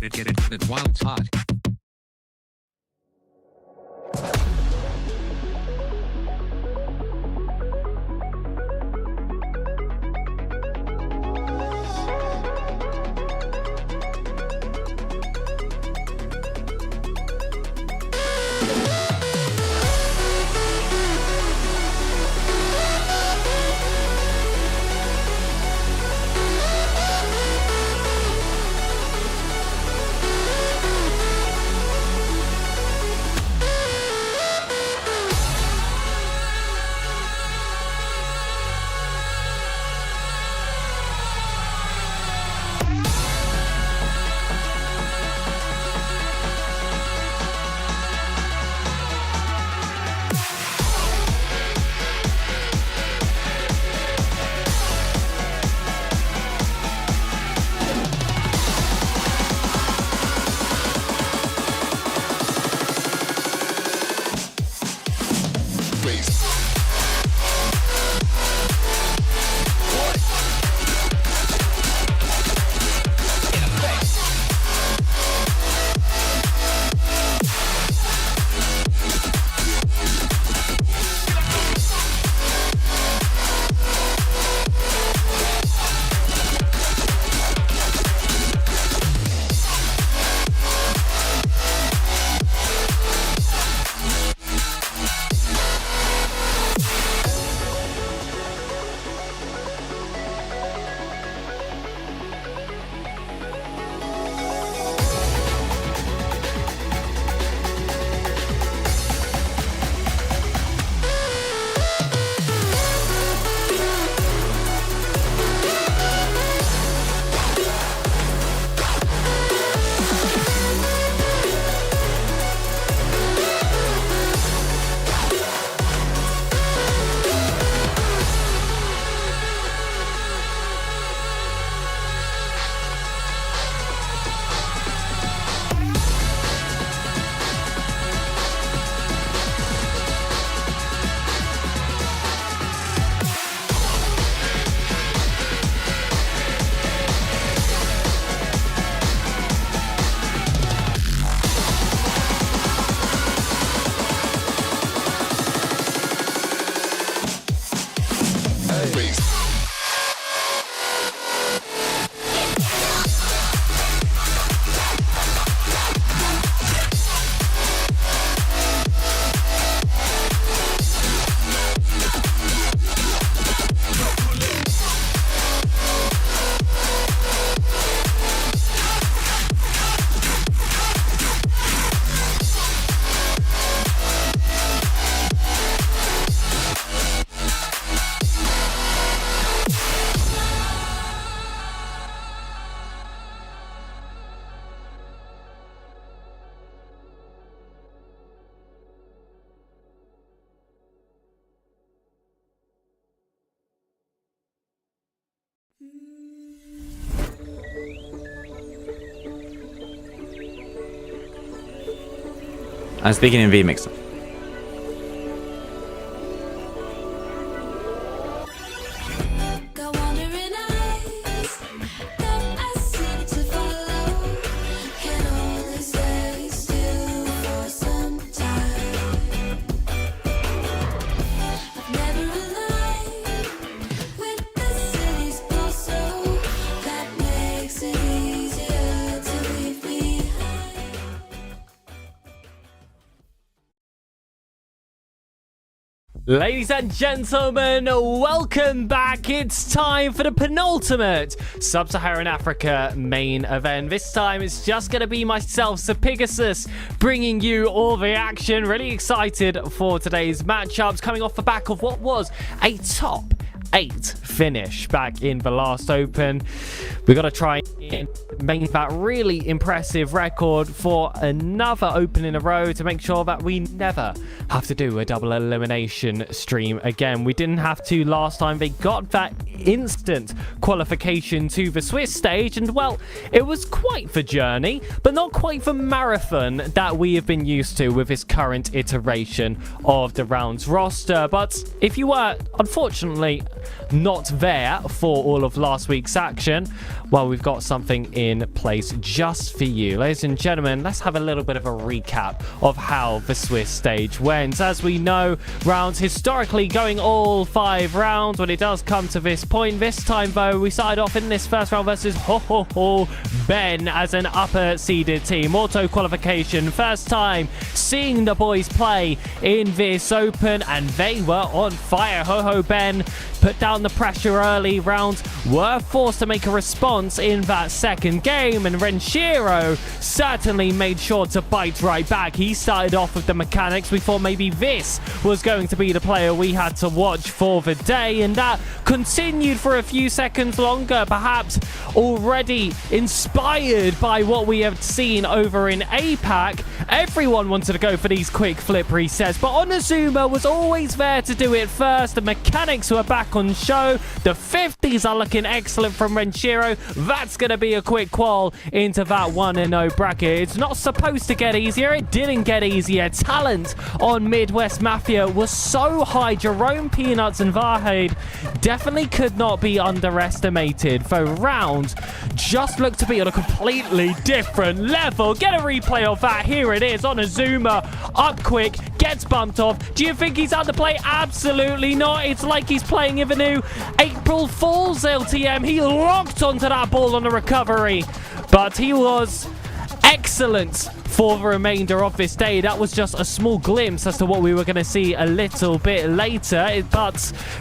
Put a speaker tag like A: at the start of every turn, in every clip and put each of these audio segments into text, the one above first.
A: get it while it's hot.
B: I'm speaking in vMixer.
C: Ladies and gentlemen, welcome back. It's time for the penultimate Sub-Saharan Africa main event. This time it's just going to be myself, Sir Pegasus, bringing you all the action. Really excited for today's matchups, coming off the back of what was a top 8 finish back in the last Open. We got to try and make that really impressive record for another Open in a row to make sure that we never have to do a double elimination stream again. We didn't have to last time. They got that instant qualification to the Swiss stage. And well, it was quite the journey, but not quite the marathon that we have been used to with this current iteration of the rounds roster. But if you were unfortunately not there for all of last week's action, well, we've got something in place just for you. Ladies and gentlemen, let's have a little bit of a recap of how the Swiss stage went. As we know, rounds historically going all 5 rounds when it does come to this point. This time, though, we started off in this first round versus Ben as an upper seeded team. Auto qualification, first time seeing the boys play in this open, and they were on fire. Ben put down the pressure early. Rounds were forced to make a response in that second game, and Renshiro certainly made sure to bite right back. He started off with the mechanics. We thought maybe this was going to be the player we had to watch for the day, and that continued for a few seconds longer, perhaps already inspired by what we have seen over in APAC. Everyone wanted to go for these quick flip resets, but Onizuma was always there to do it first. The mechanics were back on show. The 50s are looking excellent from Renshiro. That's going to be a quick qual into that 1-0 bracket. It's not supposed to get easier. It didn't get easier. Talent on Midwest Mafia was so high. Jerome, Peanuts, and Vahid definitely could not be underestimated. The rounds just looked to be on a completely different level. Get a replay of that. Here it is. Onizuma up quick, gets bumped off. Do you think he's out to play? Absolutely not. It's like he's playing in the new April Fool's LTM. He locked onto that ball on the recovery, but he was excellent for the remainder of this day. That was just a small glimpse as to what we were going to see a little bit later, but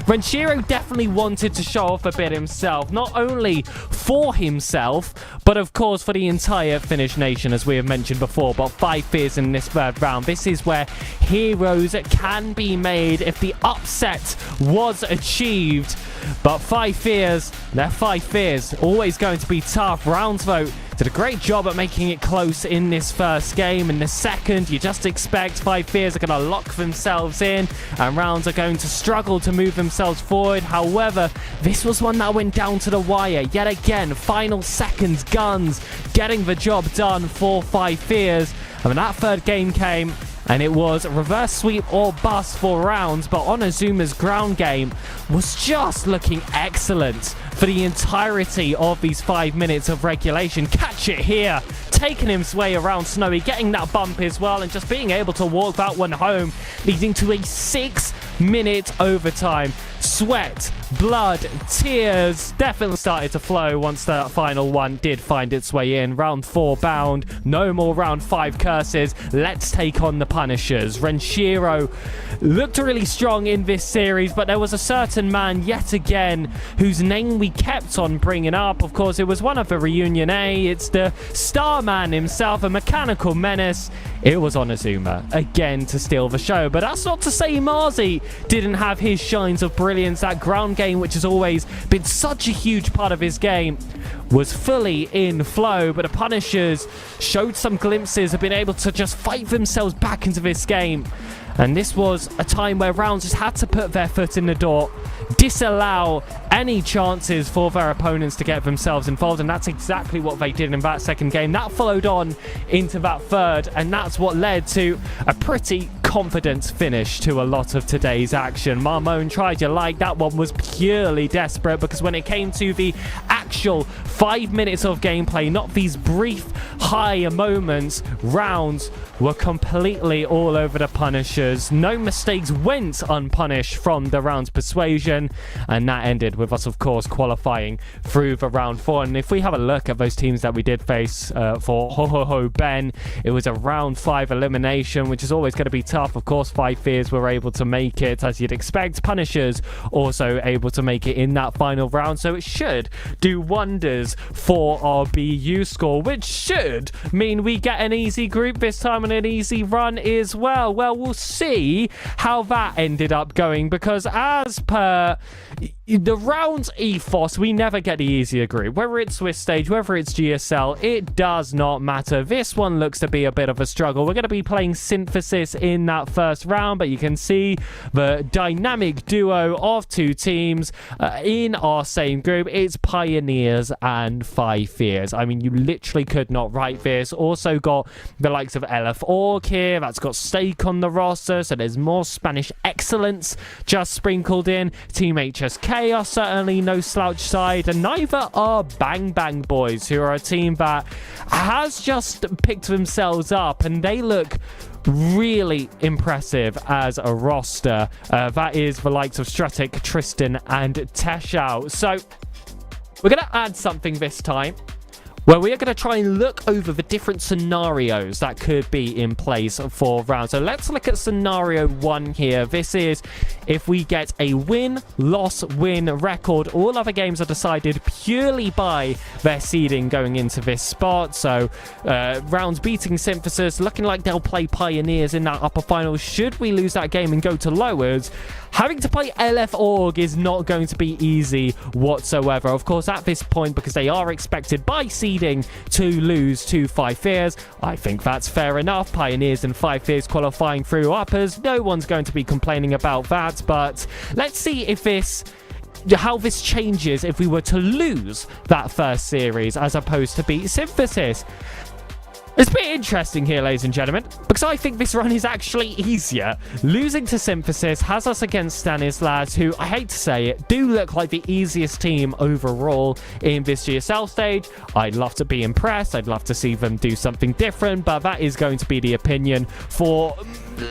C: Renshiro definitely wanted to show off a bit himself, not only for himself, but of course for the entire Finnish nation, as we have mentioned before. But 5 fears in this third round. This is where heroes can be made if the upset was achieved. But 5 fears, they're 5 fears, always going to be tough. Rounds, though, did a great job at making it close in this first game. In the second, you just expect 5 fears are going to lock themselves in, and rounds are going to struggle to move themselves forward. However, this was one that went down to the wire. Yet again, final seconds guns getting the job done for 5 fears. And when that third game came, and it was reverse sweep or bust for rounds, but Onizuma's ground game was just looking excellent for the entirety of these 5 minutes of regulation. Catch it here, taking his way around Snowy, getting that bump as well, and just being able to walk that one home, leading to a 6-minute overtime. Sweat, blood, tears definitely started to flow once that final one did find its way in. Round 4 bound, no more round 5 curses. Let's take on the Punishers. Renshiro looked really strong in this series, but there was a certain man yet again whose name we kept on bringing up. Of course, it was one of the Reunion A. It's the Starman himself, a mechanical menace. It was Onizuma again to steal the show, but that's not to say Marzi didn't have his shines of brilliance. That ground game, which has always been such a huge part of his game, was fully in flow, but the Punishers showed some glimpses of being able to just fight themselves back into this game. And this was a time where rounds just had to put their foot in the door, disallow any chances for their opponents to get themselves involved, and that's exactly what they did in that second game. That followed on into that third, and that's what led to a pretty confident finish to a lot of today's action. Marmone tried you like. That one was purely desperate, because when it came to the actual 5 minutes of gameplay, not these brief high moments, rounds were completely all over the Punishers. No mistakes went unpunished from the round's persuasion, and that ended with us, of course, qualifying through the round 4. And if we have a look at those teams that we did face for Ben, it was a round 5 elimination, which is always going to be tough. Of course, 5 fears were able to make it, as you'd expect. Punishers also able to make it in that final round, so it should do wonders for our BU score, which should mean we get an easy group this time and an easy run as well. Well, we'll see how that ended up going, because as per the round ethos, we never get the easier group. Whether it's Swiss stage, whether it's GSL, it does not matter. This one looks to be a bit of a struggle. We're going to be playing Synthesis in that first round, but you can see the dynamic duo of two teams in our same group. It's Pioneers and 5 Fears. I mean, you literally could not write this. Also got the likes of LF Org here. That's got Stake on the roster, so there's more Spanish excellence just sprinkled in. Team HSK are certainly no slouch side, and neither are Bang Bang Boys, who are a team that has just picked themselves up, and they look really impressive as a roster. That is the likes of Stratic, Tristan, and Teshao. So we're going to add something this time, where we are going to try and look over the different scenarios that could be in place for rounds. So let's look at scenario 1 here. This is if we get a win-loss win record. All other games are decided purely by their seeding going into this spot. So rounds beating Synthesis, looking like they'll play Pioneers in that upper final. Should we lose that game and go to lowers, having to play LF Org is not going to be easy whatsoever. Of course, at this point, because they are expected by seeding to lose to 5 Fears, I think that's fair enough. Pioneers and 5 Fears qualifying through uppers. No one's going to be complaining about that, but let's see if how this changes if we were to lose that first series as opposed to beat Synthesis. It's a bit interesting here, ladies and gentlemen, because I think this run is actually easier. Losing to Synthesis has us against Stanislas, who, I hate to say it, do look like the easiest team overall in this GSL stage. I'd love to be impressed. I'd love to see them do something different, but that is going to be the opinion for,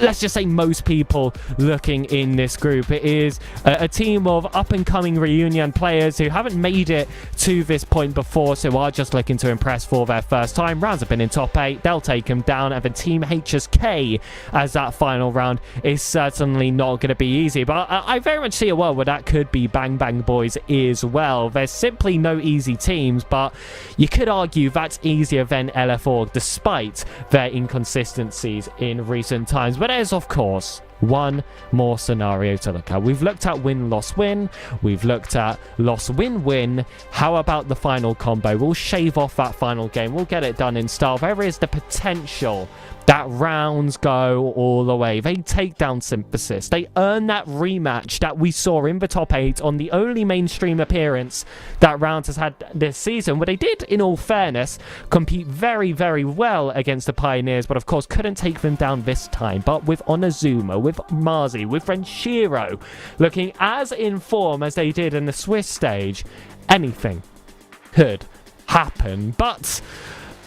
C: let's just say, most people looking in this group. It is a team of up-and-coming reunion players who haven't made it to this point before, so are just looking to impress for their first time. Rounds have been in top 8. They'll take them down, and the Team HSK as that final round is certainly not going to be easy. But I very much see a world where that could be Bang Bang Boys as well. There's simply no easy teams, but you could argue that's easier than LF Org, despite their inconsistencies in recent times. But there's, of course, one more scenario to look at. We've looked at win-loss-win. We've looked at loss-win-win. How about the final combo? We'll shave off that final game. We'll get it done in style. There is the potential that rounds go all the way. They take down Synthesis. They earn that rematch that we saw in the top 8 on the only mainstream appearance that Rounds has had this season, where they did, in all fairness, compete very, very well against the Pioneers, but of course couldn't take them down this time. But with Onozuma, with Marzi, with Renshiro looking as in form as they did in the Swiss stage, anything could happen. But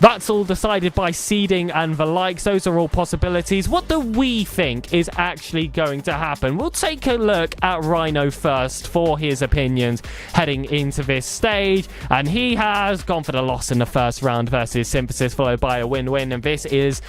C: that's all decided by seeding and the likes. Those are all possibilities. What do we think is actually going to happen? We'll take a look at Rhino first for his opinions heading into this stage. And he has gone for the loss in the first round versus Synthesis, followed by a win-win. And this is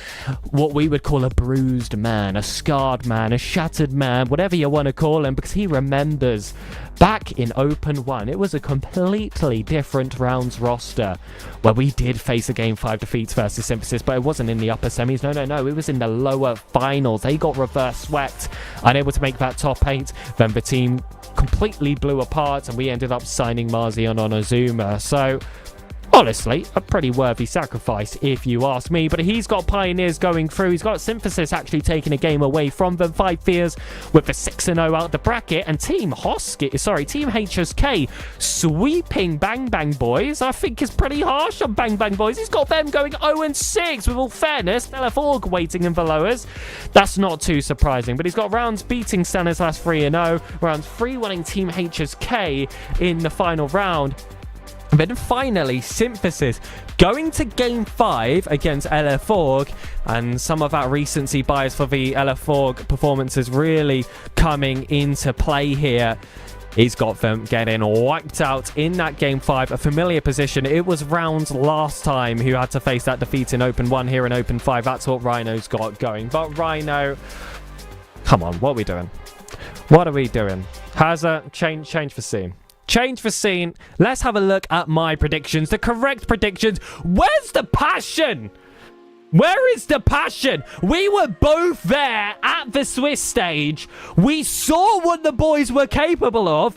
C: what we would call a bruised man, a scarred man, a shattered man, whatever you want to call him, because he remembers back in Open 1, it was a completely different rounds roster where we did face a Game 5 defeats versus Synthesis, but it wasn't in the upper semis. No. It was in the lower finals. They got reverse swept, unable to make that top 8. Then the team completely blew apart, and we ended up signing Marzi on Onozuma. So honestly, a pretty worthy sacrifice if you ask me. But he's got Pioneers going through. He's got Synthesis actually taking a game away from them. 5 Fears with the 6-0 out the bracket. And Team HSK sweeping Bang Bang Boys. I think is pretty harsh on Bang Bang Boys. He's got them going 0-6 with all fairness. LF Org waiting in the lowers. That's not too surprising. But he's got Rounds beating Stanislas 3-0. Rounds 3 winning Team HSK in the final round. And then finally, Synthesis going to Game 5 against LF Org, and some of that recency bias for the LF Org performances really coming into play here. He's got them getting wiped out in that Game 5, a familiar position. It was Rounds last time who had to face that defeat in Open 1 here in Open 5. That's what Rhino's got going. But Rhino, come on, what are we doing? What are we doing? Has a change the scene. Change the scene. Let's have a look at my predictions. The correct predictions. Where's the passion? Where is the passion? We were both there at the Swiss stage. We saw what the boys were capable of.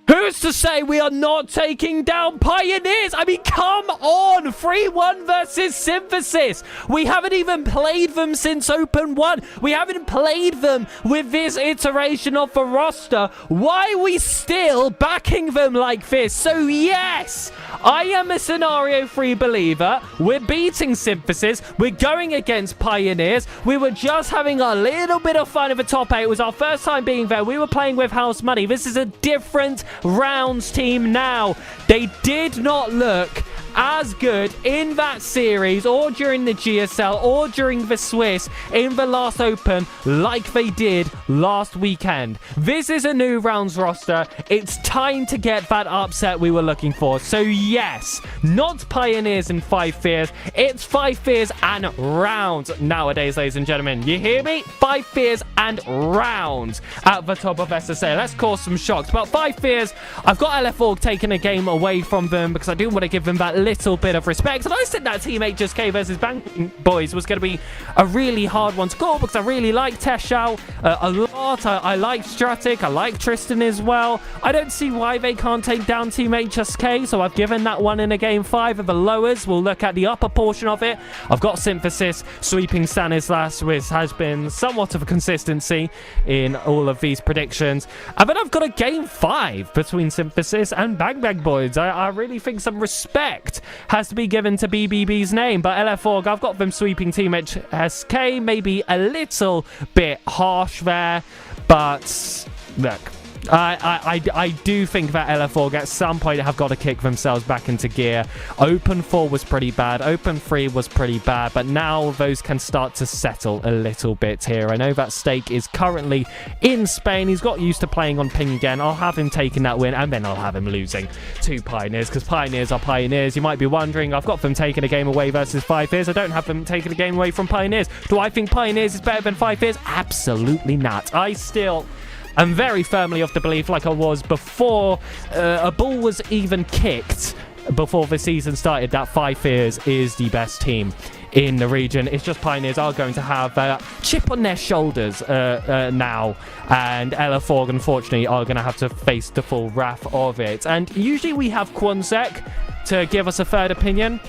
C: Who's to say we are not taking down Pioneers? I mean, come on. 3-1 versus Synthesis. We haven't even played them since Open 1. We haven't played them with this iteration of the roster. Why are we still backing them like this? So, yes, I am a Scenario 3 believer. We're beating Synthesis. We're going against Pioneers. We were just having a little bit of fun in the top 8. It was our first time being there. We were playing with house money. This is a different rounds team now. They did not look as good in that series or during the GSL or during the Swiss in the last Open like they did last weekend. This is a new rounds roster. It's time to get that upset we were looking for. So yes, not Pioneers and 5 Fears. It's 5 Fears and rounds nowadays, ladies and gentlemen. You hear me? 5 Fears and rounds at the top of SSA. Let's cause some shocks. But 5 Fears, I've got LF4 taking a game away from them because I do want to give them that little bit of respect. And I said that Team HSK versus Bang Boys was going to be a really hard one to call because I really like Teshao a lot. I like Stratic. I like Tristan as well. I don't see why they can't take down Team HSK, so I've given that one in a game 5 of the lowers. We'll look at the upper portion of it. I've got Synthesis sweeping Stanislas, which has been somewhat of a consistency in all of these predictions. And then I've got a game 5 between Synthesis and Bang Bang Boys. I really think some respect has to be given to BBB's name, but LF4, I've got them sweeping Team HSK, maybe a little bit harsh there, but look, I do think that LF4 at some point have got to kick themselves back into gear. Open 4 was pretty bad. Open 3 was pretty bad. But now those can start to settle a little bit here. I know that Stake is currently in Spain. He's got used to playing on ping again. I'll have him taking that win, and then I'll have him losing to Pioneers, because Pioneers are Pioneers. You might be wondering, I've got them taking a game away versus 5 Fears. I don't have them taking a game away from Pioneers. Do I think Pioneers is better than 5 Fears? Absolutely not. I still... I'm very firmly of the belief, like I was before a ball was even kicked before the season started, that 5 Fears is the best team in the region. It's just Pioneers are going to have a chip on their shoulders now, and LF4 unfortunately are going to have to face the full wrath of it. And usually we have Quonsec to give us a third opinion.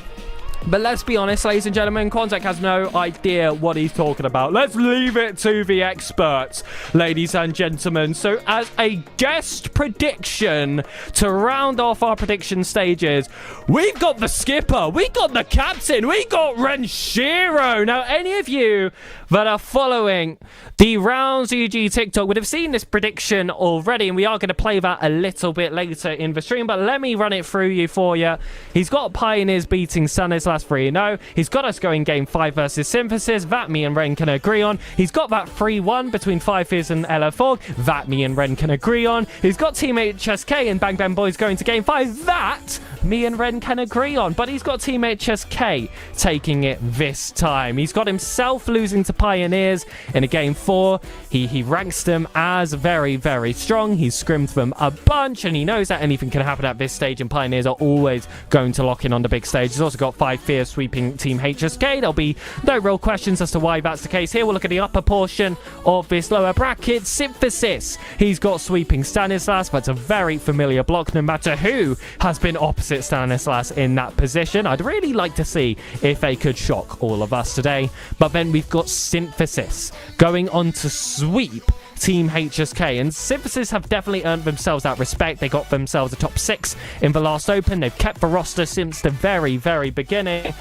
C: But let's be honest, ladies and gentlemen, Quonsec has no idea what he's talking about. Let's leave it to the experts, ladies and gentlemen. So as a guest prediction to round off our prediction stages, we've got the skipper, we got the captain, we got Renshiro. Now, any of you that are following the Rounds UG TikTok would have seen this prediction already, and we are going to play that a little bit later in the stream, but let me run it through you for you. He's got Pioneers beating Stanislas 3-0. He's got us going game 5 versus Synthesis. That me and Ren can agree on. He's got that 3-1 between 5 Fears and LF4. That me and Ren can agree on. He's got Team HSK and Bang Bang Boys going to game 5. That me and Ren can agree on. But he's got Team HSK taking it this time. He's got himself losing to Pioneers in a game 4. He ranks them as very, very strong. He's scrimmed them a bunch, and he knows that anything can happen at this stage, and Pioneers are always going to lock in on the big stage. He's also got 5 Fears sweeping Team HSK. There'll be no real questions as to why that's the case here. We'll look at the upper portion of this lower bracket. Synthesis, he's got sweeping Stanislas. That's a very familiar block, no matter who has been opposite Stanislas in that position. I'd really like to see if they could shock all of us today. But then we've got Synthesis going on to sweep Team HSK, and Synthesis have definitely earned themselves that respect. They got themselves a top 6 in the last Open. They've kept the roster since the very, very beginning.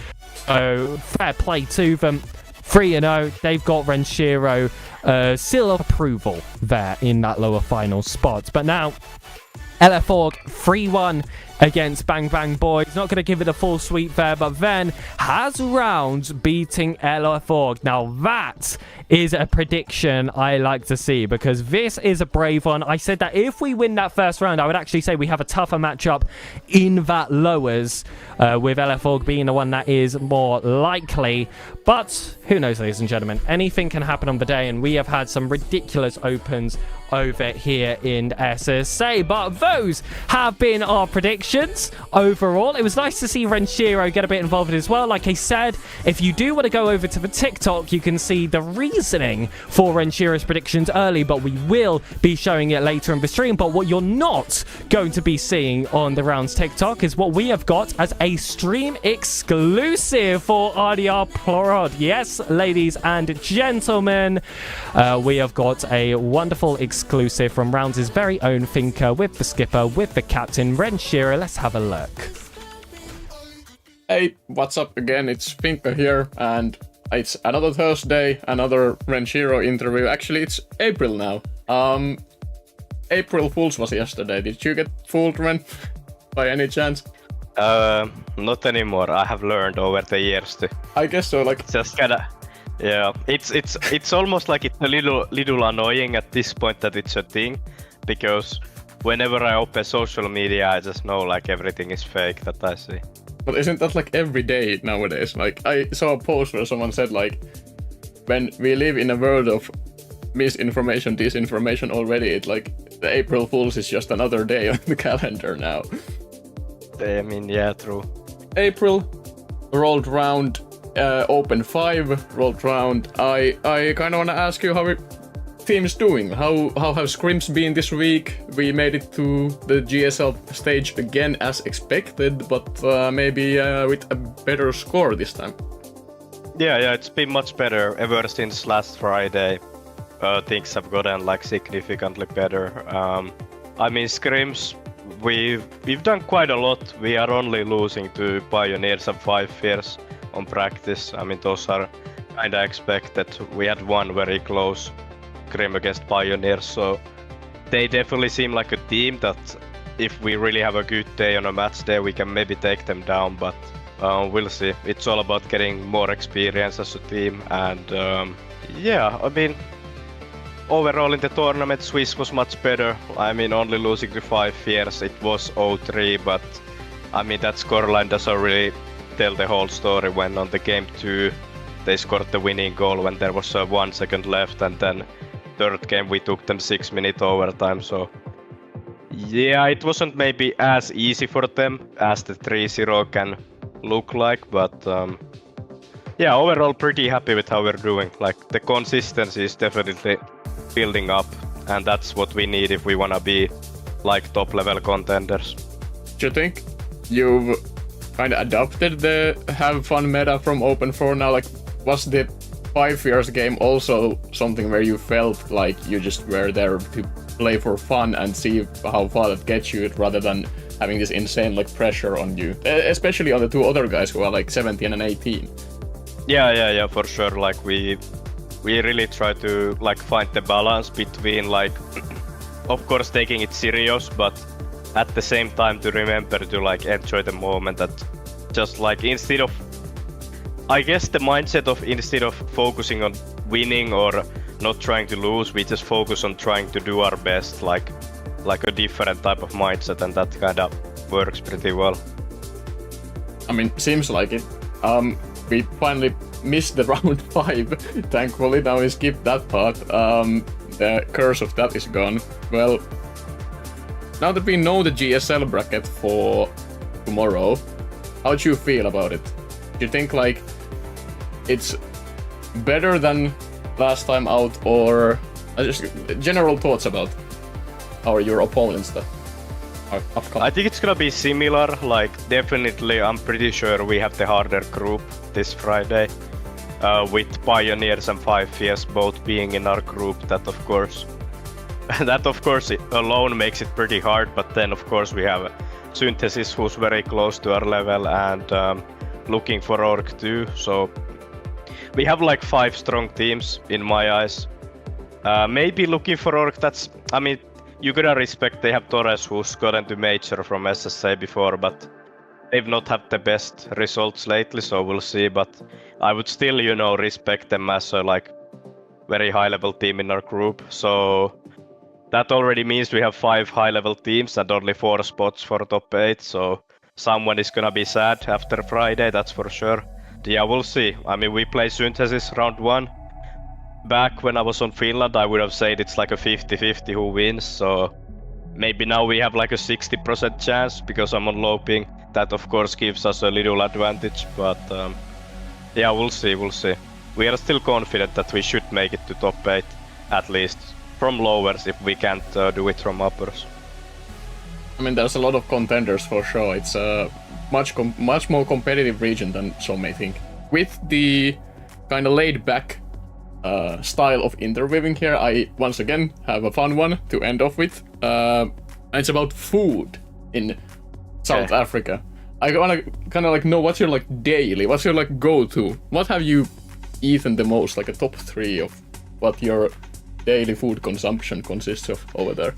C: So fair play to them. 3-0. They've got Renshiro seal of approval there in that lower final spot. But now LF4 3-1 against Bang Bang Boys. Not going to give it a full sweep there, but then has rounds beating LF4. Now that is a prediction I like to see, because this is a brave one. I said that if we win that first round, I would actually say we have a tougher matchup in that lowers, with LF4 being the one that is more likely. But who knows, ladies and gentlemen, anything can happen on the day, and we have had some ridiculous opens over here in SSA. But those have been our predictions. predictions overall. It was nice to see Renshiro get a bit involved as well. Like I said, if you do want to go over to the TikTok, you can see the reasoning for Renshiro's predictions early, but we will be showing it later in the stream. But what you're not going to be seeing on the Rounds TikTok is what we have got as a stream exclusive for RDR Prod. Yes, ladies and gentlemen, we have got a wonderful exclusive from Rounds' very own thinker with the skipper, with the captain, Renshiro. Let's have a look.
A: Hey, what's up again? It's Finka here, and it's another Thursday, another Renshiro interview. Actually, it's April now. April Fools was yesterday. Did you get fooled, Ren, by any chance?
D: Not anymore. I have learned over the years to.
A: I guess so. Like,
D: Just kinda. Yeah, it's almost like it's a little annoying at this point that it's a thing, because whenever I open social media, I just know like everything is fake that I see.
A: but isn't that like every day nowadays? Like, I saw a post where someone said like, when we live in a world of misinformation, disinformation already, it's like the April Fools is just another day on the calendar now.
D: I mean, yeah, true.
A: April rolled round, Open 5 rolled round. I kind of want to ask you how your team's doing. How have scrims been this week? We made it to the GSL stage again as expected, but maybe with a better score this time.
D: Yeah, it's been much better ever since last Friday. Things have gotten like significantly better. I mean, scrims, we've done quite a lot. We are only losing to Pioneers and 5 Fears on practice. I mean, those are kinda expected. We had one very close scrim against Pioneers, so they definitely seem like a team that if we really have a good day on a match day, we can maybe take them down, but we'll see. It's all about getting more experience as a team, and yeah, I mean, overall in the tournament, Swiss was much better. I mean, only losing to 5 Fears, it was 0-3, but I mean, that scoreline doesn't really tell the whole story. When on the game 2, they scored the winning goal when there was 1 second left, and then third game we took them 6-minute overtime, so yeah, it wasn't maybe as easy for them as the 3-0 can look like, but yeah, overall pretty happy with how we're doing. Like, the consistency is definitely building up, and that's what we need if we wanna be like top level contenders.
A: Do you think you've kind of adopted the have fun meta from Open 4 now? Like, was the 5 Years game also something where you felt like you just were there to play for fun and see how far that gets you, rather than having this insane like pressure on you, especially on the two other guys who are like 17 and 18?
D: Yeah, for sure. Like, we really try to like find the balance between like, of course, taking it serious, but at the same time to remember to like enjoy the moment. That just like, instead of, I guess the mindset of instead of focusing on winning or not trying to lose, we just focus on trying to do our best, like a different type of mindset, and that kind of works pretty well.
A: I mean, seems like it. We finally missed the round 5, thankfully. Now we skipped that part. The curse of that is gone. Well, now that we know the GSL bracket for tomorrow, how do you feel about it? Do you think like it's better than last time out, or just general thoughts about how are your opponents that are upcoming?
D: I think it's gonna be similar. Like, definitely, I'm pretty sure we have the harder group this Friday, with Pioneers and 5 Years both being in our group. That of course alone makes it pretty hard. But then of course we have Synthesis, who's very close to our level, and looking for Orc too. So we have like 5 strong teams in my eyes. Maybe looking for Orc, that's, I mean, you gotta respect they have Torres, who's gotten to Major from SSA before, but they've not had the best results lately, so we'll see. But I would still, respect them as a like very high level team in our group. So that already means we have 5 high level teams and only 4 spots for top 8. So someone is gonna be sad after Friday, that's for sure. Yeah, we'll see. I mean, we play Synthesis round 1. Back when I was on Finland, I would have said it's like a 50-50 who wins. So maybe now we have like a 60% chance because I'm on low ping. That of course gives us a little advantage, but yeah, we'll see. We are still confident that we should make it to top 8, at least from lowers if we can't do it from uppers.
A: I mean, there's a lot of contenders for sure. It's a much more competitive region than some may think. With the kind of laid back style of interviewing here, I once again have a fun one to end off with. And it's about food in South Africa. I wanna kind of like know what's your like daily, what's your like go-to? What have you eaten the most, like a top 3 of what your daily food consumption consists of over there?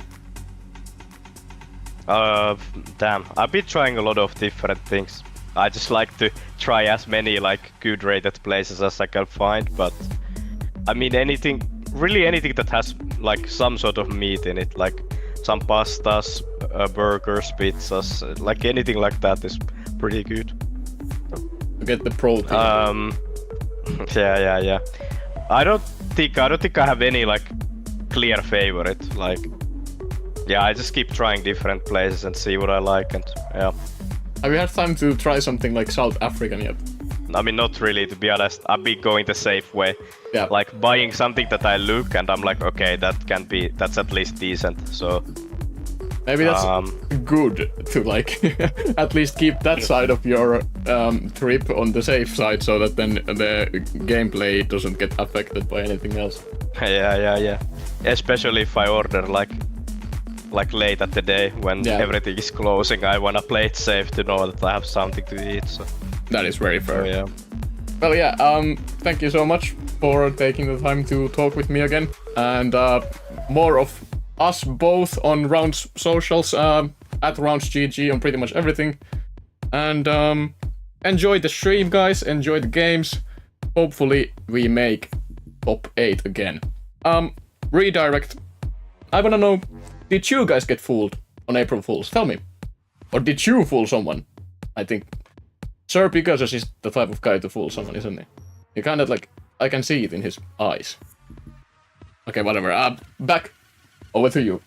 D: Damn, I've been trying a lot of different things. I just like to try as many like good rated places as I can find, but I mean anything that has like some sort of meat in it, like some pastas, burgers, pizzas, like anything like that is pretty good.
A: To get the protein.
D: Yeah. I don't think I have any like clear favorite. Like, yeah, I just keep trying different places and see what I like, and yeah.
A: Have you had time to try something like South African yet?
D: I mean, not really, to be honest. I've been going the safe way.
A: Yeah.
D: Like buying something that I look and I'm like, okay, that's at least decent. So
A: maybe that's good to like at least keep that side of your trip on the safe side, so that then the gameplay doesn't get affected by anything else.
D: Yeah. Especially if I order like late at the day when everything is closing, I wanna play it safe to know that I have something to eat. So
A: that is very fair.
D: Yeah.
A: Well, yeah. Thank you so much for taking the time to talk with me again, and more of us both on Rounds socials, at Rounds GG on pretty much everything. And enjoy the stream, guys. Enjoy the games. Hopefully we make top 8 again. Redirect. I wanna know, did you guys get fooled on April Fools? Tell me. Or did you fool someone? I think Sir Pegasus is the type of guy to fool someone, isn't he? He kind of like, I can see it in his eyes. Okay, whatever. Back over to you.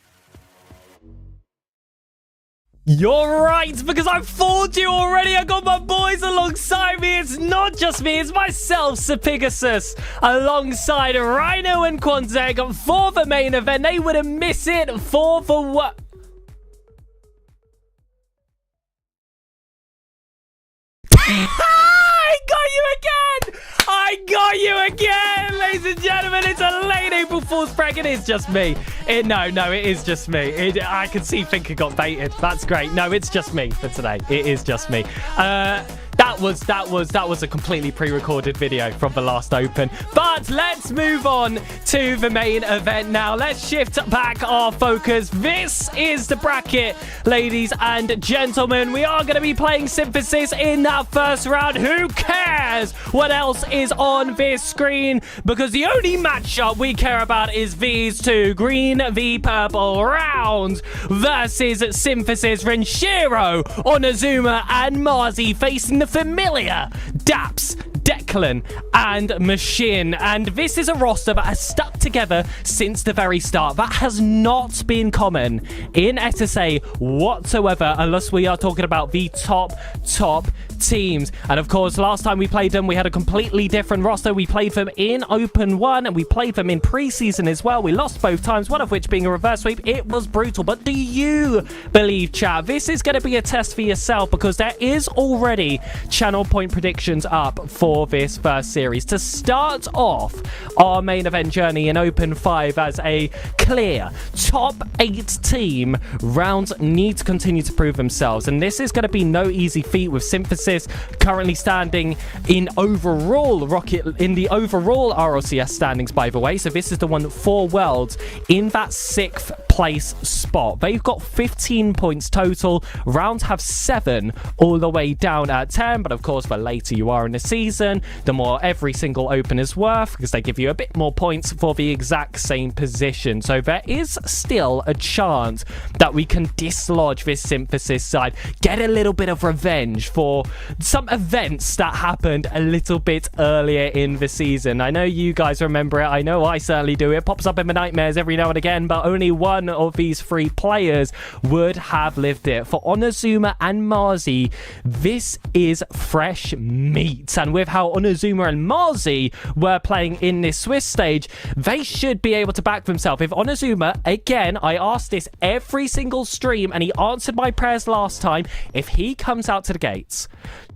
C: You're right, because I fooled you already. I got my boys alongside me. It's not just me, it's myself, Sir Pegasus, alongside Rhino and Quanzeg for the main event. They wouldn't miss it for what? I got you again, ladies and gentlemen. It's a late April Fool's prank. It is just me. No, it is just me. I can see Finker got baited. That's great. No, it's just me for today. It is just me. That was a completely pre-recorded video from the last open. But let's move on to the main event now. Let's shift back our focus. This is the bracket, ladies and gentlemen. We are going to be playing Synthesis in that first round. Who cares what else is on this screen? Because the only matchup we care about is these two. Green v purple. Rounds versus Synthesis. Renshiro, Onozuma, and Marzi facing the familiar Daps, Declan, and Machine. And this is a roster that has stuck together since the very start. That has not been common in SSA whatsoever, unless we are talking about the top teams. And of course, last time we played them, we had a completely different roster. We played them in Open 1, and we played them in preseason as well. We lost both times, one of which being a reverse sweep. It was brutal. But do you believe, chat, this is going to be a test for yourself, because there is already channel point predictions up for this first series. To start off our main event journey in Open 5 as a clear top 8 team, Rounds need to continue to prove themselves. And this is going to be no easy feat, with Synthesis currently standing in the overall RLCS standings, by the way. So this is the one for Worlds in that 6th place spot. They've got 15 points total. Rounds have 7 all the way down at 10. But of course, the later you are in the season, the more every single open is worth, because they give you a bit more points for the exact same position. So there is still a chance that we can dislodge this Synthesis side, get a little bit of revenge for some events that happened a little bit earlier in the season. I know you guys remember it. I know I certainly do. It pops up in my nightmares every now and again, but only one one of these three players would have lived it. For Onozuma and Marzi, this is fresh meat. And with how Onozuma and Marzi were playing in this Swiss stage, they should be able to back themselves. If Onozuma, again, I asked this every single stream and he answered my prayers last time, if he comes out to the gates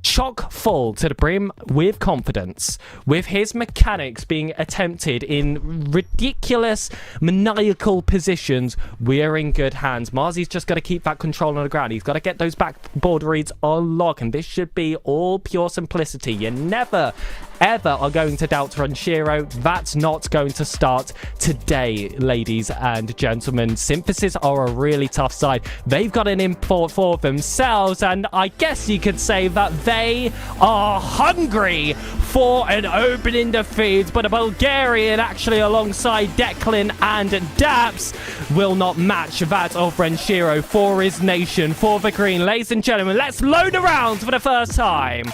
C: chock full to the brim with confidence, with his mechanics being attempted in ridiculous, maniacal positions, we're in good hands. Marzi's just got to keep that control on the ground. He's got to get those backboard reads on lock, and this should be all pure simplicity. You never, ever are going to doubt Renshiro. That's not going to start today, ladies and gentlemen. Synthesis are a really tough side. They've got an import for themselves, and I guess you could say that they are hungry for an opening defeat, but a Bulgarian actually alongside Declan and Daps will not match that of Renshiro for his nation, for the green. Ladies and gentlemen, let's load the rounds for the first time.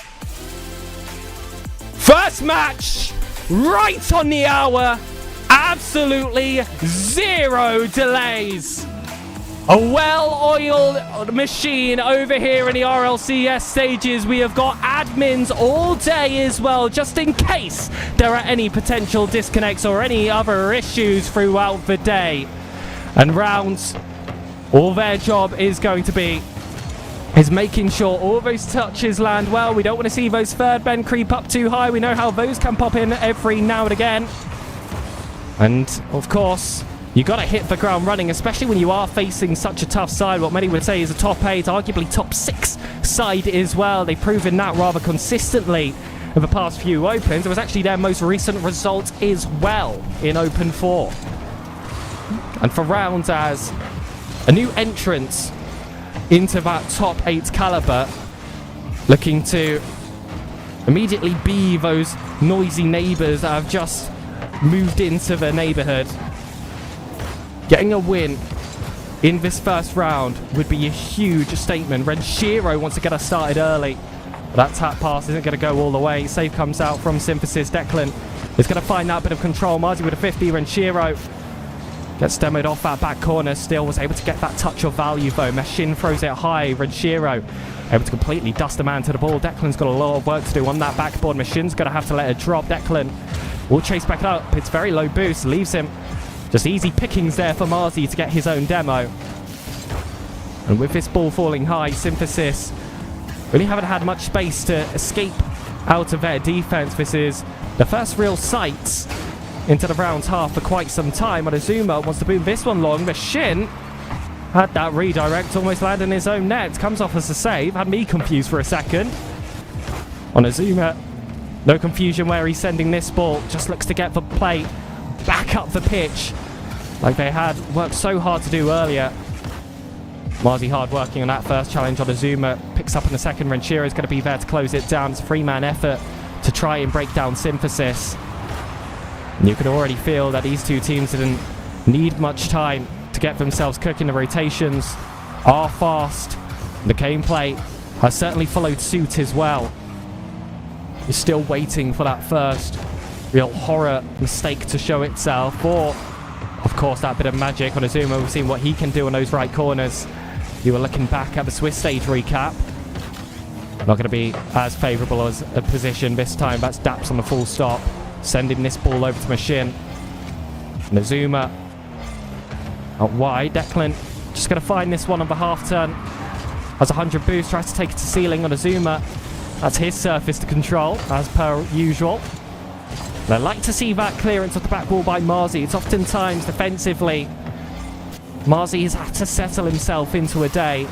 C: First match, right on the hour, absolutely zero delays. A well-oiled machine over here in the RLCS stages. We have got admins all day as well, just in case there are any potential disconnects or any other issues throughout the day. And rounds, all their job is going to be is making sure all those touches land well. We don't want to see those third bend creep up too high. We know how those can pop in every now and again. And, of course, you got to hit the ground running, especially when you are facing such a tough side. What many would say is a top 8, arguably top 6 side as well. They've proven that rather consistently in the past few opens. It was actually their most recent result as well in Open 4. And for rounds as a new entrance into that top 8 caliber, looking to immediately be those noisy neighbors that have just moved into the neighborhood. Getting a win in this first round would be a huge statement. Renshiro wants to get us started early, but that tap pass isn't going to go all the way. Save comes out from Synthesis. Declan is going to find that bit of control. Marzi with a 50. Renshiro gets demoed off that back corner. Still was able to get that touch of value though. Mashin throws it high. Renshiro able to completely dust the man to the ball. Declan's got a lot of work to do on that backboard. Mashin's going to have to let it drop. Declan will chase back up. It's very low boost. Leaves him just easy pickings there for Marzi to get his own demo. And with this ball falling high, Synthesis really haven't had much space to escape out of their defense. This is the first real sight into the round's half for quite some time. Onozuma wants to boom this one long. Mashin had that redirect, almost landed in his own net. Comes off as a save. Had me confused for a second. Onozuma, no confusion where he's sending this ball. Just looks to get the play back up the pitch like they had worked so hard to do earlier. Marzi hard working on that first challenge. Onozuma picks up in the second. Renshiro is going to be there to close it down. It's a 3-man effort to try and break down Synthesis. And you could already feel that these two teams didn't need much time to get themselves cooking. The rotations are fast. The gameplay has certainly followed suit as well. You're still waiting for that first real horror mistake to show itself, or of course that bit of magic. Onozuma, we've seen what he can do on those right corners. You were looking back at the Swiss stage recap. Not going to be as favourable as a position this time. That's Daps on the full stop, sending this ball over to Mashin. Onozuma out wide. Declan just going to find this one on the half turn. Has 100 boost, tries to take it to ceiling. Onozuma, that's his surface to control as per usual. And I like to see that clearance of the back wall by Marzi. It's oftentimes defensively Marzi has had to settle himself into a day.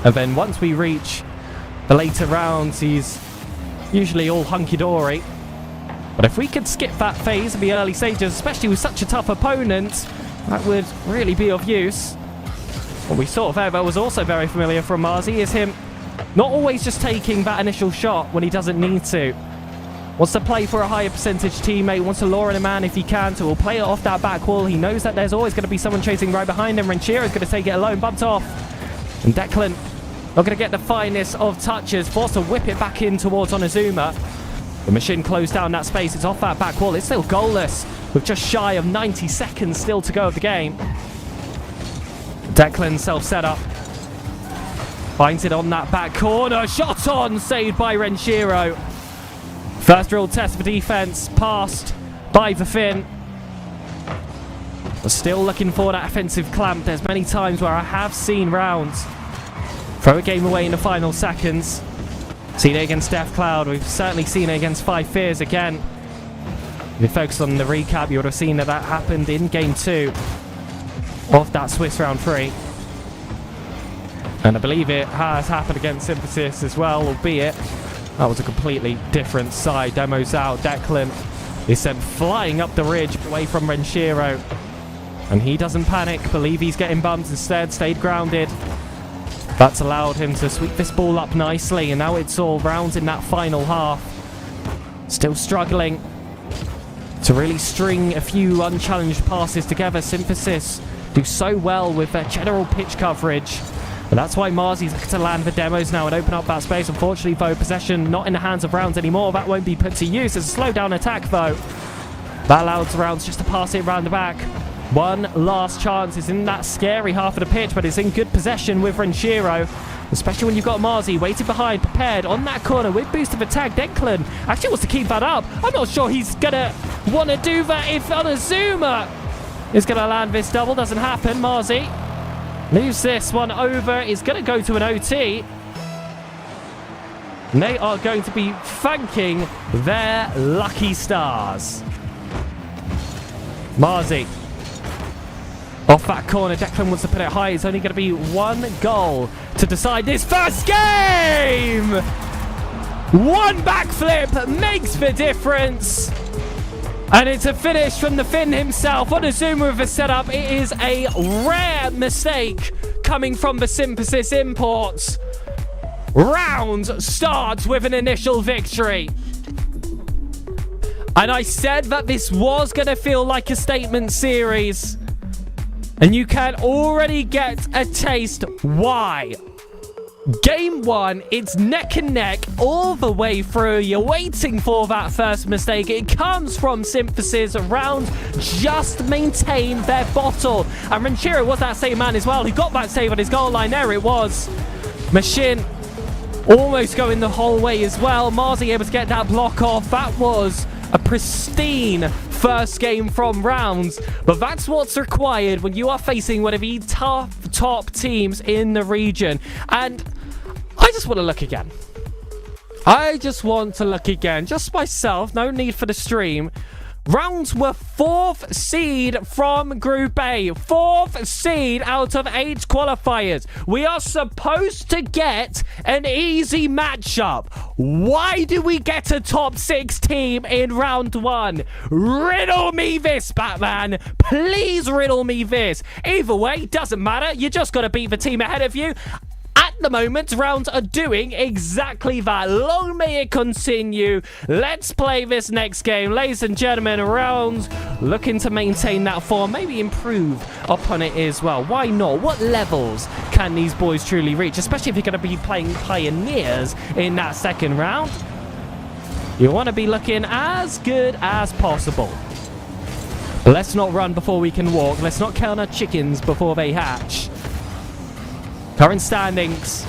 C: And then once we reach the later rounds, he's usually all hunky-dory. But if we could skip that phase of the early stages, especially with such a tough opponent, that would really be of use. What we saw there, that was also very familiar from Marzi, is him not always just taking that initial shot when he doesn't need to. Wants to play for a higher percentage teammate, wants to lure in a man if he can to. Will play it off that back wall. He knows that there's always going to be someone chasing right behind him. Renshiro is going to take it alone, bumped off. And Declan not going to get the finest of touches, forced to whip it back in towards Onozuma. The Machine closed down that space. It's off that back wall. It's still goalless with just shy of 90 seconds still to go of the game. Declan self-set up. Finds it on that back corner. Shot on, saved by Renshiro. First real test for defense, passed by the Finn. We're still looking for that offensive clamp. There's many times where I have seen rounds throw a game away in the final seconds. Seen it against Death Cloud. We've certainly seen it against Five Fears again. If you focus on the recap, you would have seen that happened in Game 2 of that Swiss Round 3. And I believe it has happened against Synthesis as well, albeit that was a completely different side. Demo's out. Declan is sent flying up the ridge away from Renshiro. And he doesn't panic. Believe he's getting bumped instead. Stayed grounded. That's allowed him to sweep this ball up nicely. And now it's all rounds in that final half. Still struggling to really string a few unchallenged passes together. Synthesis do so well with their general pitch coverage. And that's why Marzi's looking to land the demos now and open up that space. Unfortunately, though, possession not in the hands of Rounds anymore. That won't be put to use. It's a slow down attack, though. That allows Rounds just to pass it around the back. One last chance is in that scary half of the pitch, but it's in good possession with Renshiro. Especially when you've got Marzi waiting behind, prepared on that corner with boost of attack. Declan actually wants to keep that up. I'm not sure he's going to want to do that if Onozuma is going to land this double. Doesn't happen. Marzi moves this one over. Is going to go to an OT. And they are going to be thanking their lucky stars. Marzi off that corner. Declan wants to put it high. It's only going to be one goal to decide this first game. One backflip makes the difference. And it's a finish from the Finn himself. Onozuma with a setup. It is a rare mistake coming from the Synthesis imports. Round starts with an initial victory. And I said that this was going to feel like a statement series. And you can already get a taste why. Game 1, it's neck and neck all the way through. You're waiting for that first mistake. It comes from Synthesis. Round just maintain their bottle. And Renshiro was that same man as well. He got that save on his goal line. There it was. Machine almost going the whole way as well. Marzi able to get that block off. That was a pristine first game from Rounds, but that's what's required when you are facing one of the top teams in the region. And I just want to look again. Just myself, no need for the stream. Rounds were 4th seed from Group A. 4th seed out of 8 qualifiers. We are supposed to get an easy matchup. Why do we get a top 6 team in round 1? Riddle me this, Batman. Please riddle me this. Either way, doesn't matter. You just got to beat the team ahead of you. At the moment, Rounds are doing exactly that. Long may it continue. Let's play this next game. Ladies and gentlemen, Rounds looking to maintain that form, maybe improve upon it as well. Why not? What levels can these boys truly reach? Especially if you're going to be playing Pioneers in that second round. You want to be looking as good as possible. Let's not run before we can walk. Let's not count our chickens before they hatch. Current standings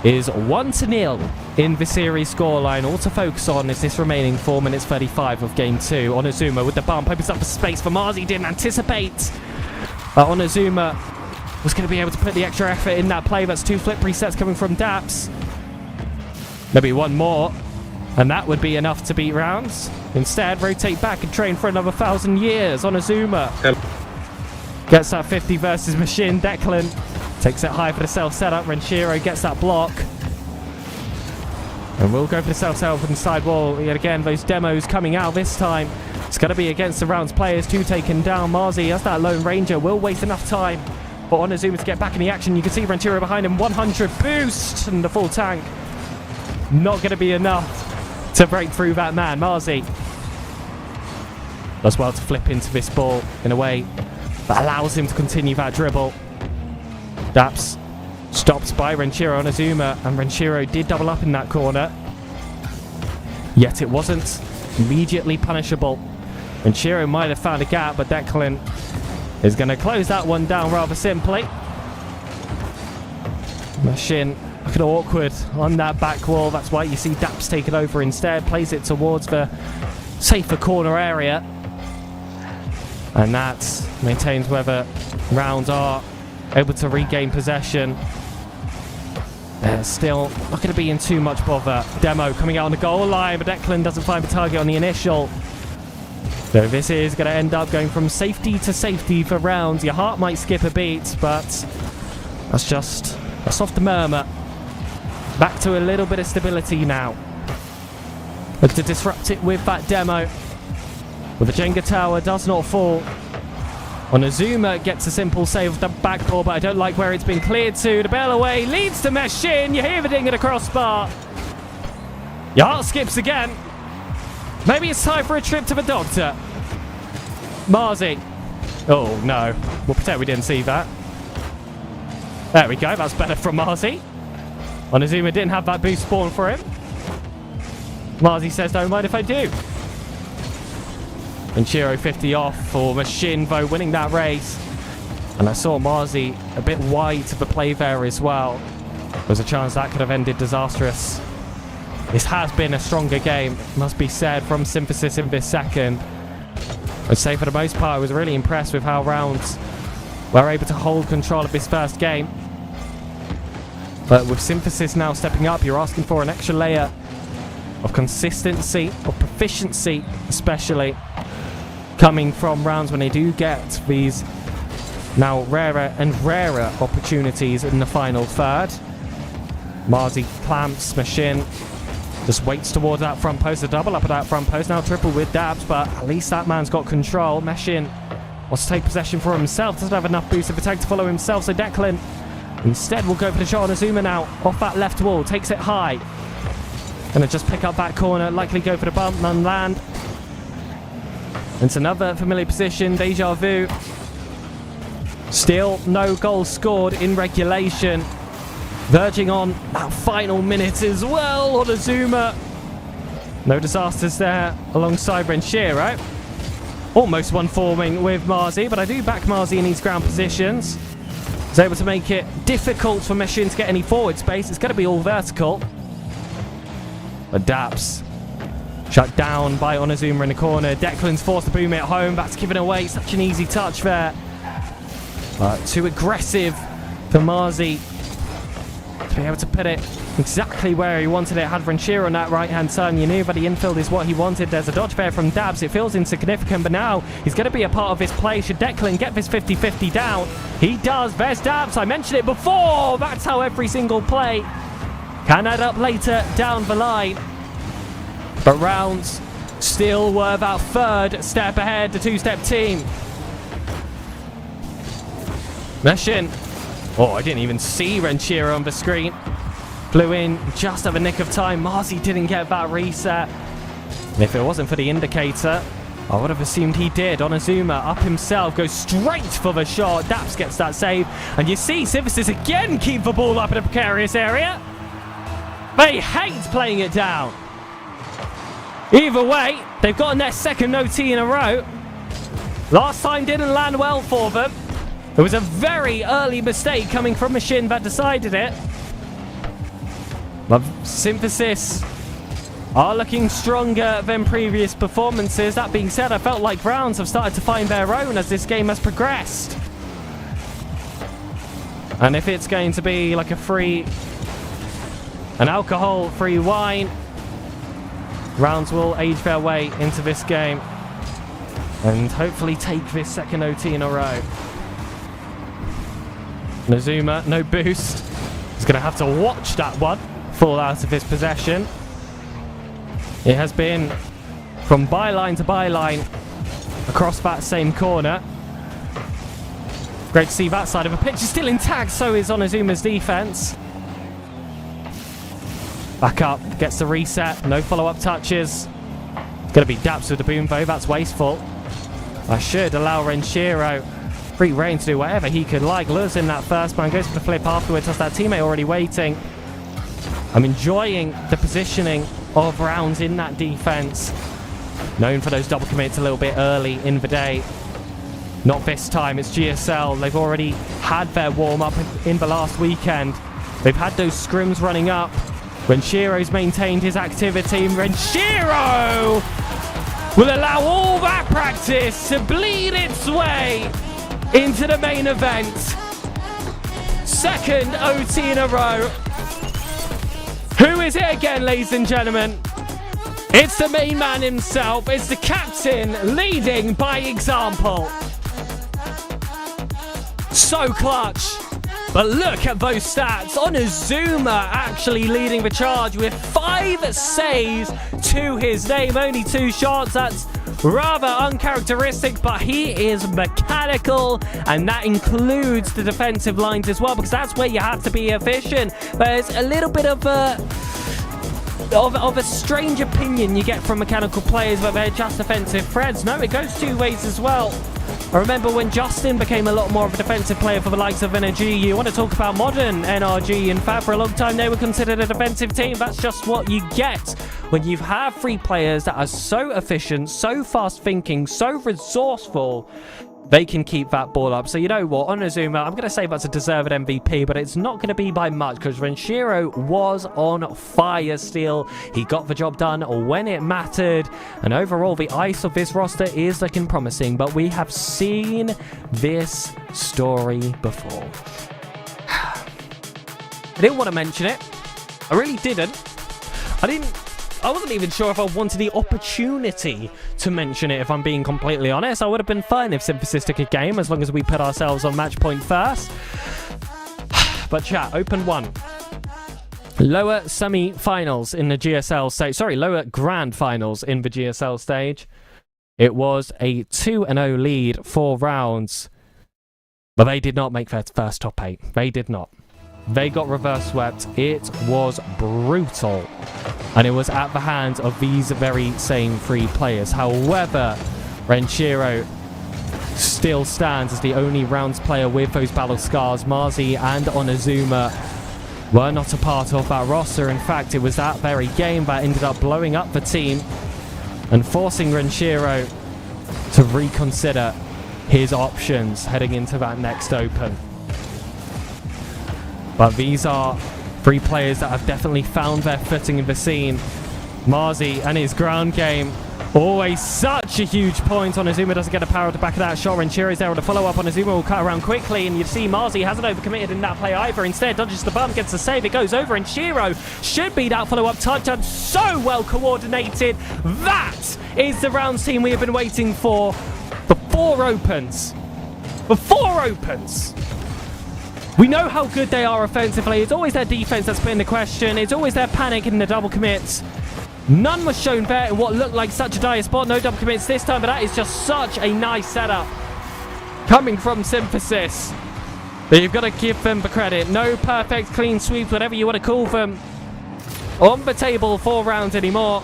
C: is 1-0 in the series scoreline. All to focus on is this remaining 4 minutes 35 of game 2. Onozuma with the bump opens up a space for Marzi. Didn't anticipate. Onozuma was going to be able to put the extra effort in that play. That's 2 flip resets coming from Daps. Maybe one more, and that would be enough to beat Rounds. Instead, rotate back and train for another 1,000 years. Onozuma gets that 50 versus Machine. Declan takes it high for the self-setup. Renshiro gets that block. And we'll go for the self-setup from the side wall. Yet again, those demos coming out this time. It's going to be against the Rounds players. 2 taken down. Marzi has that Lone Ranger. Will waste enough time for Onozuma to get back in the action. You can see Renshiro behind him. 100 boost and the full tank. Not going to be enough to break through that man. Marzi does well to flip into this ball in a way that allows him to continue that dribble. Daps stopped by Renshiro Onozuma, and Renshiro did double up in that corner. Yet it wasn't immediately punishable. Renshiro might have found a gap, but Declan is going to close that one down rather simply. Machine looking awkward on that back wall. That's why you see Daps take it over instead. Plays it towards the safer corner area. And that maintains whether rounds are able to regain possession. They're still not going to be in too much bother. Demo coming out on the goal line, but Declan doesn't find the target on the initial. So this is going to end up going from safety to safety for rounds. Your heart might skip a beat, but that's just a soft murmur. Back to a little bit of stability now. Look to disrupt it with that demo. But the Jenga tower does not fall. Onozuma gets a simple save of the back ball, but I don't like where it's been cleared to. The bell away leads to Meshin. You hear the ding at the crossbar. Your heart skips again. Maybe it's time for a trip to the doctor. Marzi. Oh, no. We'll pretend we didn't see that. There we go. That's better from Marzi. Onozuma didn't have that boost spawn for him. Marzi says, don't mind if I do. And Chiro 50 off for Machine, though, winning that race. And I saw Marzi a bit wide to the play there as well. There's a chance that could have ended disastrous. This has been a stronger game, must be said, from Synthesis in this second. I'd say for the most part, I was really impressed with how rounds were able to hold control of this first game. But with Synthesis now stepping up, you're asking for an extra layer of consistency, of proficiency, especially coming from rounds when they do get these now rarer and rarer opportunities in the final third. Marzi clamps, Machine just waits towards that front post, a double up at that front post, now triple with Dabs, but at least that man's got control. Machine wants to take possession for himself, doesn't have enough boost of attack to follow himself, so Declan instead will go for the shot on Azuma now, off that left wall, takes it high. Gonna just pick up that corner, likely go for the bump, none land. It's another familiar position, deja vu. Still no goals scored in regulation. Verging on that final minute as well on Azuma. No disasters there alongside Renshir, right? Almost one forming with Marzi, but I do back Marzi in these ground positions. He's able to make it difficult for Meshin to get any forward space. It's going to be all vertical. But Daps shut down by Onozuma in the corner. Declan's forced to boom it home. That's given away such an easy touch there. Too aggressive for Marzi to be able to put it exactly where he wanted it. Had Renshir on that right-hand turn. You knew that the infield is what he wanted. There's a dodge there from Dabs. It feels insignificant, but now he's going to be a part of this play. Should Declan get this 50-50 down? He does. There's Dabs. I mentioned it before. That's how every single play can add up later down the line. But rounds still were that third step ahead, the two-step team. Meshin. Oh, I didn't even see Renshiro on the screen. Flew in just at the nick of time. Marzi didn't get that reset. And if it wasn't for the indicator, I would have assumed he did. Onozuma up himself, goes straight for the shot. Daps gets that save. And you see Synthesis again keep the ball up in a precarious area. They hate playing it down. Either way, they've gotten their second OT in a row. Last time didn't land well for them. It was a very early mistake coming from Machine that decided it. But Synthesis are looking stronger than previous performances. That being said, I felt like rounds have started to find their own as this game has progressed. And if it's going to be like an alcohol-free wine, rounds will age their way into this game and hopefully take this second OT in a row. Onozuma, no boost. He's going to have to watch that one fall out of his possession. It has been from byline to byline across that same corner. Great to see that side of the pitch is still intact, so is Onozuma's defense. Back up, gets the reset, no follow-up touches. It's going to be Daps with the boom though, that's wasteful. I should allow Renshiro free reign to do whatever he could like. Lures in that first man, goes for the flip afterwards, has that teammate already waiting. I'm enjoying the positioning of rounds in that defense. Known for those double commits a little bit early in the day. Not this time, it's GSL. They've already had their warm-up in the last weekend. They've had those scrims running up. Renshiro's maintained his activity. Renshiro will allow all that practice to bleed its way into the main event. Second OT in a row. Who is it again, ladies and gentlemen? It's the main man himself. It's the captain leading by example. So clutch. But look at those stats. Onizuma actually leading the charge with 5 saves to his name. Only 2 shots. That's rather uncharacteristic, but he is mechanical, and that includes the defensive lines as well, because that's where you have to be efficient. There's a little bit of a strange opinion you get from mechanical players, but they're just defensive threads. No, it goes 2 ways as well. I remember when Justin became a lot more of a defensive player for the likes of NRG. You want to talk about modern NRG. In fact, for a long time, they were considered a defensive team. That's just what you get when you have 3 players that are so efficient, so fast-thinking, so resourceful. They can keep that ball up. So you know what, Onizuma, I'm going to say that's a deserved MVP, but it's not going to be by much, because Renshiro was on fire still. He got the job done when it mattered, and overall the ice of this roster is looking promising, but we have seen this story before. I didn't want to mention it. I really didn't. I wasn't even sure if I wanted the opportunity to mention it, if I'm being completely honest. I would have been fine if Synthesis took a game, as long as we put ourselves on match point first. But chat, Open 1. Lower semi-finals in the GSL stage. Sorry, lower grand finals in the GSL stage. It was a 2-0 lead, 4 rounds. But they did not make their first top 8. They did not. They got reverse swept. It was brutal. And it was at the hands of these very same 3 players. However, Renshiro still stands as the only rounds player with those battle scars. Marzi and Onizuma were not a part of that roster. In fact, it was that very game that ended up blowing up the team and forcing Renshiro to reconsider his options heading into that next Open. But these are 3 players that have definitely found their footing in the scene. Marzi and his ground game, always such a huge point. Onizuma doesn't get a power at the back of that shot. Renshiro's there with a follow-up. Onizuma will cut around quickly, and you see Marzi hasn't overcommitted in that play either. Instead, dodges the bump, gets the save. It goes over, and Shiro should be that follow-up touch, and so well coordinated. That is the rounds team we have been waiting for 4 opens. For 4 opens. We know how good they are offensively. It's always their defense that's put in the question. It's always their panic in the double commits. None was shown there in what looked like such a dire spot. No double commits this time, but that is just such a nice setup coming from Synthesis. But you've got to give them the credit. No perfect clean sweeps, whatever you want to call them, on the table 4 rounds anymore.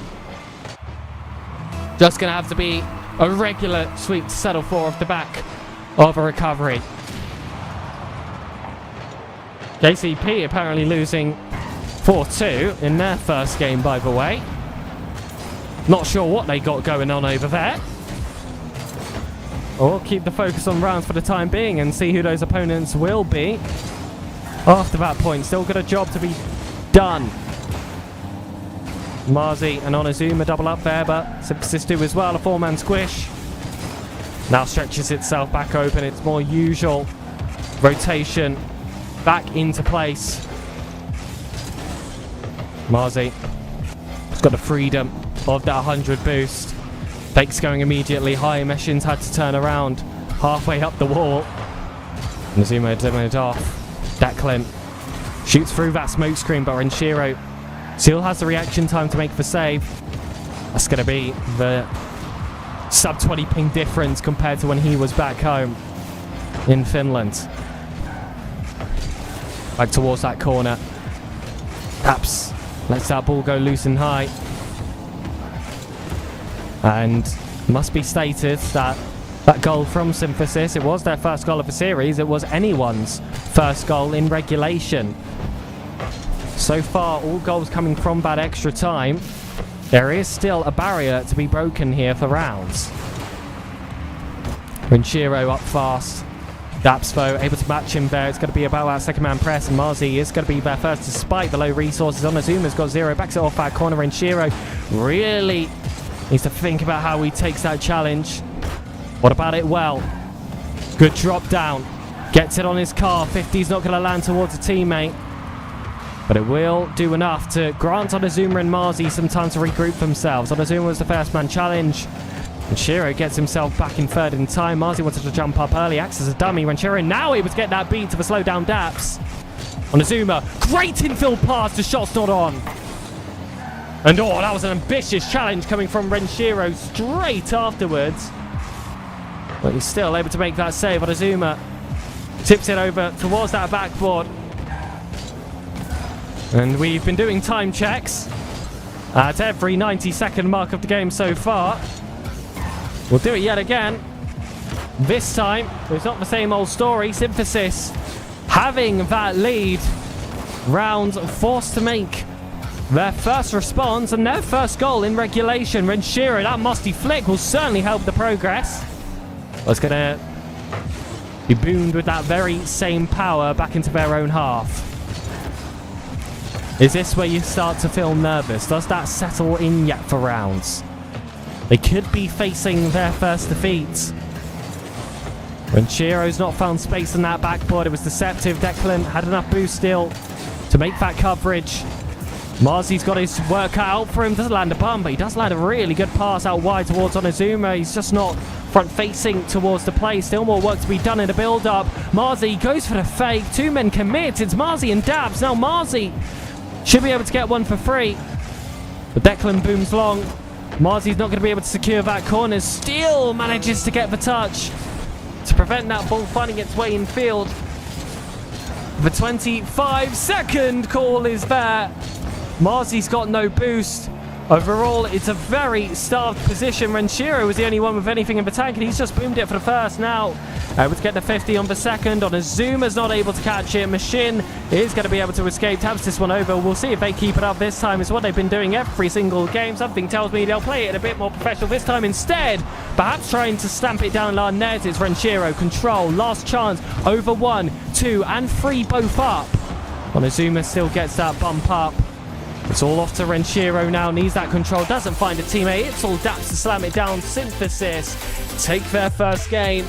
C: Just going to have to be a regular sweep to settle for off the back of a recovery. JCP apparently losing 4-2 in their first game, by the way. Not sure what they got going on over there. Or keep the focus on rounds for the time being and see who those opponents will be after that point. Still got a job to be done. Marzi and Onizuma double up there, but Synthesis do as well. A 4-man squish. Now stretches itself back open. It's more usual rotation back into place. Marzi has got the freedom of that 100 boost. Fakes going immediately high. Meshins had to turn around halfway up the wall. Onizuma demoed off. Declan shoots through that smoke screen, but Renshiro still has the reaction time to make the save. That's going to be the sub 20 ping difference compared to when he was back home in Finland. Back towards that corner. Perhaps lets that ball go loose and high. And must be stated that that goal from Synthesis, it was their first goal of the series. It was anyone's first goal in regulation. So far, all goals coming from that extra time. There is still a barrier to be broken here for rounds. Renshiro up fast. Daps, though, able to match him there. It's going to be about that second man press, and Marzi is going to be there first despite the low resources. Onazuma's got 0, backs it off that corner, and Shiro really needs to think about how he takes that challenge. What about it? Well, good drop down. Gets it on his car. 50's not going to land towards a teammate, but it will do enough to grant Onazuma and Marzi some time to regroup themselves. Onazuma was the first man challenge, and Shiro gets himself back in third in time. Marzi wanted to jump up early, acts as a dummy when Shiro now able to get that beat to the slow down Daps. Onazuma, great infield pass, the shot's not on. And oh, that was an ambitious challenge coming from Renshiro straight afterwards. But he's still able to make that save. Onazuma tips it over towards that backboard. And we've been doing time checks at every 90-second mark of the game so far. We'll do it yet again. This time, it's not the same old story. Synthesis having that lead. Round forced to make their first response and their first goal in regulation. Renshiro, that musty flick will certainly help the progress. It's going to be boomed with that very same power back into their own half. Is this where you start to feel nervous? Does that settle in yet for rounds? They could be facing their first defeat. When Shiro's not found space in that backboard, it was deceptive. Declan had enough boost still to make that coverage. Marzi's got his work cut out for him. Doesn't land a bum, but he does land a really good pass out wide towards Onazuma. He's just not front-facing towards the play. Still more work to be done in the build-up. Marzi goes for the fake. 2 men commit. It's Marzi and Dabs. Now Marzi should be able to get one for free. But Declan booms long. Marzi's not going to be able to secure that corner. Still manages to get the touch to prevent that ball finding its way in field. The 25-second call is there. Marzi's got no boost. Overall, it's a very starved position. Renshiro was the only one with anything in the tank, and he's just boomed it for the first now. Able to get the 50 on the second. Onazuma's not able to catch it. Machine is going to be able to escape. Taps this one over. We'll see if they keep it up this time. It's what they've been doing every single game. Something tells me they'll play it a bit more professional this time instead. Perhaps trying to stamp it down Larnez. It's Renshiro. Control. Last chance. Over 1, 2, and 3 both up. Onazuma still gets that bump up. It's all off to Renshiro now. Needs that control. Doesn't find a teammate. It's all Daps to slam it down. Synthesis take their first game.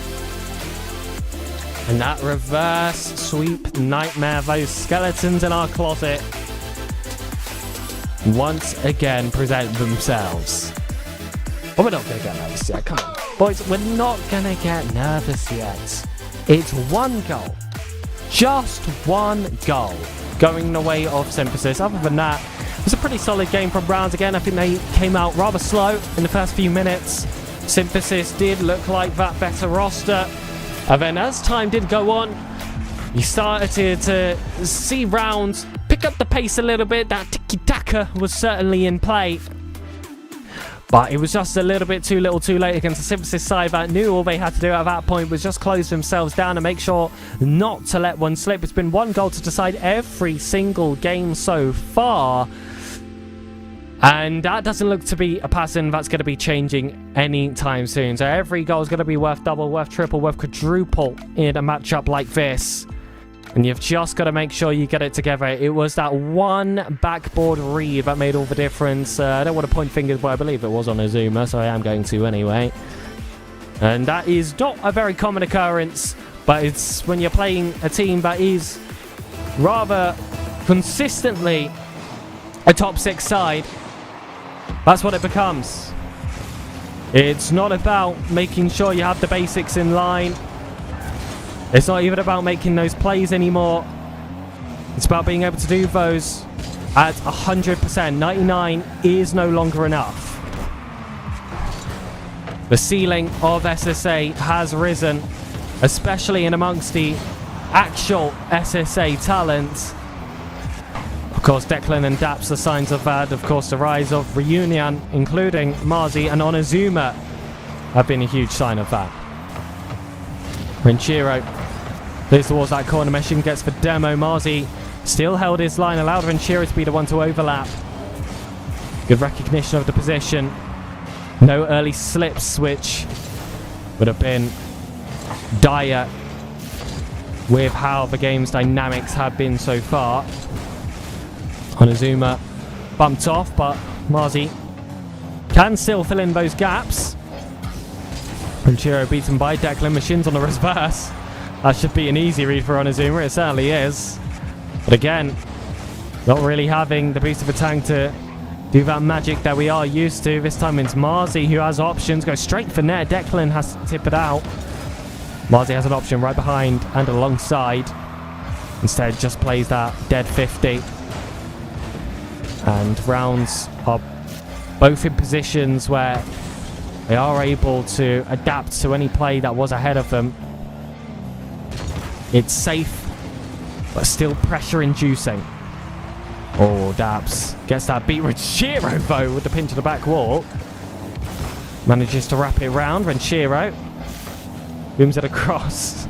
C: And that reverse sweep nightmare. Those skeletons in our closet once again present themselves. But we're not going to get nervous yet. Come on. Boys, we're not going to get nervous yet. It's 1 goal. Just 1 goal going the way of Synthesis. Other than that, it was a pretty solid game from rounds. Again, I think they came out rather slow in the first few minutes. Synthesis did look like that better roster. And then as time did go on, you started to see rounds pick up the pace a little bit. That tiki-taka was certainly in play. But it was just a little bit too little too late against the Synthesis side that knew all they had to do at that point was just close themselves down and make sure not to let one slip. It's been 1 goal to decide every single game so far. And that doesn't look to be a pattern that's going to be changing anytime soon. So every goal is going to be worth double, worth triple, worth quadruple in a matchup like this. And you've just got to make sure you get it together. It was that 1 backboard read that made all the difference. I don't want to point fingers, but I believe it was on Onazuma, so I am going to anyway. And that is not a very common occurrence, but it's when you're playing a team that is rather consistently a top 6 side. That's what it becomes. It's not about making sure you have the basics in line. It's not even about making those plays anymore. It's about being able to do those at 100%. 99 is no longer enough. The ceiling of SSA has risen, especially in amongst the actual SSA talent. Of course, Declan and Daps are signs of that. Of course, the rise of Reunion, including Marzi and Onazuma, have been a huge sign of that. Renshiro plays towards that corner. Machine gets the demo. Marzi still held his line, allowed Renshiro to be the one to overlap. Good recognition of the position. No early slips, which would have been dire with how the game's dynamics have been so far. Onizuma bumped off, but Marzi can still fill in those gaps. Renshiro beaten by Declan. Machines on the reverse. That should be an easy read for Onizuma. It certainly is. But again, not really having the boost of a tank to do that magic that we are used to. This time it's Marzi who has options. Goes straight for net. Declan has to tip it out. Marzi has an option right behind and alongside. Instead just plays that dead 50. And rounds are both in positions where they are able to adapt to any play that was ahead of them. It's safe, but still pressure-inducing. Oh, Daps gets that beat. Renshiro, though, with the pin to the back wall. Manages to wrap it round. Renshiro booms it across.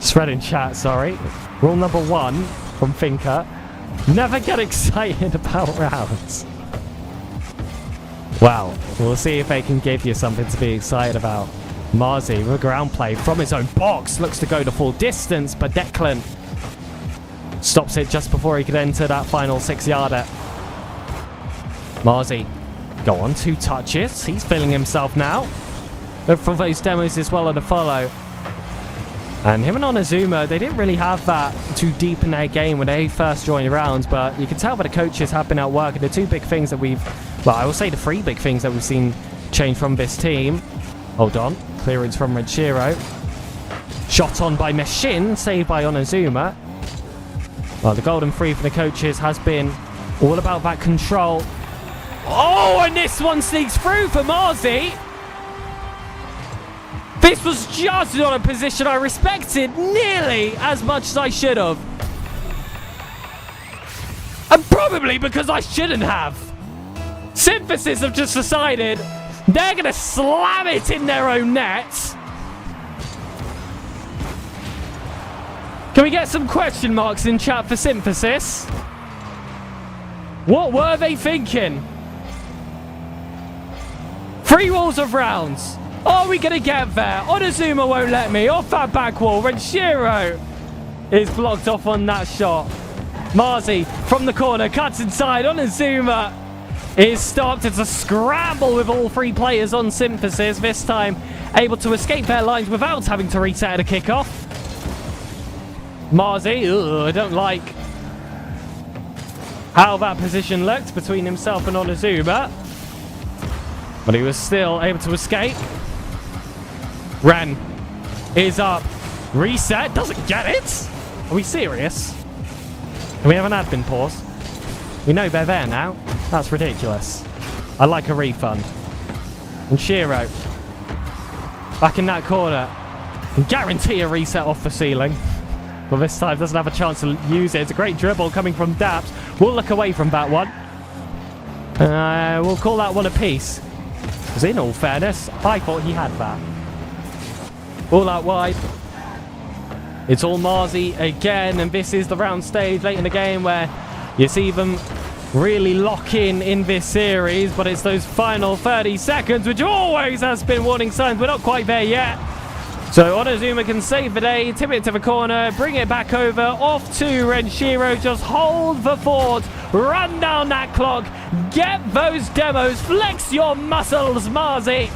C: Thread in chat, sorry. Rule number 1 from Finker. Never get excited about rounds. Well, we'll see if they can give you something to be excited about. Marzi with ground play from his own box. Looks to go the full distance, but Declan stops it just before he could enter that final 6-yarder. Marzi, go on, 2 touches. He's feeling himself now. Look for those demos as well on the follow. And him and Onizuma, they didn't really have that too deep in their game when they first joined rounds, but you can tell that the coaches have been out working. The 2 big things that well, I will say the 3 big things that we've seen change from this team. Hold on. Clearance from Renshiro. Shot on by Meshin, saved by Onizuma. Well, the golden 3 for the coaches has been all about that control. Oh, and this one sneaks through for Marzi. This was just not a position I respected nearly as much as I should have. And probably because I shouldn't have. Synthesis have just decided they're going to slam it in their own net. Can we get some question marks in chat for Synthesis? What were they thinking? 3 walls of rounds. Are we going to get there? Onizuma won't let me. Off that back wall. Renshiro is blocked off on that shot. Marzi from the corner cuts inside. Onizuma is stopped. It's a scramble with all 3 players on Synthesis. This time able to escape their lines without having to reset at a kickoff. Marzi, I don't like how that position looked between himself and Onizuma. But he was still able to escape. Ren is up. Reset. Doesn't get it. Are we serious? Can we have an admin pause? We know they're there now. That's ridiculous. I like a refund. And Shiro back in that corner. Can guarantee a reset off the ceiling. But this time doesn't have a chance to use it. It's a great dribble coming from Daps. We'll look away from that one. We'll call that one a piece. Because in all fairness, I thought he had that. All out wide. It's all Marzi again, and this is the round stage late in the game where you see them really lock in this series, but it's those final 30 seconds, which always has been warning signs. We're not quite there yet. So Onizuma can save the day, tip it to the corner, bring it back over, off to Renshiro, just hold the fort, run down that clock, get those demos, flex your muscles, Marzi.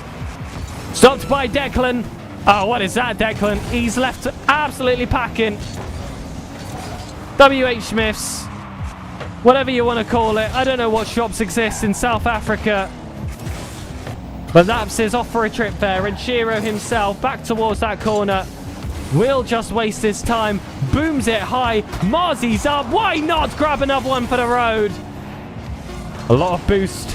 C: Stopped by Declan. Oh, what is that, Declan? He's left absolutely packing. WH Smiths, whatever you want to call it. I don't know what shops exist in South Africa. But Laps is off for a trip there. And Shiro himself back towards that corner. Will just waste his time. Booms it high. Marzi's up. Why not grab another one for the road? A lot of boost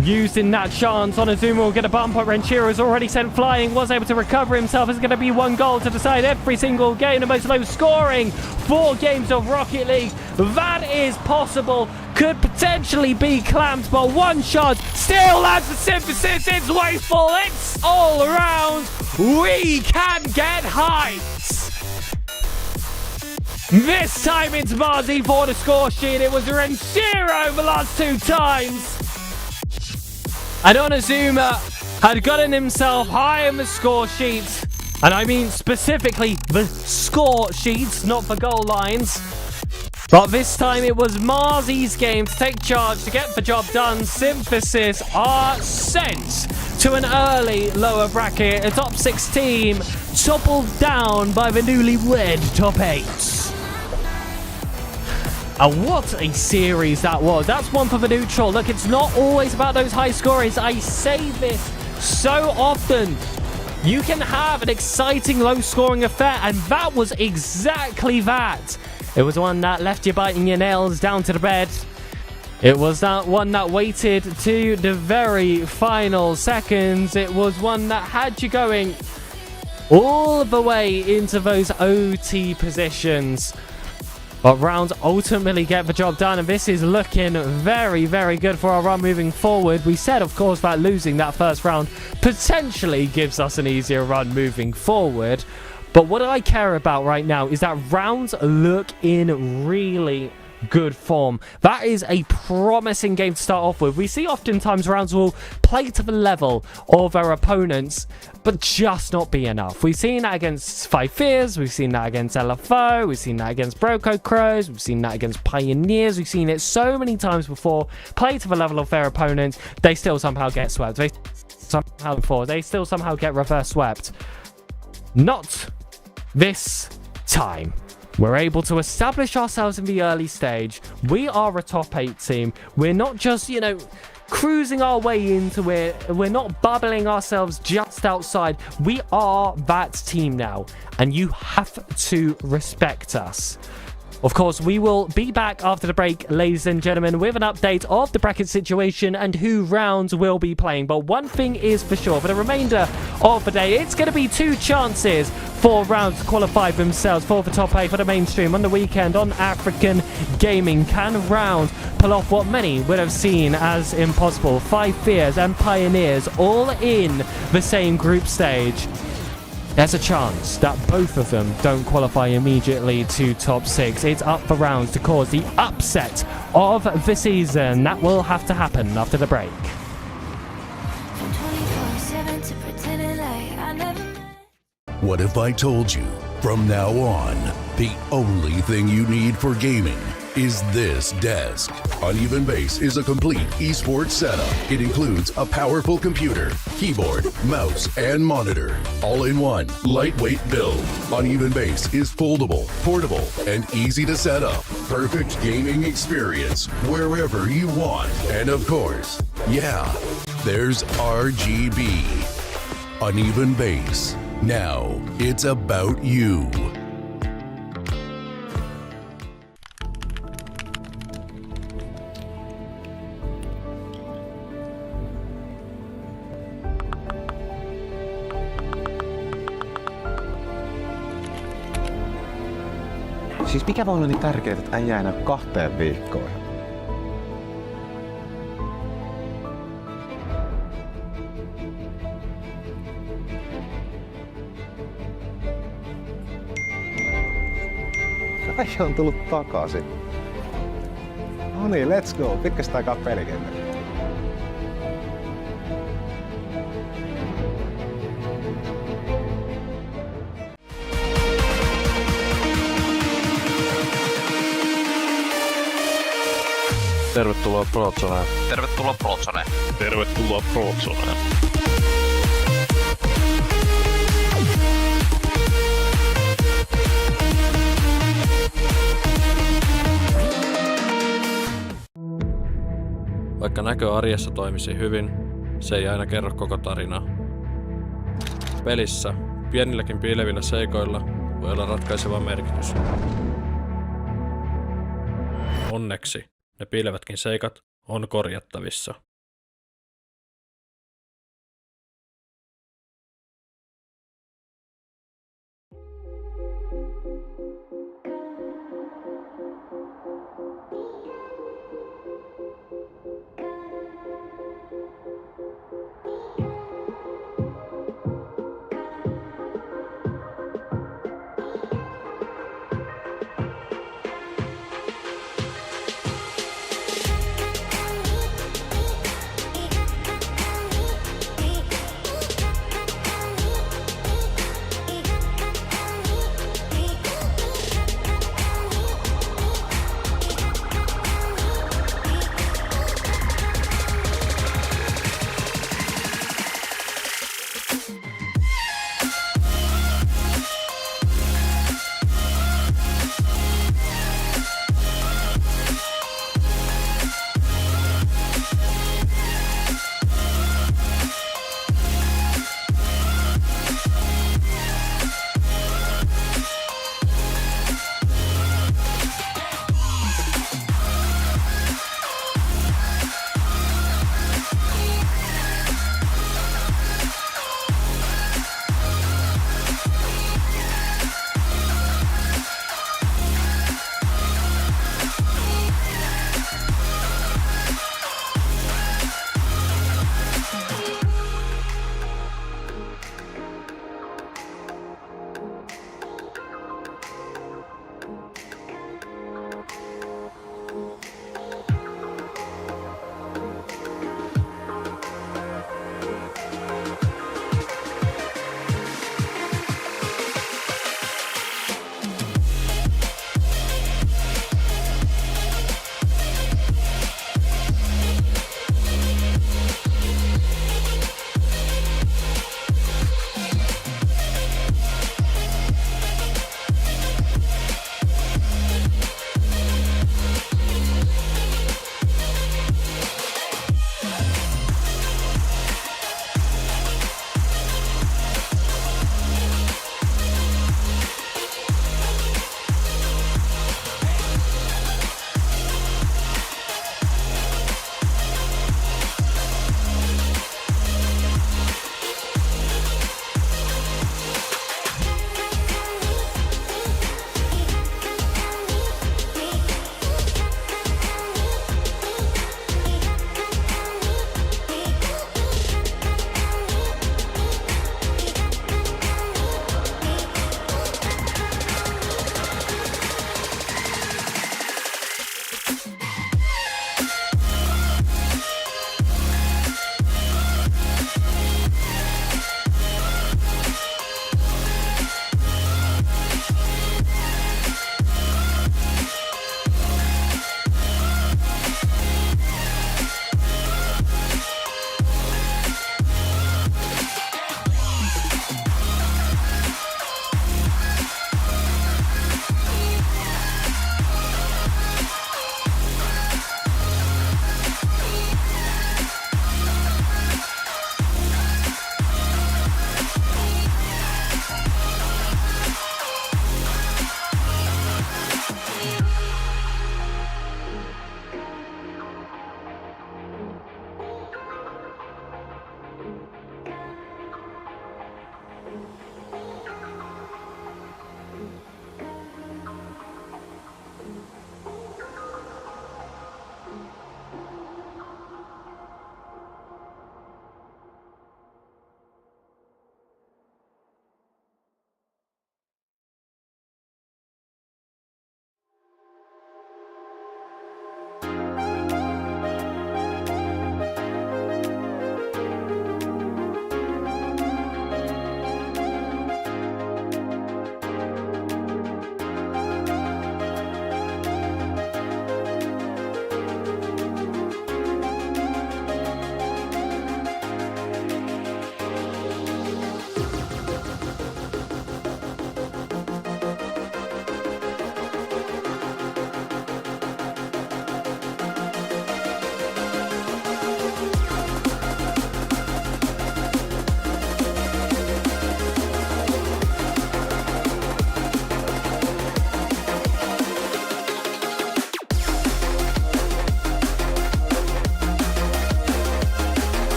C: used in that chance. Onizuma will get a bump, but Renshiro is already sent flying. Was able to recover himself. It's going to be 1 goal to decide every single game. The most low scoring 4 games of Rocket League. That is possible. Could potentially be clamped, but 1 shot still lands the Synthesis. It's wasteful. It's all around. We can get heights. This time it's Marzi for the score sheet. It was Renshiro the last 2 times. And Onizuma had gotten himself high in the score sheet. And I mean specifically the score sheets, not the goal lines. But this time it was Marzi's game to take charge, to get the job done. Synthesis are sent to an early lower bracket. A top 6 team toppled down by the newlywed top 8. And what a series that was. That's one for the neutral. Look, it's not always about those high scores. I say this so often. You can have an exciting low-scoring affair, and that was exactly that. It was one that left you biting your nails down to the bed. It was that one that waited to the very final seconds. It was one that had you going all the way into those OT positions. But rounds ultimately get the job done, and this is looking very, very good for our run moving forward. We said, of course, that losing that first round potentially gives us an easier run moving forward. But what I care about right now is that rounds look in really good form. That is a promising game to start off with. We see oftentimes rounds will play to the level of our opponents, but just not be enough. We've seen that against Five Fears, we've seen that against LFO, we've seen that against Broco Crows, we've seen that against Pioneers, we've seen it so many times before. Play to the level of their opponents, they still somehow get swept. They still somehow get reverse swept. Not this time. We're able to establish ourselves in the early stage. We are a top 8 team. We're not just, cruising our way into it. We're not bubbling ourselves just outside. We are that team now, and you have to respect us. Of course, we will be back after the break, ladies and gentlemen, with an update of the bracket situation and who rounds will be playing. But one thing is for sure, for the remainder of the day, it's going to be 2 chances for rounds to qualify themselves for the top 8 for the mainstream on the weekend on African Gaming. Can round pull off what many would have seen as impossible? Five Fears and Pioneers all in the same group stage. There's a chance that both of them don't qualify immediately to top 6. It's up for rounds to cause the upset of the season. That will have to happen after the break.
E: What if I told you, from now on, the only thing you need for gaming is this desk? Uneven Base is a complete esports setup. It includes a powerful computer, keyboard, mouse, and monitor. All in one, lightweight build. Uneven Base is foldable, portable, and easy to set up. Perfect gaming experience wherever you want. And of course, there's RGB. Uneven Base. Now, it's about you.
F: Siis mikä voi olla niin tärkeää, että äijä ei näy 2 viikkoon? Äijä on tullut takaisin. No niin, let's go. Pitkästä aikaa pelikenttä.
D: Tervetuloa Prozoneen.
G: Tervetuloa Prozoneen.
D: Tervetuloa Prozoneen.
H: Vaikka näkö arjessa toimisi hyvin, se ei aina kerro koko tarinaa. Pelissä, pienilläkin piilevillä seikoilla, voi olla ratkaiseva merkitys. Onneksi ne piilevätkin seikat on korjattavissa.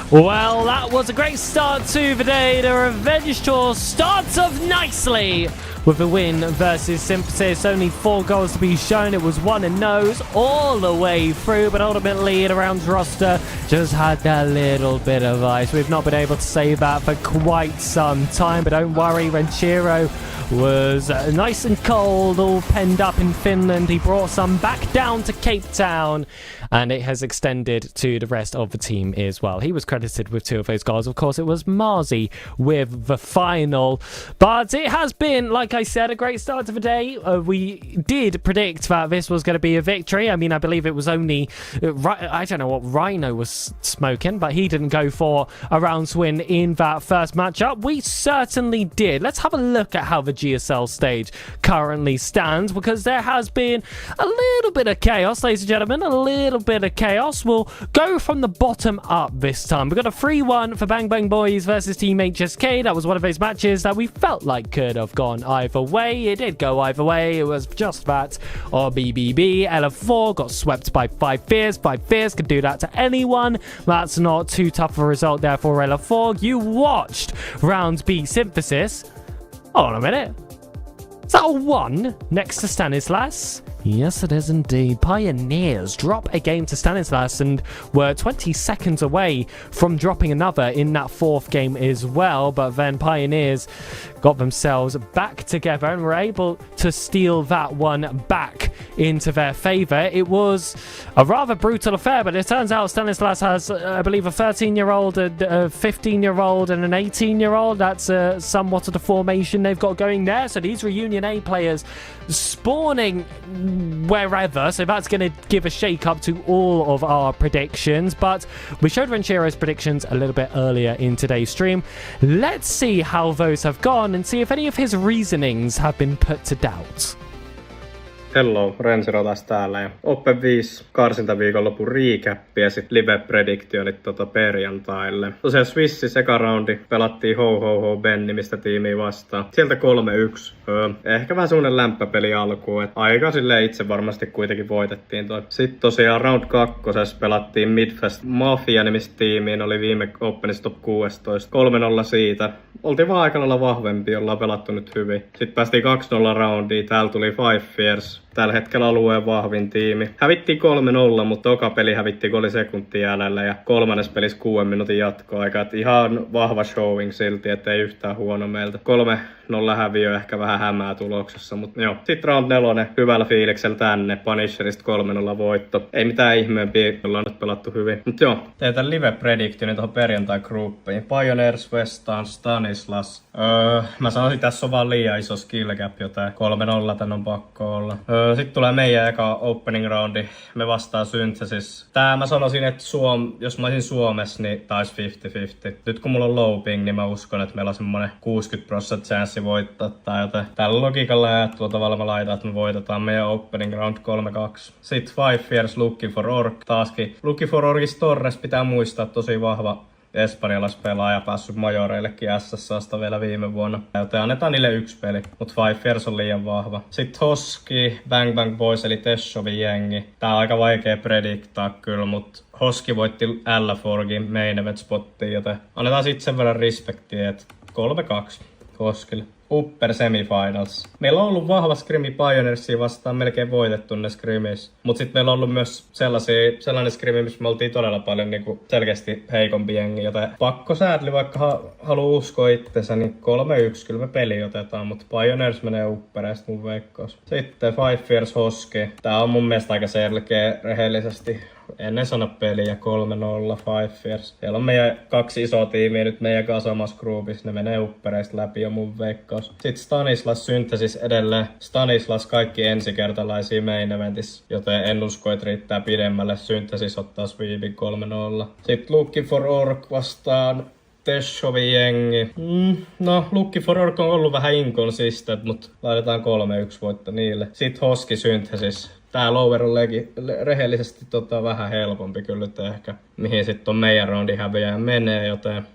C: Well, that that was a great start to the day. The Revenge Tour starts off nicely with a win versus Synthesis. Only 4 goals to be shown. It was 1-0 all the way through, but ultimately the round's roster just had that little bit of ice. We've not been able to say that for quite some time, but don't worry, Renchiro was nice and cold, all penned up in Finland. He brought some back down to Cape Town, and it has extended to the rest of the team as well. He was credited with 2 of those goals. Of course, it was Marzi with the final. But it has been, like I said, a great start to the day. We did predict that this was going to be a victory. I mean, I believe it was only... I don't know what Rhino was smoking, but he didn't go for a rounds win in that first matchup. We certainly did. Let's have a look at how the GSL stage currently stands, because there has been a little bit of chaos, ladies and gentlemen. A little bit of chaos. We'll go from the bottom up this time. We've got a 3-1 for Bang Bang Boys versus Team HSK. That was one of those matches that we felt like could have gone either way. It did go either way. It was just that. Or BBB. LF4 got swept by 5 Fears. 5 Fears could do that to anyone. That's not too tough a result there for LF4. You watched round B Synthesis. Hold on a minute. Is that a 1 next to Stanislas? Yes, it is indeed. Pioneers drop a game to Stanislas and were 20 seconds away from dropping another in that 4th game as well. But then Pioneers got themselves back together and were able to steal that one back into their favour. It was a rather brutal affair, but it turns out Stanislas has, I believe, a 13-year-old, a 15-year-old and an 18-year-old. That's somewhat of the formation they've got going there. So these Reunion A players spawning wherever, so that's going to give a shake up to all of our predictions. But we showed Renchiro's predictions a little bit earlier in today's stream. Let's see how those have gone and see if any of his reasonings have been put to doubt.
G: Hello, Renchiro taas täällä ja Open 5 karsintaviikonlopun recap ja sit live-prediktionit perjantaille. Tosiaan Swissis eka roundi pelattiin Ho Ben-nimistä tiimiä vastaan. Sieltä 3-1. Ehkä vähän semmonen lämpöpeli alkuun, et aika silleen itse varmasti kuitenkin voitettiin toi. Sitten tosiaan round 2 pelattiin Midfest Mafia-nimistä tiimiin, oli viime Openissa top 16. 3-0 siitä. Oltiin vaan aika lailla vahvempi, ollaan pelattu nyt hyvin. Sitten päästiin 2-0 roundiin, täällä tuli 5 Fears. Tällä hetkellä alueen vahvin tiimi. Hävittiin 3-0, mutta toka peli hävittiin, kun oli sekunti jäljellä. Ja 3. pelissä 6 minuutin jatkoaika. Et ihan vahva showing silti, ettei yhtään huono meiltä. 3-0 häviö ehkä vähän hämää tuloksessa, mutta joo. Sitten round 4, hyvällä fiiliksellä tänne. Punisherista 3-0 voitto. Ei mitään ihmeempiä, ollaan nyt pelattu hyvin. Mut joo, teetän live-predictionin tuohon perjantai-gruppiin. Pioneers vastaan Stanislas. Mä sanoisin, tässä on vaan liian iso skill gap, joten 3-0 tän on pakko olla. Sitten tulee meidän eka opening roundi. Me vastaan Synthesis. Tää mä sanoisin, että jos mä olisin Suomessa, niin taisi 50-50. Nyt kun mulla on low ping, niin mä uskon, että meillä on semmonen 60% chanssi voittaa tää. Joten tällä logiikalla ja tuolla tavalla mä laitan, että me voitetaan meidän opening round 3-2. Sitten 5 Fears Looking for Orc. Taaskin Looking for Orcis Torres pitää muistaa, tosi vahva espanjalaispelaaja, päässyt majoreillekin SSAsta vielä viime vuonna. Joten annetaan niille 1 peli, mutta 5 Fears on liian vahva. Sitten Hoski, Bang Bang Boys eli Teshovin jengi. Tää on aika vaikea prediktaa kyllä, mutta Hoski voitti L4gin main event spottiin, joten annetaan sitten sen verran respektiä, että 3-2 Hoskille. Upper semifinals. Meillä on ollut vahva skrimi Pioneersia vastaan, melkein voitettu ne skrimis. Mut sit meillä on ollut myös sellainen skrimi, missä me oltiin todella paljon niinku selkeästi heikompi jengi. Joten pakko säätli, vaikka haluu uskoa itsensä, niin 3-1 kyllä me peli otetaan. Mut Pioneers menee uppereista mun veikkaus. Sitten 5 Fears Hoski. Tää on mun mielestä aika selkeä rehellisesti. Ennen sano peliä 3-0 5 Fears. Siellä on meidän 2 isoa tiimiä nyt meidän kanssa samassa groupissa. Ne menee uppereista läpi jo mun veikkaus. Sitten Stanislas Synthesis edelleen. Stanislas kaikki ensikertalaisia main eventissä, joten en usko, että riittää pidemmälle. Synthesis ottaa sweepin 3-0. Sitten Looking for Orc vastaan Teshovin jengi. No, Looking for Orc on ollut vähän inconsistent, mutta laitetaan 3-1 voitto niille. Sitten Hoski Synthesis. Tää lower on rehellisesti vähän helpompi kyllä ehkä, mihin sitten on meidän roundin häviäjä menee, joten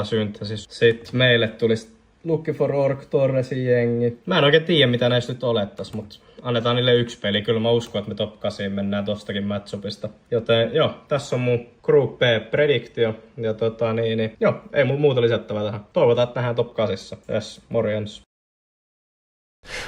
G: 3-0 Synthesis. Sitten meille tulisi Lucky for Ork, Torresin jengi. Mä en oikein tiedä, mitä näistä nyt olettais, mutta annetaan niille yksi peli. Kyllä mä uskon, että me top 8 mennään tostakin matchupista. Joten joo, tässä on mun Group B-prediktio. Ja joo, ei mun muuta lisättävää tähän. Toivotaan, että nähdään top 8. Yes, morjens.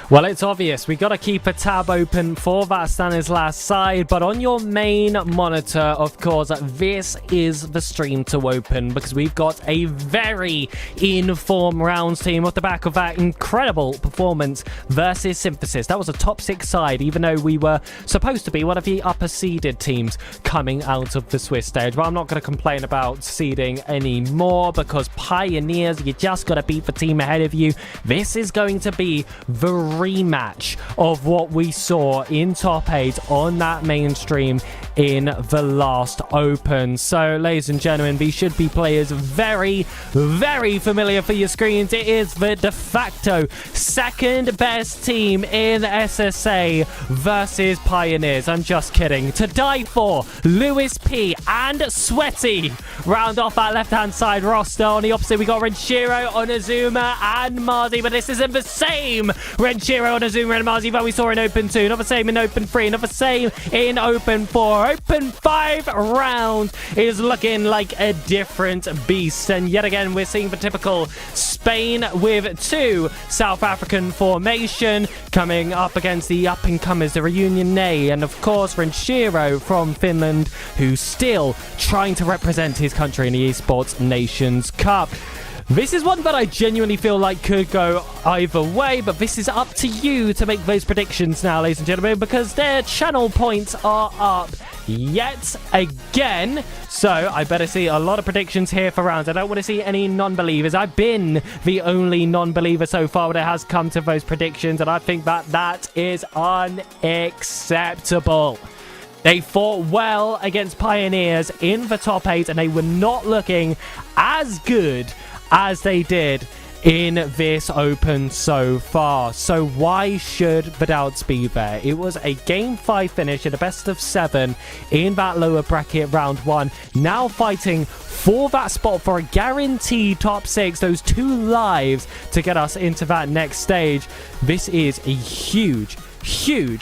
C: Well, it's obvious. We got to keep a tab open for that Stanislas side, but on your main monitor, of course, this is the stream to open because we've got a very in-form rounds team off the back of that incredible performance versus Synthesis. That was a top 6 side, even though we were supposed to be one of the upper seeded teams coming out of the Swiss stage. But I'm not going to complain about seeding anymore because Pioneers, you just got to beat the team ahead of you. This is going to be the rematch of what we saw in top 8 on that mainstream in the last open. So, ladies and gentlemen, these should be players very, very familiar for your screens. It is the de facto second best team in SSA versus Pioneers. I'm just kidding. To die for, Lewis P and Sweaty round off that left-hand side roster. On the opposite, we got Renshiro, Onizuma, and Marzi, but this isn't the same Renshiro, Onizuma, and Marzi that we saw in Open 2. Not the same in Open 3. Not the same in Open 4. Open 5 round is looking like a different beast. And yet again, we're seeing the typical Spain with 2 South African formation coming up against the up-and-comers, the Reunion Nay, and of course Renshiro from Finland, who's still trying to represent his country in the Esports Nations Cup. This is one that I genuinely feel like could go either way, but this is up to you to make those predictions now, ladies and gentlemen, because their channel points are up yet again. So I better see a lot of predictions here for rounds. I don't want to see any non-believers. I've been the only non-believer so far when it has come to those predictions, and I think that is unacceptable. They fought well against Pioneers in the top 8, and they were not looking as good as they did in this open so far. So why should the doubts be there? It was a game 5 finish in a best of 7 in that lower bracket round 1. Now fighting for that spot for a guaranteed top 6, those 2 lives to get us into that next stage. This is a huge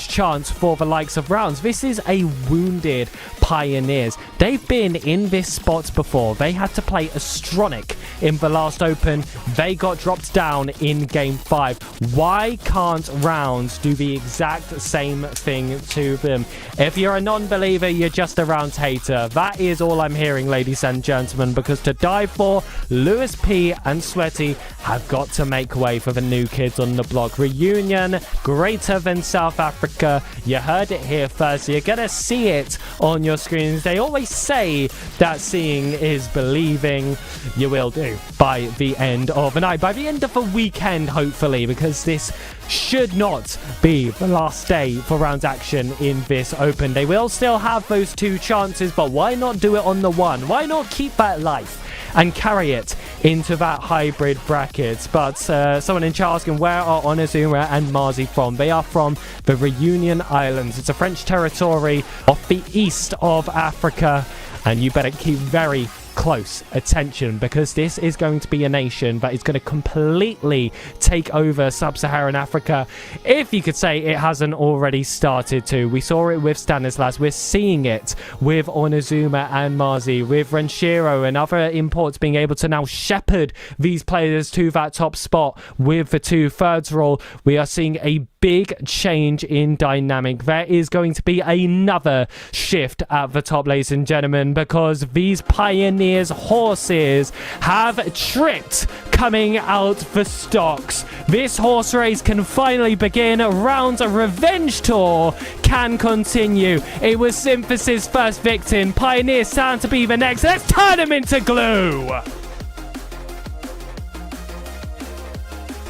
C: chance for the likes of rounds. This is a wounded Pioneers. They've been in this spot before. They had to play Astronic in the last open. They got dropped down in game 5. Why can't rounds do the exact same thing to them? If you're a non-believer, you're just a rounds hater. That is all I'm hearing, ladies and gentlemen, because to die for, Lewis P and Sweaty have got to make way for the new kids on the block. Reunion, greater than South Africa. You heard it here first. You're gonna see it on your screens. They always say that seeing is believing. You will do by the end of the night, by the end of the weekend, hopefully, because this should not be the last day for rounds action in this open. They will still have those 2 chances, but why not do it on the 1? Why not keep that life and carry it into that hybrid bracket? But someone in chat asking, where are Onizuma and Marzi from? They are from the Reunion Islands. It's a French territory off the east of Africa, and you better keep very close attention because this is going to be a nation that is going to completely take over sub-Saharan Africa, if you could say it hasn't already started to. We saw it with Stanislas, we're seeing it with Onizuma and Marzi, with Renshiro and other imports being able to now shepherd these players to that top spot with the 2 thirds role. We are seeing a big change in dynamic. There is going to be another shift at the top, ladies and gentlemen, because these Pioneers horses have tripped coming out for stocks. This horse race can finally begin. Rounds a revenge tour can continue. It was Synthesis' first victim. Pioneers sound to be the next. Let's turn them into glue.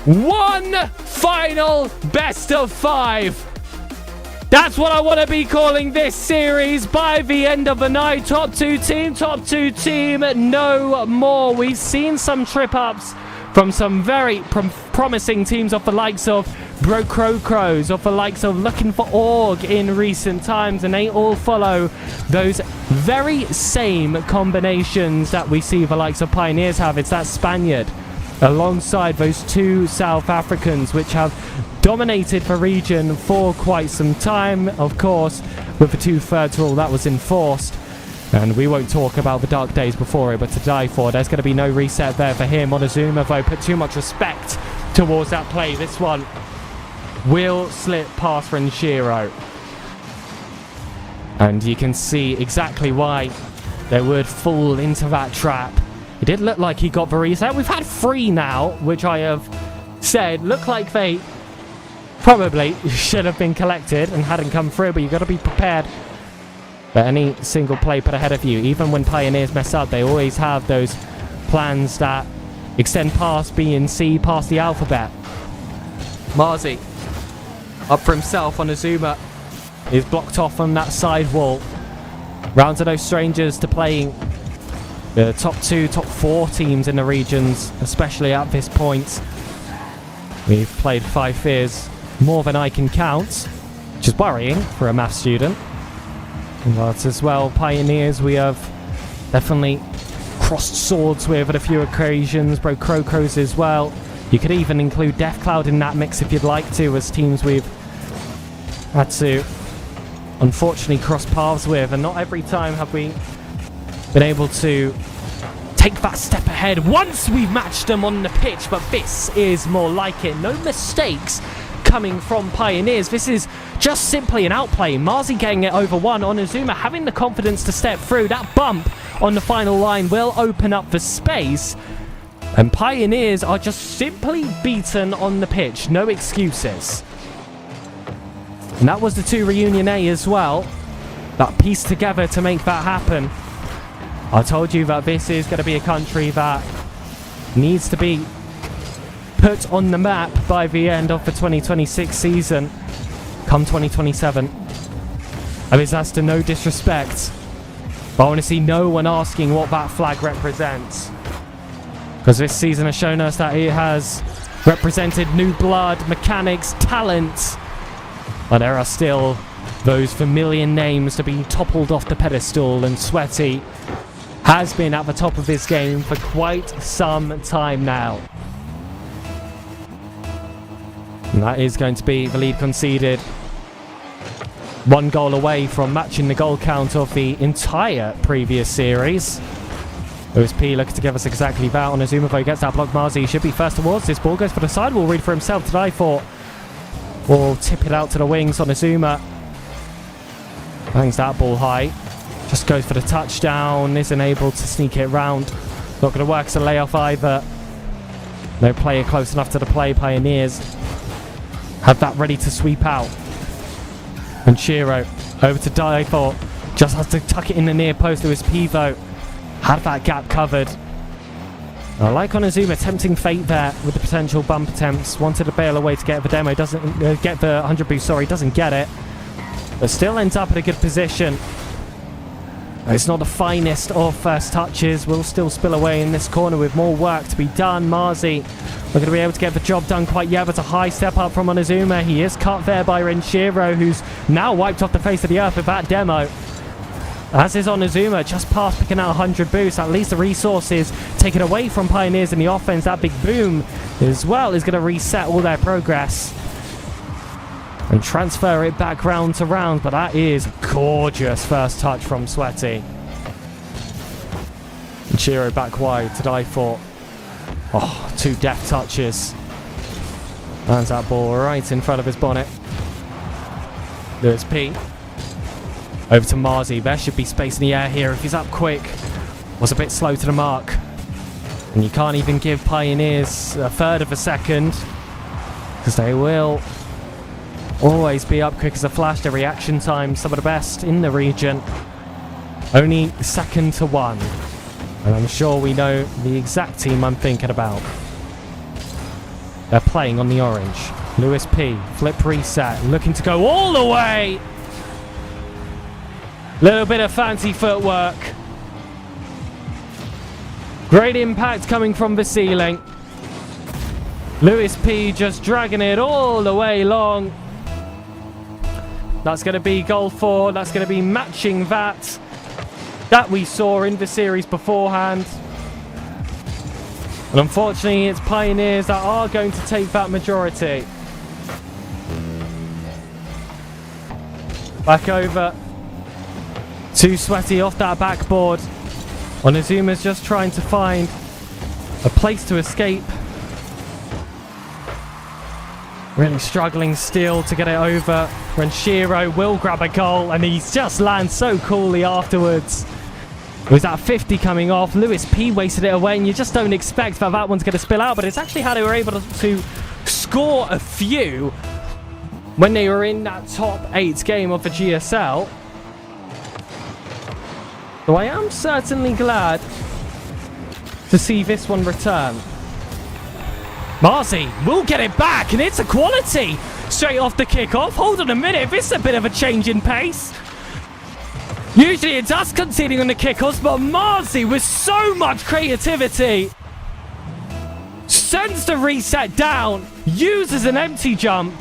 C: One final best of 5. That's what I want to be calling this series by the end of the night. Top 2 team, no more. We've seen some trip-ups from some very promising teams of the likes of Crows, of the likes of Looking for Org in recent times, and they all follow those very same combinations that we see the likes of Pioneers have. It's that Spaniard alongside those two South Africans which have dominated the region for quite some time, of course, with the 2/3 rule that was enforced. And we won't talk about the dark days before it, but to die for, there's going to be no reset there for him. Monezuma, though, put too much respect towards that play. This one will slip past Renshiro. And you can see exactly why they would fall into that trap. It did look like he got the reset. We've had 3 now, which I have said look like they probably should have been collected and hadn't come through, but you've got to be prepared for any single play put ahead of you. Even when Pioneers mess up, they always have those plans that extend past B and C, past the alphabet. Marzi up for himself on Azuma is blocked off on that side wall. Round to those strangers to playing the top 2, top 4 teams in the regions, especially at this point. We've played 5 fears more than I can count, which is worrying for a math student. But as well, Pioneers, we have definitely crossed swords with at a few occasions, broke Crocos as well. You could even include Death Cloud in that mix if you'd like to, as teams we've had to unfortunately cross paths with, and not every time have we been able to take that step ahead once we've matched them on the pitch, but this is more like it. No mistakes coming from Pioneers. This is just simply an outplay. Marzi getting it over one. Onizuma having the confidence to step through. That bump on the final line will open up the space, and Pioneers are just simply beaten on the pitch. No excuses. And that was the 2 Reunion A as well that pieced together to make that happen. I told you that this is going to be a country that needs to be put on the map by the end of the 2026 season, come 2027. I mean, that's to no disrespect, but I want to see no one asking what that flag represents, because this season has shown us that it has represented new blood, mechanics, talent, but there are still those familiar names to be toppled off the pedestal, and Sweaty has been at the top of his game for quite some time now. And that is going to be the lead conceded. 1 goal away from matching the goal count of the entire previous series. OSP looking to give us exactly that. On Azuma, though, he gets that block. Marzi should be first towards this ball. Goes for the side. Will read for himself to die for. Will tip it out to the wings on Azuma. Bangs that ball high. Just goes for the touchdown. Isn't able to sneak it round. Not going to work as a layoff either. No player close enough to the play. Pioneers have that ready to sweep out. And Shiro over to Daifor. Just has to tuck it in the near post. Lewis Pivo had that gap covered. I like Onizuma tempting fate there with the potential bump attempts. Wanted to bail away to get the demo. Doesn't get the 100 boost. Sorry, doesn't get it. But still ends up in a good position. It's not the finest of first touches. Will still spill away in this corner with more work to be done. Marzi not going to be able to get the job done quite yet, but a high step up from Onizuma. He is cut there by Renshiro, who's now wiped off the face of the earth with that demo. As is Onizuma, just past picking out 100 boosts. At least the resources taken away from Pioneers in the offense. That big boom as well is going to reset all their progress and transfer it back round to round. But that is gorgeous first touch from Sweaty. And Shiro back wide to die for. Oh, 2 deft touches. Lands that ball right in front of his bonnet. Lewis P. Over to Marzi. There should be space in the air here if he's up quick. Was a bit slow to the mark. And you can't even give Pioneers a third of a second, because they will always be up quick as a flash. Their reaction time, some of the best in the region. Only second to 1. And I'm sure we know the exact team I'm thinking about. They're playing on the orange. Lewis P. Flip reset. Looking to go all the way. Little bit of fancy footwork. Great impact coming from the ceiling. Lewis P. just dragging it all the way long. That's going to be goal 4. That's going to be matching that we saw in the series beforehand. And unfortunately, it's Pioneers that are going to take that majority. Back over to Sweaty off that backboard. Onazuma's just trying to find a place to escape. Really struggling still to get it over. Renshiro will grab a goal and he's just lands so coolly afterwards. It was that 50 coming off. Lewis P wasted it away and you just don't expect that one's going to spill out, but it's actually how they were able to score a few when they were in that top 8 game of the GSL. So I am certainly glad to see this one return. Marzi will get it back and it's a quality straight off the kickoff. Hold on a minute, this is a bit of a change in pace. Usually it's us conceding on the kickoffs, but Marzi with so much creativity sends the reset down, uses an empty jump,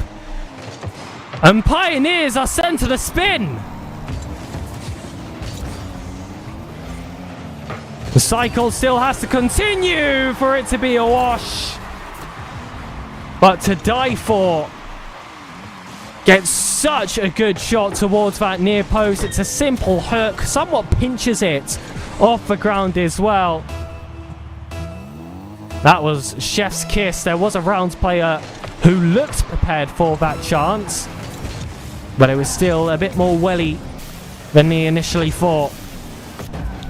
C: and Pioneers are sent to the spin. The cycle still has to continue for it to be a wash. But to die for gets such a good shot towards that near post. It's a simple hook, somewhat pinches it off the ground as well. That was chef's kiss. There was a rounds player who looked prepared for that chance, but it was still a bit more welly than he initially thought.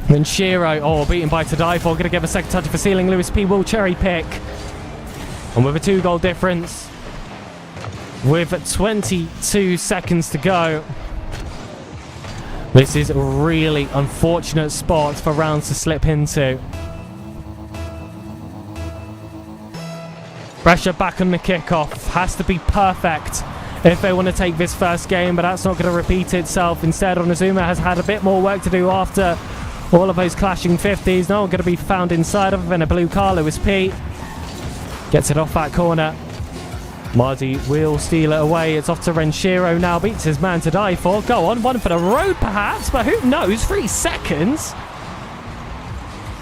C: Then Shiro, beaten by To Die For, gonna give a second touch for ceiling. Lewis P will cherry pick. And with a 2-goal difference, with 22 seconds to go, this is a really unfortunate spot for rounds to slip into. Pressure back on the kickoff. Has to be perfect if they want to take this first game, but that's not going to repeat itself. Instead, Onozuma has had a bit more work to do after all of those clashing 50s. No one going to be found inside other than a blue car. Lewis P gets it off that corner. Mardi will steal it away. It's off to Renshiro now. Beats his man To Die For. Go on, one for the road perhaps, but who knows? 3 seconds.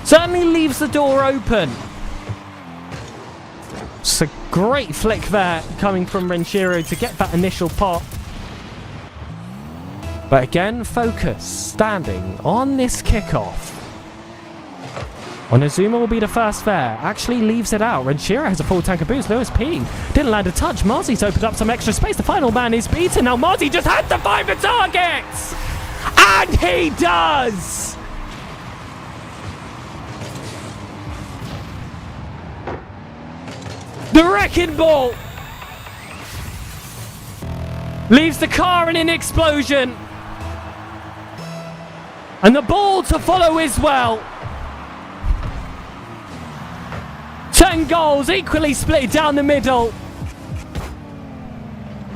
C: Certainly leaves the door open. It's a great flick there coming from Renshiro to get that initial pop. But again, focus standing on this kickoff. Onozuma will be the first there. Actually leaves it out. Renshiro has a full tank of boost. Lewis P didn't land a touch. Marzi's opened up some extra space. The final man is beaten. Now Marzi just had to find the targets! And he does! The wrecking ball leaves the car in an explosion. And the ball to follow as well. 10 goals equally split down the middle.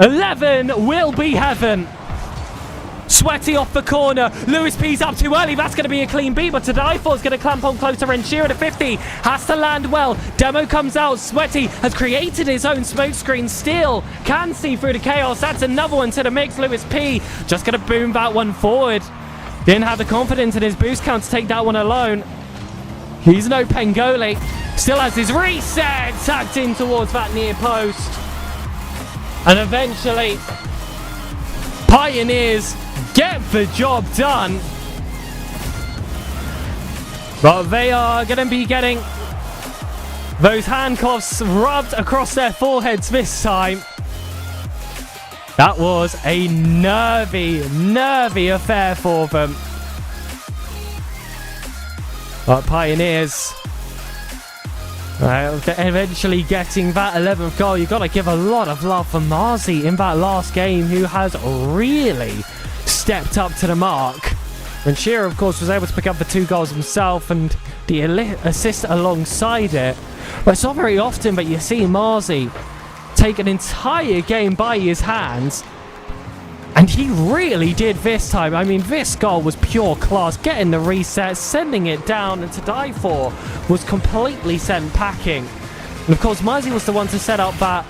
C: 11 will be heaven. Sweaty off the corner. Lewis P's up too early. That's going to be a clean beat, but To Die For is going to clamp on closer. Renshiro to 50. Has to land well. Demo comes out. Sweaty has created his own smoke screen. Still can see through the chaos. That's another one to the mix. Lewis P just going to boom that one forward. Didn't have the confidence in his boost count to take that one alone. He's no Pengoli. Still has his reset tucked in towards that near post. And eventually, Pioneers get the job done. But they are going to be getting those handcuffs rubbed across their foreheads this time. That was a nervy affair for them. But Pioneers eventually getting that 11th goal. You've got to give a lot of love for Marzi in that last game, who has really stepped up to the mark. Renshiro, of course, was able to pick up the 2 goals himself and the assist alongside it. But it's not very often that you see Marzi take an entire game by his hands, and he really did this time. I mean, this goal was pure class. Getting the reset, sending it down, and To Die For was completely sent packing. And of course, Marzi was the one to set up that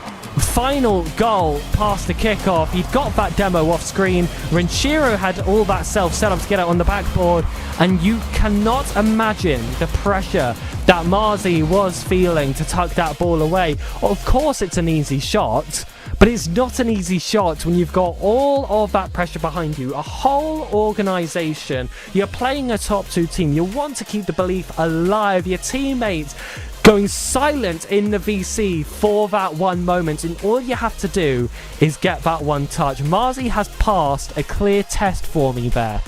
C: final goal past the kickoff. He'd got that demo off screen. Renshiro had all that self set up to get it on the backboard, and you cannot imagine the pressure that Marzi was feeling to tuck that ball away. Of course it's an easy shot, but it's not an easy shot when you've got all of that pressure behind you, a whole organisation. You're playing a top 2 team. You want to keep the belief alive. Your teammates going silent in the VC for that one moment, and all you have to do is get that one touch. Marzi has passed a clear test for me there.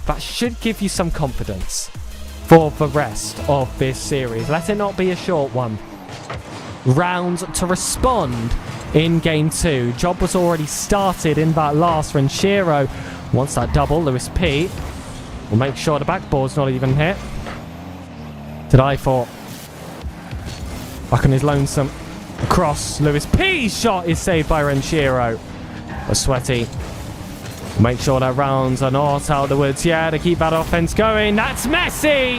C: That should give you some confidence for the rest of this series. Let it not be a short one. Round to respond in game 2. Job was already started in that last. Renshiro wants that double. Lewis P will make sure the backboard's not even hit. Did I thought back on his lonesome cross. Lewis P's shot is saved by Renshiro. But Sweaty will make sure that rounds are not out of the woods. Yeah, to keep that offense going. That's Messi!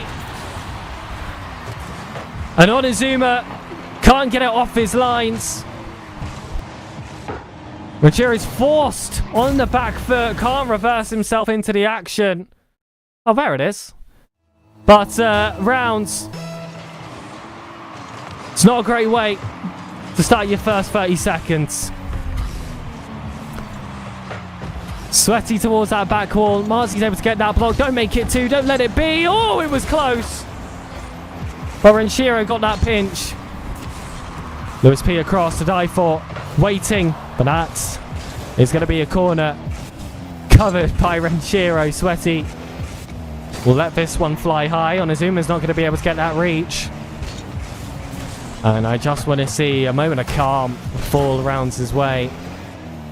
C: And Onizuma can't get it off his lines. Renshiro is forced on the back foot. Can't reverse himself into the action. Oh, there it is. But rounds, it's not a great way to start your first 30 seconds. Sweaty towards that back wall. Marzi's able to get that block. Don't make it 2. Don't let it be. Oh, it was close. But Renshiro got that pinch. Lewis P across to die for. Waiting. But that is going to be a corner. Covered by Renshiro. Sweaty will let this one fly high. Onazuma's not going to be able to get that reach. And I just want to see a moment of calm fall rounds his way.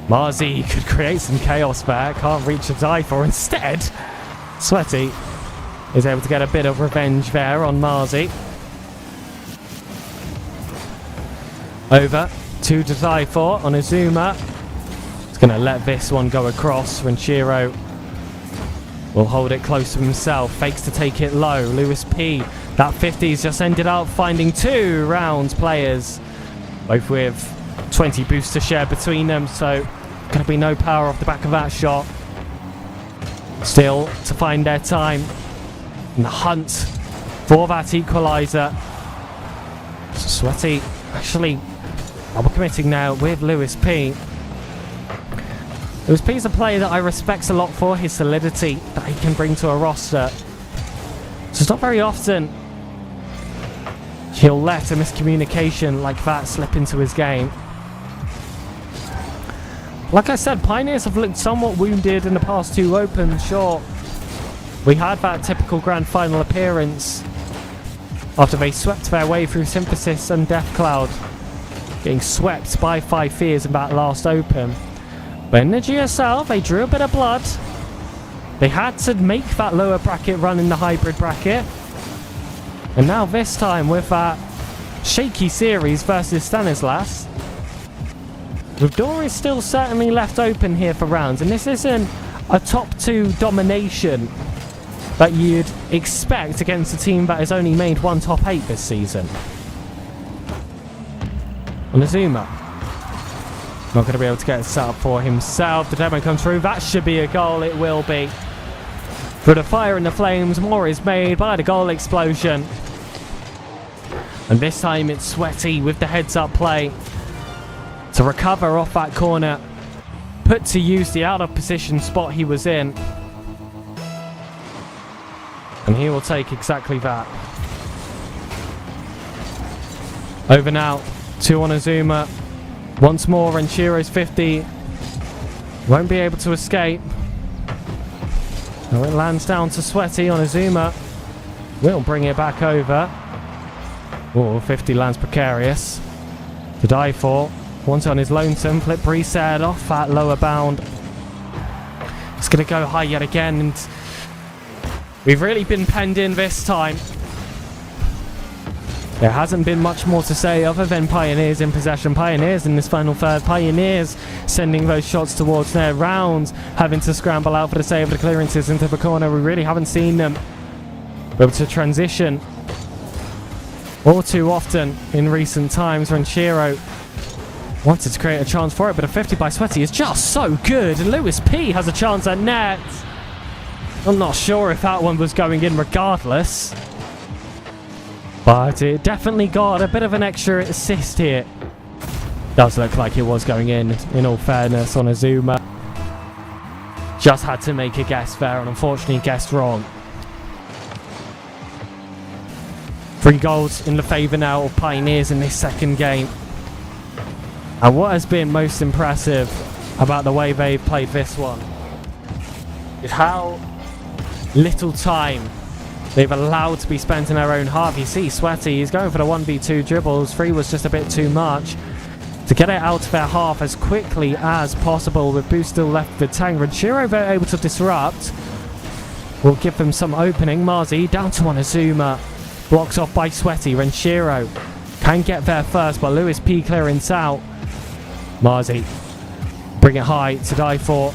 C: Marzi could create some chaos there. Can't reach a die for. Instead, Sweaty is able to get a bit of revenge there on Marzi. Over to die for Onizuma. He's going to let this one go across. Renshiro will hold it close to himself. Fakes to take it low. Lewis P. That 50's just ended up finding 2 rounds players, both with 20 boosts to share between them, so going to be no power off the back of that shot. Still to find their time in the hunt for that equaliser. Sweaty actually double committing now with Lewis P. Lewis P is a player that I respect a lot for his solidity that he can bring to a roster. So it's not very often he'll let a miscommunication like that slip into his game. Like I said, Pioneers have looked somewhat wounded in the past 2 Opens. Sure, we had that typical grand final appearance after they swept their way through Synthesis and Death Cloud, getting swept by 5 Fears in that last Open. But in the GSL, they drew a bit of blood. They had to make that lower bracket run in the hybrid bracket. And now this time with that shaky series versus Stanislas, the door is still certainly left open here for rounds. And this isn't a top 2 domination that you'd expect against a team that has only made 1 top 8 this season. Onizuma not going to be able to get it set up for himself. The demo comes through. That should be a goal. It will be. Through the fire and the flames, more is made by the goal explosion. And this time it's Sweaty with the heads-up play to recover off that corner. Put to use the out-of-position spot he was in. And he will take exactly that. Over now to Onizuma. Once more, Renshiro's 50. Won't be able to escape. Now it lands down to Sweaty. Onizuma will bring it back over. Oh, 50 lands precarious. To die for. Once on his lonesome. Flip reset off that lower bound. It's going to go high yet again. And we've really been penned in this time. There hasn't been much more to say other than Pioneers in possession. Pioneers in this final third. Pioneers sending those shots towards their rounds. Having to scramble out for the save of the clearances into the corner. We really haven't seen them be able to transition all too often in recent times. Renshiro Wanted to create a chance for it, but a 50 by Sweaty is just so good. And Lewis P has a chance at net. I'm not sure if that one was going in regardless. But it definitely got a bit of an extra assist here. Does look like it was going in all fairness, on Azuma. Just had to make a guess there and unfortunately guessed wrong. 3 goals in the favour now of Pioneers in this second game. And what has been most impressive about the way they've played this one is how little time they've allowed to be spent in their own half. You see Sweaty, he's going for the 1v2 dribbles. 3 was just a bit too much. To get it out of their half as quickly as possible with Boost still left with Tang. Renshiro they're able to disrupt. Will give them some opening. Marzi down to one Azuma. Blocks off by Sweaty. Renshiro can get there first, but Lewis P clearance out. Marzi bring it high to die for.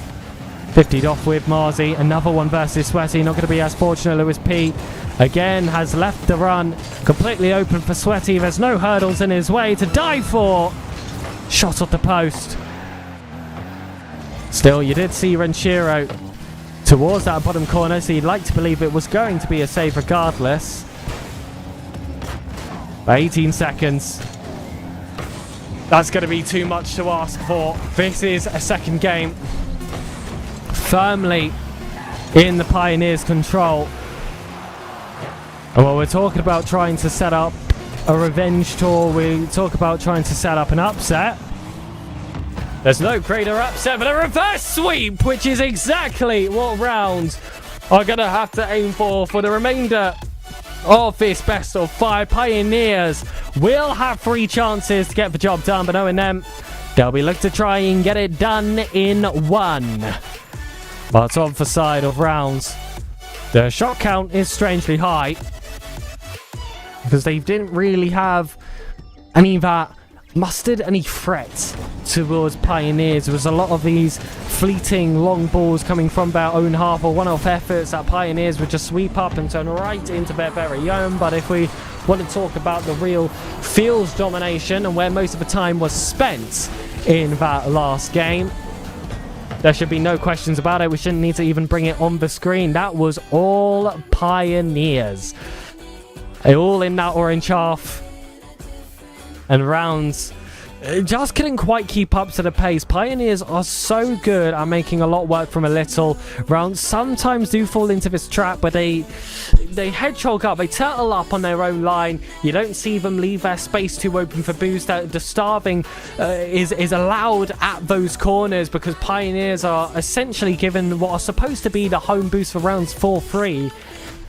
C: 50'd off with Marzi. Another one versus Sweaty. Not going to be as fortunate. Lewis P again has left the run completely open for Sweaty. There's no hurdles in his way to die for. Shot off the post. Still, you did see Renshiro towards that bottom corner, so you'd like to believe it was going to be a save regardless. By 18 seconds. That's going to be too much to ask for. This is a second game firmly in the Pioneers' control. And while we're talking about trying to set up a revenge tour, we talk about trying to set up an upset. There's no greater upset than a reverse sweep, which is exactly what rounds are going to have to aim for the remainder of this best of 5. Pioneers will have 3 chances to get the job done, but knowing them, they'll be looking to try and get it done in 1. But on the side of rounds, the shot count is strangely high because they didn't really have any that mustered any threat towards Pioneers. There was a lot of these fleeting long balls coming from their own half or one-off efforts that Pioneers would just sweep up and turn right into their very own. But if we want to talk about the real field domination and where most of the time was spent in that last game, there should be no questions about it. We shouldn't need to even bring it on the screen. That was all Pioneers. They're all in that orange half. And rounds just couldn't quite keep up to the pace. Pioneers are so good at making a lot work from a little. Rounds sometimes do fall into this trap where they hedgehog up, they turtle up on their own line. You don't see them leave their space too open for boost. The starving is allowed at those corners because Pioneers are essentially given what are supposed to be the home boost for rounds for free.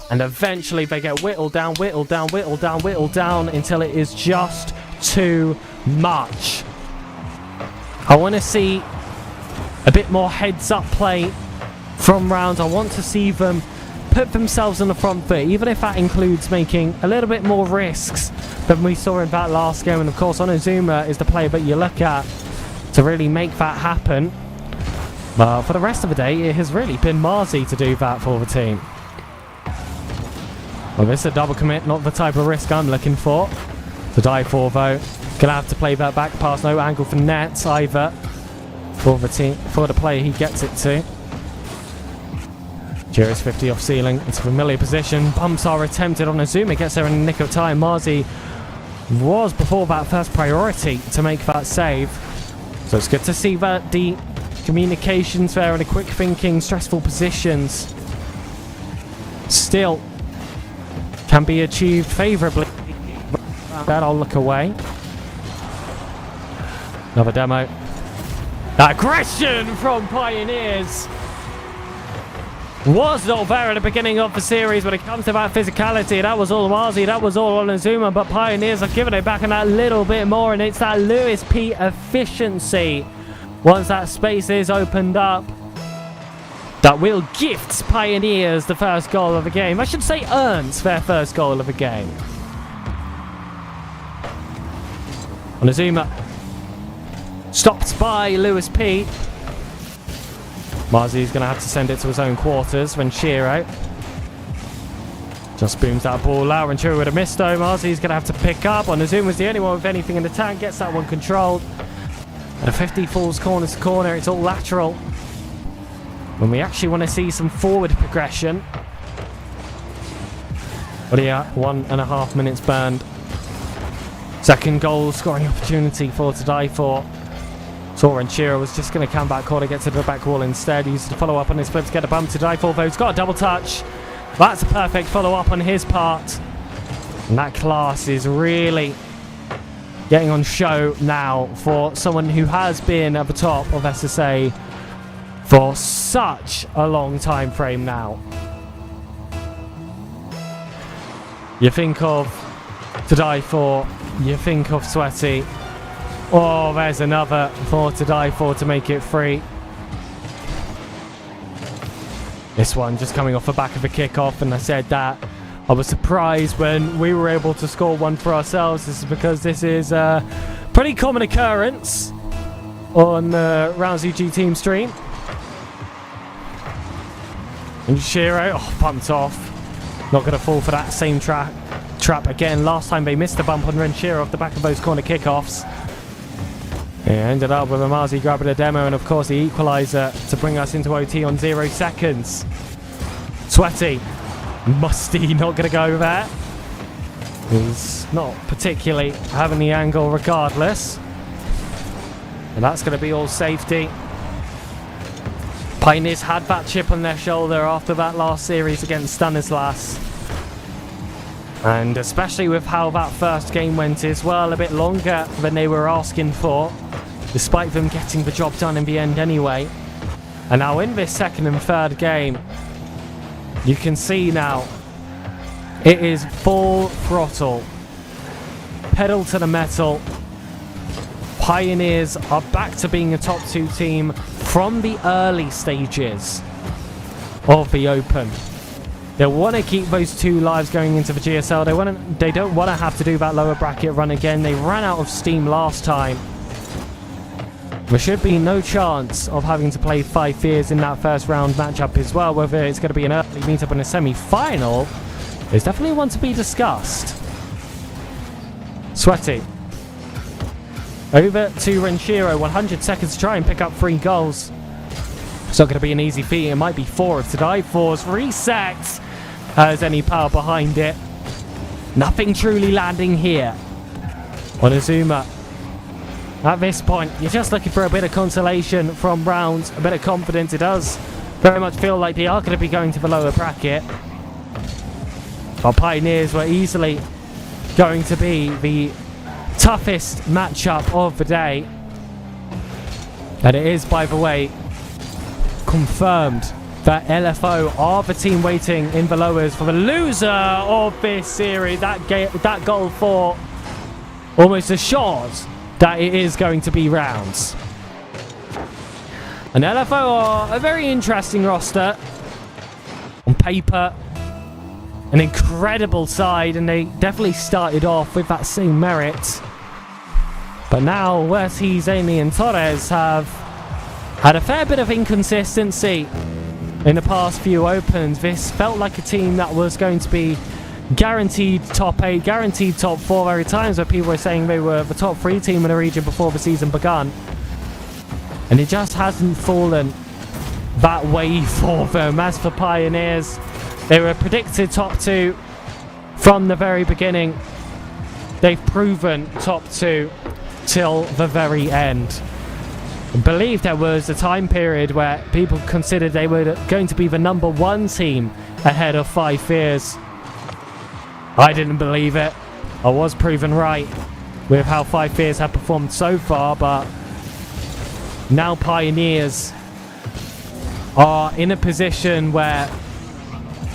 C: And eventually they get whittled down until it is just too much. I want to see a bit more heads-up play from rounds. I want to see them put themselves on the front foot, even if that includes making a little bit more risks than we saw in that last game. And of course, Onozuma is the player that you look at to really make that happen. But for the rest of the day, it has really been Marzi to do that for the team. Well, this is a double commit, not the type of risk I'm looking for. To die for, though. Gonna have to play that back pass. No angle for nets either for the team, for the player he gets it to. Jiro's 50 off ceiling. It's a familiar position. Bumps are attempted on Azuma. Gets there in the nick of time. Marzi was before that first priority to make that save. So it's good to see that the communications there and the quick thinking, stressful positions still can be achieved favourably. That I'll look away. Another demo. Aggression from Pioneers was not there at the beginning of the series. When it comes to that physicality, that was all Marzi, that was all on Azuma, but Pioneers are giving it back and that little bit more, and it's that Lewis P efficiency once that space is opened up that will gift Pioneers the first goal of the game. I should say earns their first goal of the game. Onozuma stopped by Lewis P. Marzi's going to have to send it to his own quarters. Renshiro just booms that ball out. Renshiro would have missed though. Marzi's going to have to pick up. Onozuma's the only one with anything in the tank. Gets that one controlled. And a 50 falls corner to corner. It's all lateral. When we actually want to see some forward progression. But yeah, 1.5 minutes burned. Second goal scoring opportunity for to die for. Soren Shearer was just going to come back corner, get to the back wall instead. He used to follow up on his flip to get a bump to die for, though he's got a double touch. That's a perfect follow up on his part. And that class is really getting on show now for someone who has been at the top of SSA for such a long time frame now. You think of to die for, you think of Sweaty. Oh, there's another for to die for to make it free. This one just coming off the back of a kickoff, and I said that I was surprised when we were able to score one for ourselves. This is because this is a pretty common occurrence on the Rounds UG team stream. And Shiro, bumped off. Not going to fall for that same trap again. Last time they missed the bump on Renshiro off the back of those corner kickoffs. It ended up with Amazi grabbing a demo and of course the equaliser to bring us into OT on 0 seconds. Sweaty. Musty not going to go there. He's not particularly having the angle regardless. And that's going to be all safety. Pioneers had that chip on their shoulder after that last series against Stanislas. And especially with how that first game went as well, a bit longer than they were asking for, despite them getting the job done in the end anyway. And now in this second and third game, you can see now, it is full throttle. Pedal to the metal. Pioneers are back to being a top 2 team from the early stages of the Open. They want to keep those 2 lives going into the GSL. They don't want to have to do that lower bracket run again. They ran out of steam last time. There should be no chance of having to play 5 Fears in that first round matchup as well. Whether it's going to be an early meetup in a semi-final is definitely one to be discussed. Sweaty. Over to Renshiro, 100 seconds to try and pick up 3 goals. It's not going to be an easy feat. It might be 4 if to die for's reset. Has any power behind it. Nothing truly landing here. Onizuma. At this point, you're just looking for a bit of consolation from rounds, a bit of confidence. It does very much feel like they are going to be going to the lower bracket. But Pioneers were easily going to be the toughest matchup of the day. And it is, by the way, confirmed that LFO are the team waiting in the lowers for the loser of this series. That goal for almost assured that it is going to be rounds. And LFO are a very interesting roster. On paper, an incredible side, and they definitely started off with that same merit. But now, Werty, Zany and Torres have had a fair bit of inconsistency in the past few Opens. This felt like a team that was going to be guaranteed top 8, guaranteed top 4. There were times where people were saying they were the top 3 team in the region before the season begun. And it just hasn't fallen that way for them. As for Pioneers, they were predicted top 2 from the very beginning. They've proven top 2 till the very end. I believe there was a time period where people considered they were going to be the number 1 team ahead of 5 Fears. I didn't believe it. I was proven right with how 5 Fears have performed so far, but now Pioneers are in a position where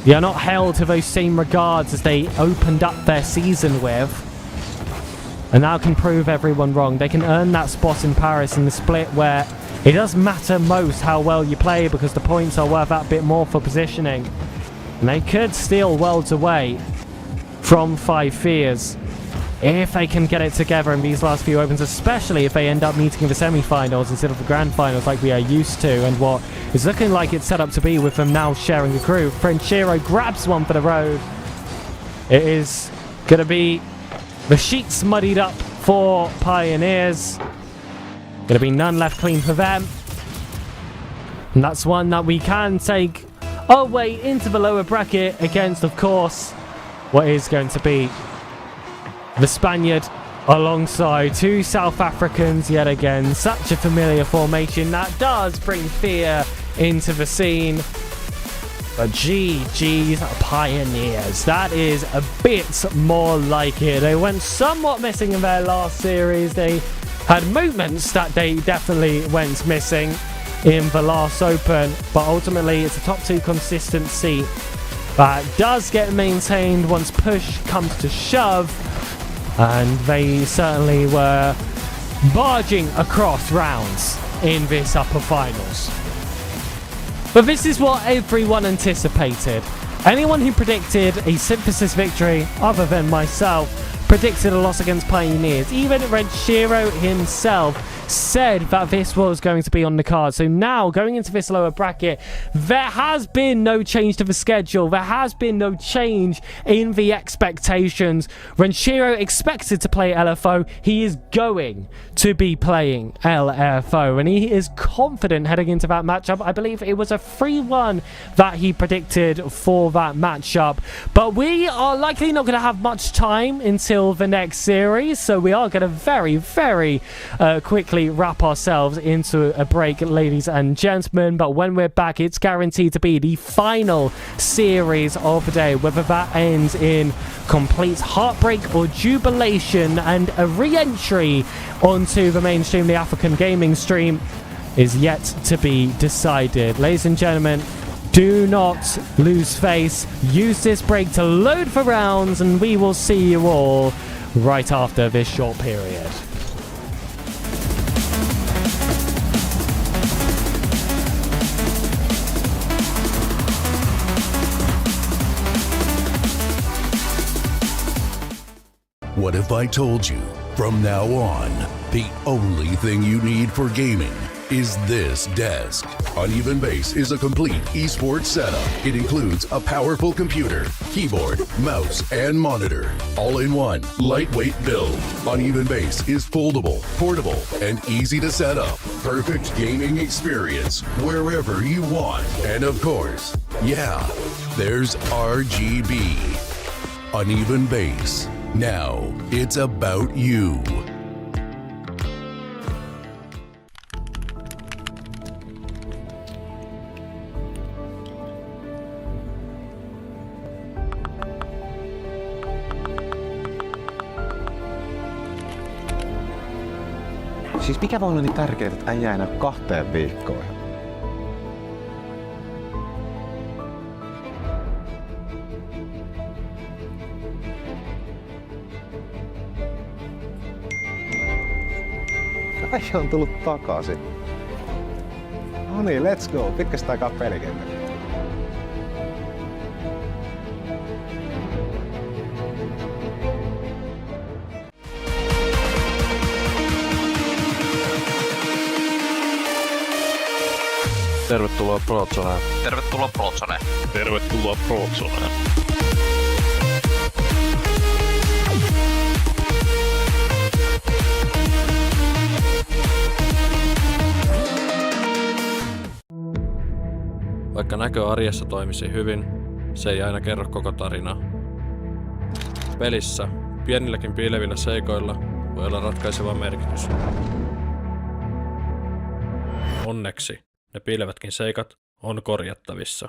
C: they are not held to those same regards as they opened up their season with. And now can prove everyone wrong. They can earn that spot in Paris in the split where it does matter most how well you play because the points are worth that bit more for positioning. And they could steal worlds away from 5 Fears if they can get it together in these last few Opens, especially if they end up meeting in the semi-finals instead of the grand finals like we are used to, and what is looking like it's set up to be with them now sharing the crew. Frenchero grabs one for the road. It is going to be the sheets muddied up for Pioneers. Gonna be none left clean for them. And that's one that we can take our way into the lower bracket against, of course, what is going to be the Spaniard alongside two South Africans yet again. Such a familiar formation that does bring fear into the scene. But GG's Pioneers, that is a bit more like it. They went somewhat missing in their last series. They had movements that they definitely went missing in the last Open, but ultimately it's a top 2 consistency that does get maintained once push comes to shove, and they certainly were barging across rounds in this upper finals. But this is what everyone anticipated. Anyone who predicted a Synthesis victory, other than myself, predicted a loss against Pioneers. Even Renshiro himself said that this was going to be on the card. So now, going into this lower bracket, there has been no change to the schedule. There has been no change in the expectations. Renshiro expected to play LFO. He is going to be playing LFO, and he is confident heading into that matchup. I believe it was a 3-1 that he predicted for that matchup. But we are likely not going to have much time until the next series, so we are going to very, very quickly wrap ourselves into a break, ladies and gentlemen. But when we're back, it's guaranteed to be the final series of the day, whether that ends in complete heartbreak or jubilation and a re-entry onto the mainstream, the African gaming stream, is yet to be decided. Ladies and gentlemen, do not lose face. Use this break to load for rounds, and we will see you all right after this short period.
E: What if I told you from now on, the only thing you need for gaming is this desk? Uneven Base is a complete esports setup. It includes a powerful computer, keyboard, mouse, and monitor, all in one lightweight build. Uneven Base is foldable, portable, and easy to set up. Perfect gaming experience wherever you want. And of course, yeah, there's RGB. Uneven Base. Now it's about you.
F: Siis mikä voi olla niin tärkeää, että äijä ei näy 2 viikkoon? Äijä on tullut takaisin. No niin, let's go. Pitkästä aikaa pelikentällä.
H: Tervetuloa Prozoneen.
I: Tervetuloa Prozoneen.
D: Tervetuloa Prozoneen.
H: Vaikka näkö arjessa toimisi hyvin, se ei aina kerro koko tarinaa. Pelissä pienilläkin piilevillä seikoilla voi olla ratkaiseva merkitys. Onneksi ne piilevätkin seikat on korjattavissa.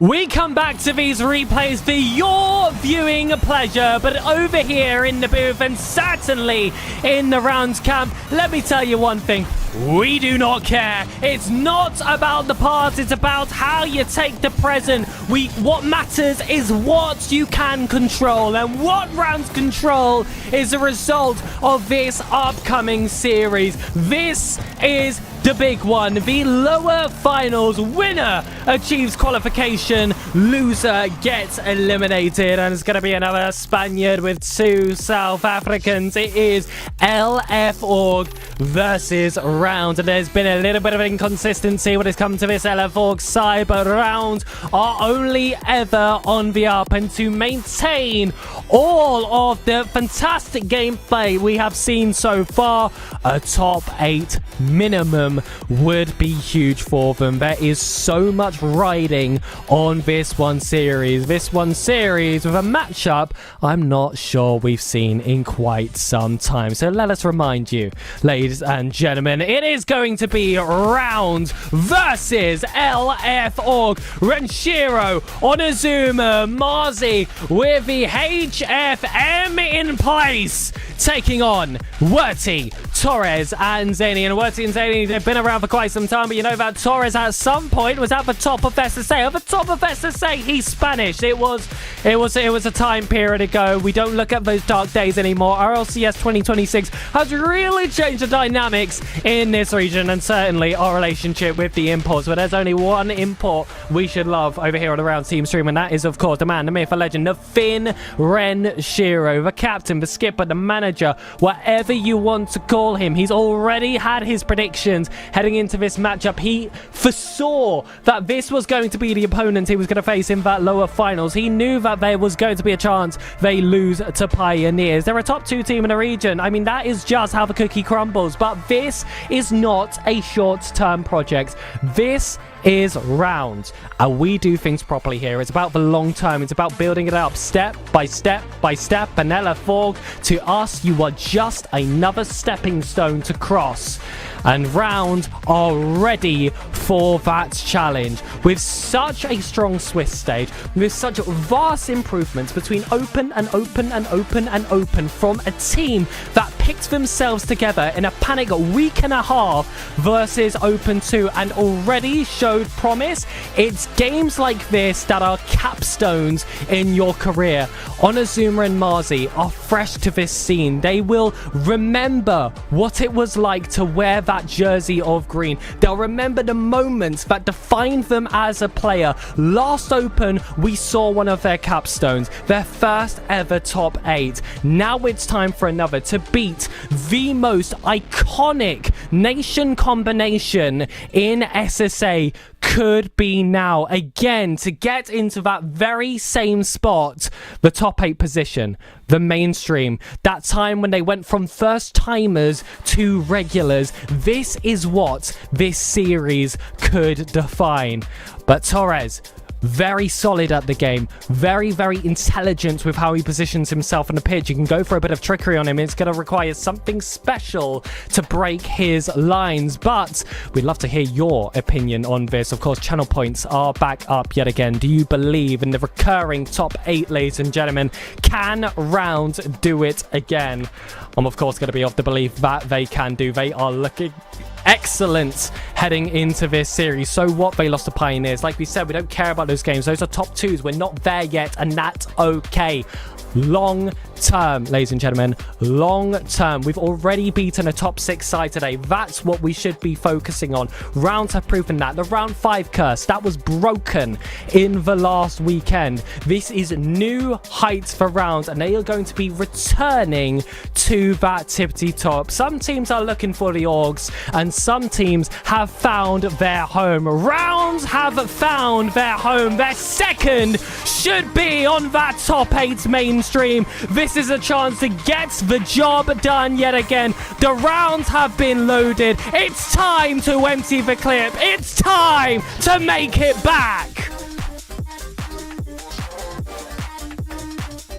C: We come back to these replays for your viewing pleasure, but over here in the booth and certainly in the rounds camp, let me tell you one thing. We do not care. It's not about the past, it's about how you take the present. What matters is what you can control, and what rounds control is a result of this upcoming series. This is the big one. The lower finals winner achieves qualification, loser gets eliminated, and it's going to be another Spaniard with 2 South Africans. It is LF Org versus Round, and there's been a little bit of inconsistency when it's come to this LF Org side, but Round are only ever on the up, and to maintain all of the fantastic gameplay we have seen so far, a top 8 minimum would be huge for them. There is so much riding on this one series. This one series with a matchup I'm not sure we've seen in quite some time. So let us remind you, ladies and gentlemen, it is going to be Round versus LF Org. Renshiro, Onizuma, Marzi with the HFM in place, taking on Werty, Torres and Zany. And Werty and Zany, they've been around for quite some time, but you know that Torres at some point was at the top of SSA. At the top of SSA, he's Spanish. It was a time period ago. We don't look at those dark days anymore. RLCS 2026 has really changed the dynamics in this region, and certainly our relationship with the imports. But there's only one import we should love over here on the Round Team stream, and that is, of course, the man, the myth, the legend, the Finn Renshiro, the captain, the skipper, the manager, whatever you want to call him. He's already had his predictions heading into this matchup. He foresaw that this was going to be the opponent he was going to face in that lower finals. He knew that there was going to be a chance they lose to Pioneers. They're a top 2 team in the region. I mean, that is just how the cookie crumbles. But this is not a short-term project. This is Round, and we do things properly here. It's about the long term. It's about building it up step by step by step. And LF Org, to us, you are just another stepping stone to cross. And Round are ready for that challenge. With such a strong Swiss stage, with such vast improvements between open and open and open and open from a team that picked themselves together in a panic week and a half versus Open 2 and already showed promise. It's games like this that are capstones in your career. Onizuma and Marzi are fresh to this scene. They will remember what it was like to wear that jersey of green. They'll remember the moments that defined them as a player. Last Open, we saw one of their capstones, their first ever top 8. Now it's time for another to beat the most iconic nation combination in SSA. Could be now again to get into that very same spot, the top 8 position, the mainstream, that time when they went from first timers to regulars. This is what this series could define. But Torres, very solid at the game, very, very intelligent with how he positions himself on the pitch. You can go for a bit of trickery on him. It's going to require something special to break his lines, but we'd love to hear your opinion on this. Of course, channel points are back up yet again. Do you believe in the recurring top 8, ladies and gentlemen? Can Round do it again? I'm, of course, going to be of the belief that they can do. They are looking excellent heading into this series. So what? They lost to Pioneers. Like we said, we don't care about those games. Those are top 2s. We're not there yet, and that's okay. Long term, ladies and gentlemen, long term. We've already beaten a top 6 side today. That's what we should be focusing on. Rounds have proven that. The round 5 curse, that was broken in the last weekend. This is new heights for Rounds, and they are going to be returning to that tippity top. Some teams are looking for the Orgs, and some teams have found their home. Rounds have found their home. Their second should be on that top 8 mainstream. This is a chance to get the job done yet again. The rounds have been loaded. It's time to empty the clip. It's time to make it back.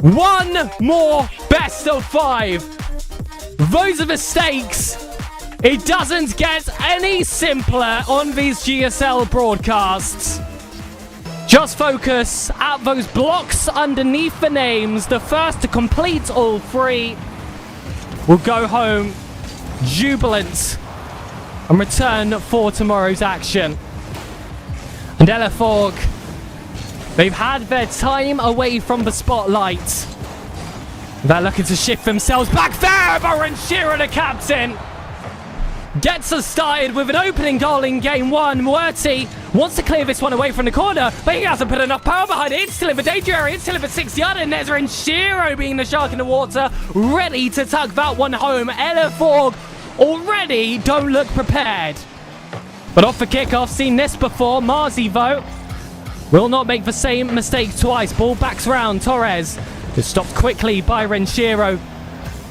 C: One more best of 5. Those are the stakes. It doesn't get any simpler on these GSL broadcasts. Just focus at those blocks underneath the names. The first to complete all 3 will go home jubilant and return for tomorrow's action. And LFOG, they've had their time away from the spotlight. They're looking to shift themselves back there. Baron Shearer, the captain, gets us started with an opening goal in game 1. Muerti wants to clear this one away from the corner, but he hasn't put enough power behind it. It's still in the danger area. It's still in the 6-yard, and there's Renshiro being the shark in the water, ready to tuck that one home. LFOG already don't look prepared. But off the kickoff, seen this before. Marzi, though, will not make the same mistake twice. Ball backs round. Torres is stopped quickly by Renshiro.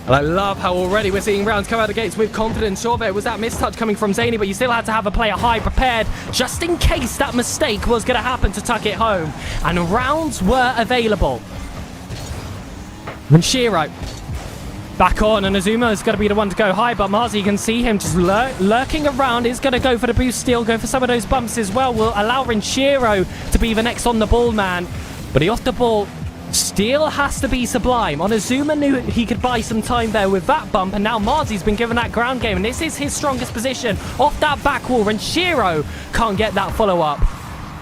C: And I love how already we're seeing rounds come out of the gates with confidence. Sure, there was that mistouch coming from Zany, but you still had to have a player high prepared just in case that mistake was going to happen to tuck it home. And rounds were available. Renshiro back on, and Azuma is going to be the one to go high, but Marzi, you can see him just lurking around. Is going to go for the boost steal, go for some of those bumps as well. Will allow Renshiro to be the next on the ball man, but he off the ball. Steal has to be sublime. Onizuma knew he could buy some time there with that bump, and now Marzi's been given that ground game, and this is his strongest position. Off that back wall, Renshiro can't get that follow-up.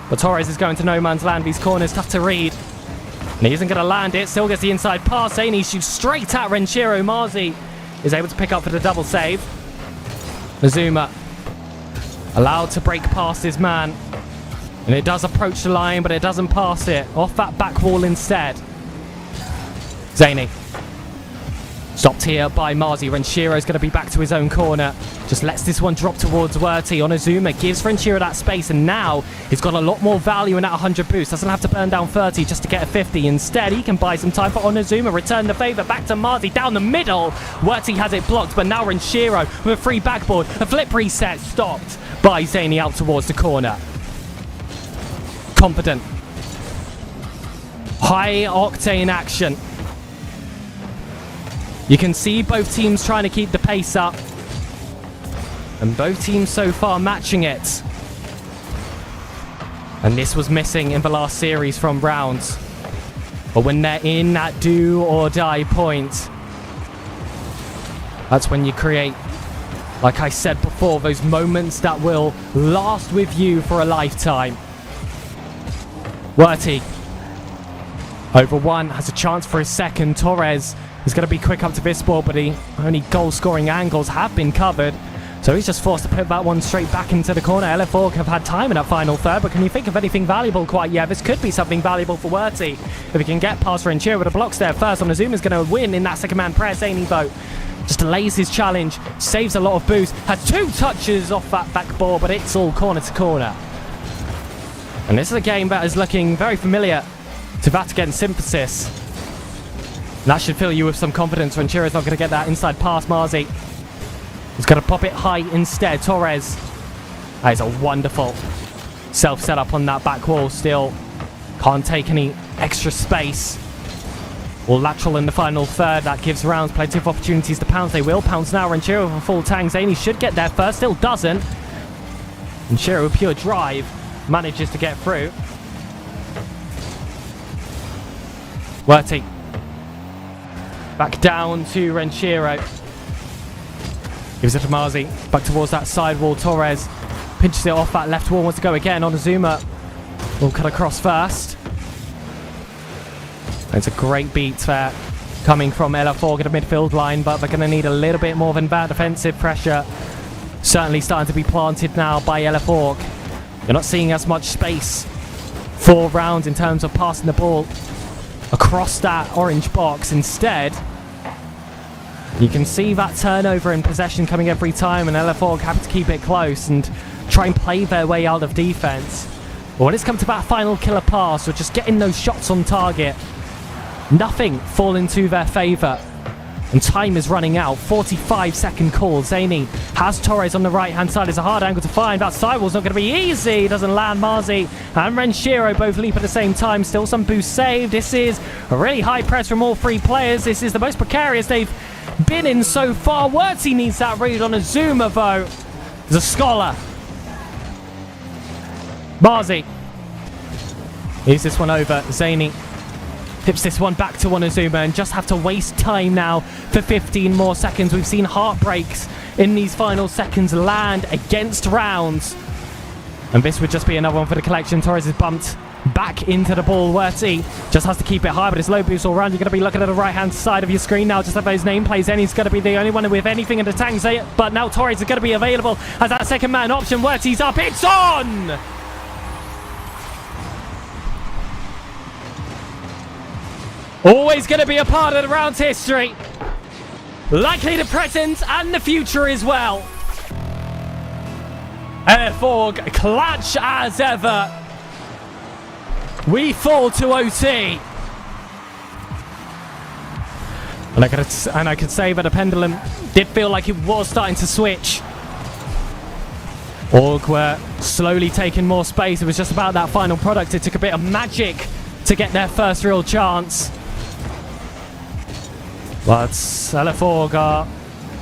C: But Torres is going to no man's land. These corners tough to read. And he isn't going to land it. Still gets the inside pass. Zany shoots straight at Renshiro. Marzi is able to pick up for the double save. Azuma allowed to break past his man. And it does approach the line, but it doesn't pass it. Off that back wall instead. Zany. Stopped here by Marzi. Renshiro's going to be back to his own corner. Just lets this one drop towards Werty. Onizuma gives Renshiro that space, and now he's got a lot more value in that 100 boost. Doesn't have to burn down 30 just to get a 50. Instead, he can buy some time for Onizuma. Return the favour back to Marzi. Down the middle. Werty has it blocked, but now Renshiro with a free backboard. A flip reset stopped by Zany out towards the corner. Confident. High octane action. You can see both teams trying to keep the pace up. And both teams so far matching it. And this was missing in the last series from rounds. But when they're in that do or die point, that's when you create, like I said before, those moments that will last with you for a lifetime. Werty over one, has a chance for his second. Torres is going to be quick up to this ball, but the only goal-scoring angles have been covered. So he's just forced to put that one straight back into the corner. LFOG have had time in that final third, but can you think of anything valuable quite yet? This could be something valuable for Werty. If he can get past Renshiro with the blocks there first, Onazuma's going to win in that second-man press. Zany though just delays his challenge, saves a lot of boost, has 2 touches off that back ball, but it's all corner to corner. And this is a game that is looking very familiar to that against Synthesis. And that should fill you with some confidence. Renshiro's not going to get that inside pass. Marzi is going to pop it high instead. Torres, that is a wonderful self-setup on that back wall. Still can't take any extra space. Or lateral in the final third. That gives rounds plenty of opportunities to pounce. They will pounce now. Renshiro with a full tank. Zany should get there first. Still doesn't. Renshiro with pure drive manages to get through. Werty back down to Renshiro. Gives it to Marzi. Back towards that side wall. Torres pinches it off that left wall. Wants to go again. Onizuma will cut across first. It's a great beat there coming from LFOG at the midfield line, but they're going to need a little bit more than that defensive pressure. Certainly starting to be planted now by LFOG. You're not seeing as much space for rounds in terms of passing the ball across that orange box. Instead, you can see that turnover in possession coming every time, and LFOG happy to keep it close and try and play their way out of defense. But when it's come to that final killer pass or just getting those shots on target, nothing falling to their favor. And time is running out. 45-second call. Zany has Torres on the right-hand side. It's a hard angle to find. That sidewall's not going to be easy. Doesn't land. Marzi and Renshiro both leap at the same time. Still some boost saved. This is a really high press from all 3 players. This is the most precarious they've been in so far. Werty needs that read on Azuma, though. There's a scholar. Marzi Here's this one over. Zany tips this one back to Onozuma and just have to waste time now for 15 more seconds. We've seen heartbreaks in these final seconds land against rounds. And this would just be another one for the collection. Torres is bumped back into the ball. Werty just has to keep it high, but it's low boost all around. You're going to be looking at the right-hand side of your screen now. Just have those nameplates. He's going to be the only one with anything in the tank. But now Torres is going to be available as that second man option. Werty's up. It's on! Always going to be a part of the round's history. Likely the present and the future as well. LFOG clutch as ever. We fall to OT. And I could say that the pendulum did feel like it was starting to switch. Org were slowly taking more space. It was just about that final product. It took a bit of magic to get their first real chance. But LFOG are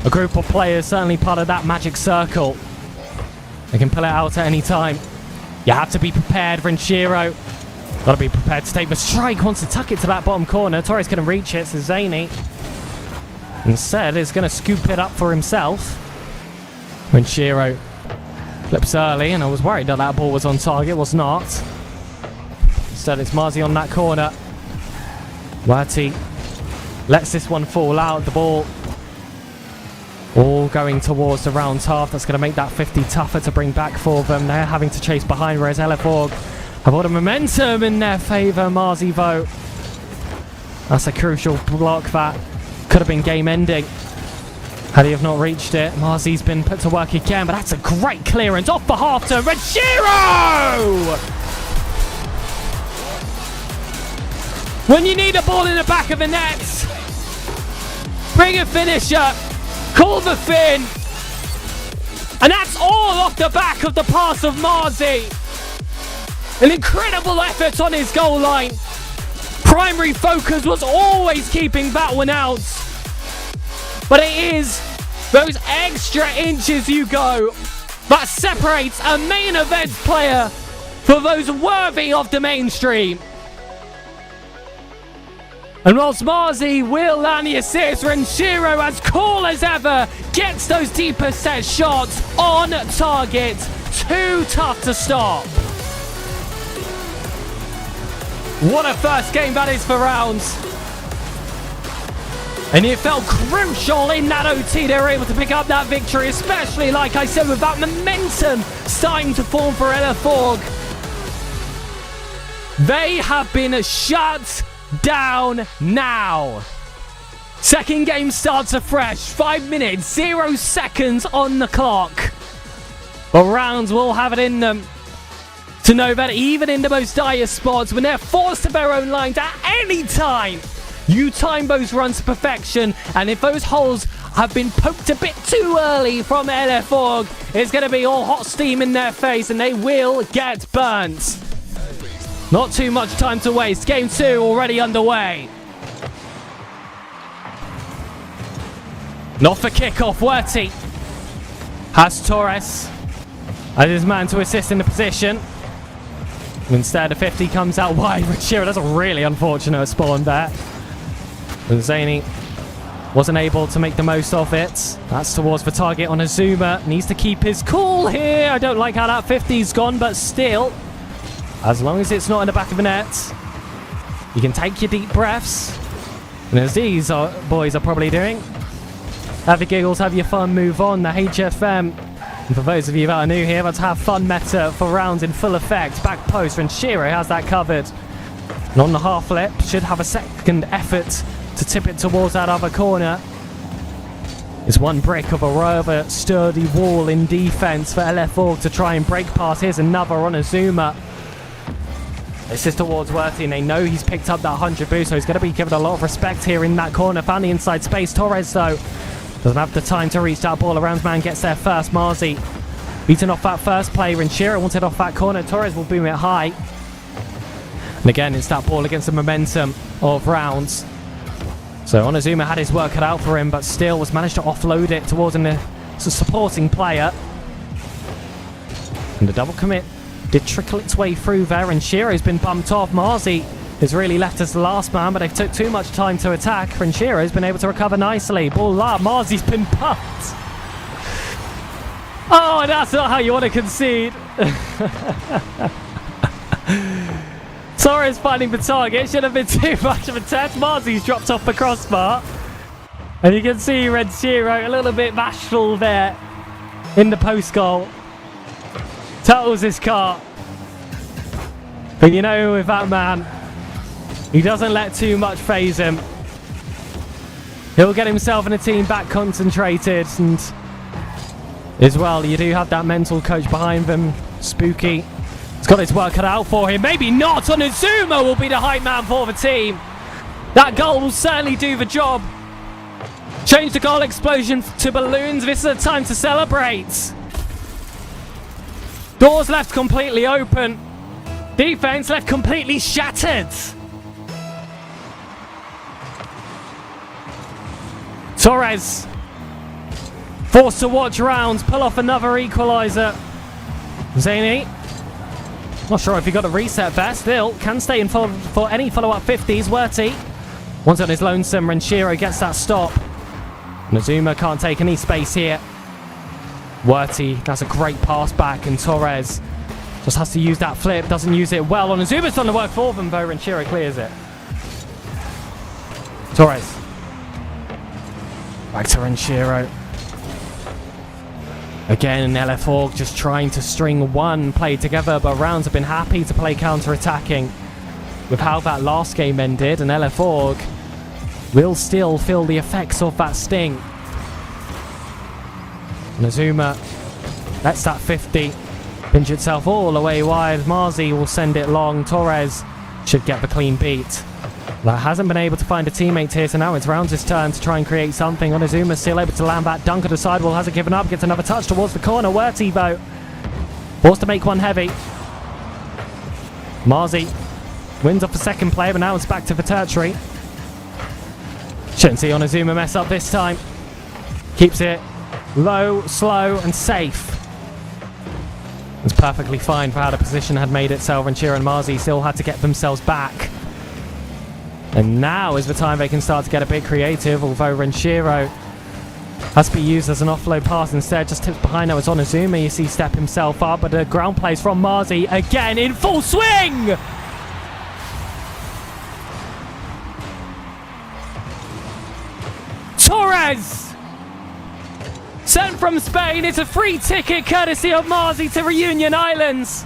C: a group of players, certainly part of that magic circle. They can pull it out at any time. You have to be prepared, Renshiro. Got to be prepared to take the strike. Wants to tuck it to that bottom corner. Torres couldn't reach it, so Zany instead is going to scoop it up for himself. Renshiro flips early, and I was worried that that ball was on target. Was not. Instead, it's Marzi on that corner. Werty lets this one fall out. The ball all going towards the round half. That's going to make that 50 tougher to bring back for them. They're having to chase behind, whereas LFOG have all the momentum in their favour. Marzi vote. That's a crucial block that could have been game ending had he have not reached it. Marzi's been put to work again, but that's a great clearance off the half turn. Renshiro! When you need a ball in the back of the net, bring a finisher, call the fin, and that's all off the back of the pass of Marzi. An incredible effort on his goal line. Primary focus was always keeping that one out. But it is those extra inches you go that separates a main event player for those worthy of the mainstream. And whilst Marzi will land the assist, Renshiro, as cool as ever, gets those deeper set shots on target. Too tough to stop. What a first game that is for rounds. And it felt crucial in that OT. They were able to pick up that victory, especially, like I said, with that momentum starting to form for LFOG. They have been shut down now. Second game starts afresh. 5 minutes, 0 seconds on the clock. But rounds will have it in them to know that even in the most dire spots, when they're forced to their own lines at any time, you time those runs to perfection. And if those holes have been poked a bit too early from LFOG, it's going to be all hot steam in their face and they will get burnt. Not too much time to waste. Game 2 already underway. Not for kickoff. Werty has Torres as his man to assist in the position. Instead, a 50 comes out wide. Renshiro, that's a really unfortunate spawn there. And Zany wasn't able to make the most of it. That's towards the target on Azuma. Needs to keep his cool here. I don't like how that 50's gone, but still, as long as it's not in the back of the net, you can take your deep breaths. And as these boys are probably doing, have your giggles, have your fun, move on. The HFM. And for those of you that are new here, let's have fun meta for rounds in full effect. Back post, Renshiro has that covered. And on the half flip, should have a second effort to tip it towards that other corner. It's one brick of a rather sturdy wall in defense for LFOG to try and break past. Here's another on Azuma. This is towards Werty, and they know he's picked up that 100 boost, so he's going to be given a lot of respect here in that corner. Found the inside space. Torres, though, doesn't have the time to reach that ball. Around man gets there first. Marzi beaten off that first play. Renshiro wanted off that corner. Torres will boom it high. And again, it's that ball against the momentum of rounds. So Onozuma had his work cut out for him, but still was managed to offload it towards a supporting player. And the double commit did trickle its way through there, and Shiro's been bumped off. Marzi has really left as the last man, but they've took too much time to attack, and Shiro's been able to recover nicely. Ball up, Marzi's been bumped. Oh, that's not how you want to concede. Torres finding the target. Should have been too much of a test. Marzi's dropped off the crossbar. And you can see Red Shiro a little bit bashful there in the post goal. Turtles his car. But you know, with that man, he doesn't let too much faze him. He'll get himself and the team back concentrated. And as well, you do have that mental coach behind them, Spooky. He's got his work cut out for him. Maybe not. Onizuma will be the hype man for the team. That goal will certainly do the job. Change the goal explosion to balloons. This is a time to celebrate. Doors left completely open. Defense left completely shattered. Torres forced to watch rounds, pull off another equalizer. Zaini, not sure if he got a reset there. Still can stay in for any follow-up 50s. Werty once on his lonesome, Renshiro gets that stop. Nazuma can't take any space here. Werty, that's a great pass back, and Torres just has to use that flip, doesn't use it well. Onazuma's done the work for them, though. Renshiro clears it. Torres. Back to Renshiro. Again, LF just trying to string one play together, but Rounds have been happy to play counter-attacking with how that last game ended, and LF will still feel the effects of that sting. Nazuma lets that 50 pinch itself all the way wide. Marzi will send it long. Torres should get the clean beat. That hasn't been able to find a teammate here, so now it's Rounds' turn to try and create something. Onizuma still able to land that dunk at the sidewall, hasn't given up, gets another touch towards the corner. Werty, though, forced to make one heavy. Marzi wins off the second play, but now it's back to the tertiary. Shouldn't see Onizuma mess up this time. Keeps it low, slow, and safe. It's perfectly fine for how the position had made itself, and Shiro and Marzi still had to get themselves back. And now is the time they can start to get a bit creative, although Renshiro has to be used as an offload pass instead. Just tips behind. Now it's Onizuma. You see step himself up, but the ground plays from Marzi again in full swing! Torres! Sent from Spain. It's a free ticket courtesy of Marzi to Reunion Islands.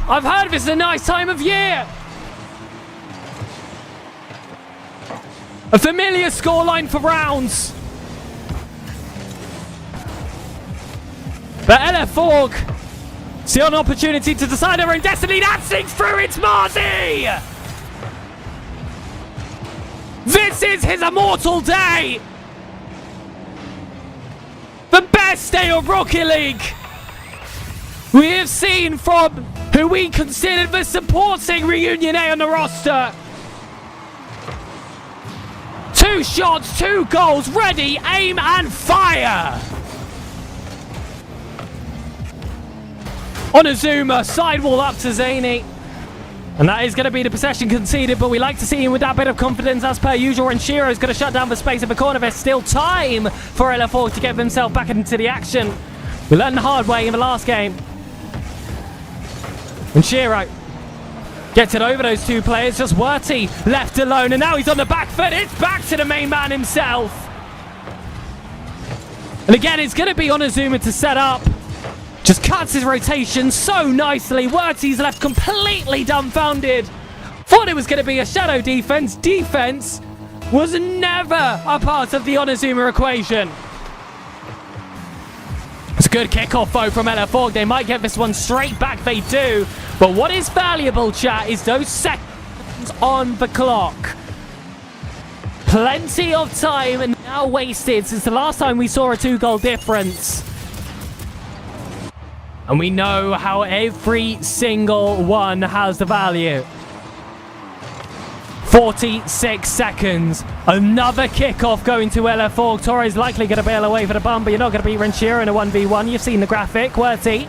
C: I've heard this is a nice time of year. A familiar scoreline for Rounds. But LF still an opportunity to decide their own destiny. That sinks through. It's Marzi! This is his immortal day! The best day of Rocket League we have seen from who we considered the supporting Reunion A on the roster. 2 shots, 2 goals, ready, aim and fire! Onizuma, sidewall up to Zaini. And that is going to be the possession conceded, but we like to see him with that bit of confidence as per usual. And Shiro is going to shut down the space in the corner. There's still time for LF to get himself back into the action. We learned the hard way in the last game. And Shiro gets it over those 2 players. Just Werty left alone, and now he's on the back foot. It's back to the main man himself. And again, it's going to be Onizuma to set up. Just cuts his rotation so nicely. Werty's left completely dumbfounded. Thought it was going to be a shadow defense. Defense was never a part of the Onizuma equation. It's a good kickoff, though, from LF. They might get this one straight back. They do. But what is valuable, chat, is those seconds on the clock. Plenty of time and now wasted since the last time we saw a 2-goal difference. And we know how every single one has the value. 46 seconds. Another kickoff going to LF. Torres likely going to bail away for the bump, but you're not going to beat Renshiro in a 1v1. You've seen the graphic. Werty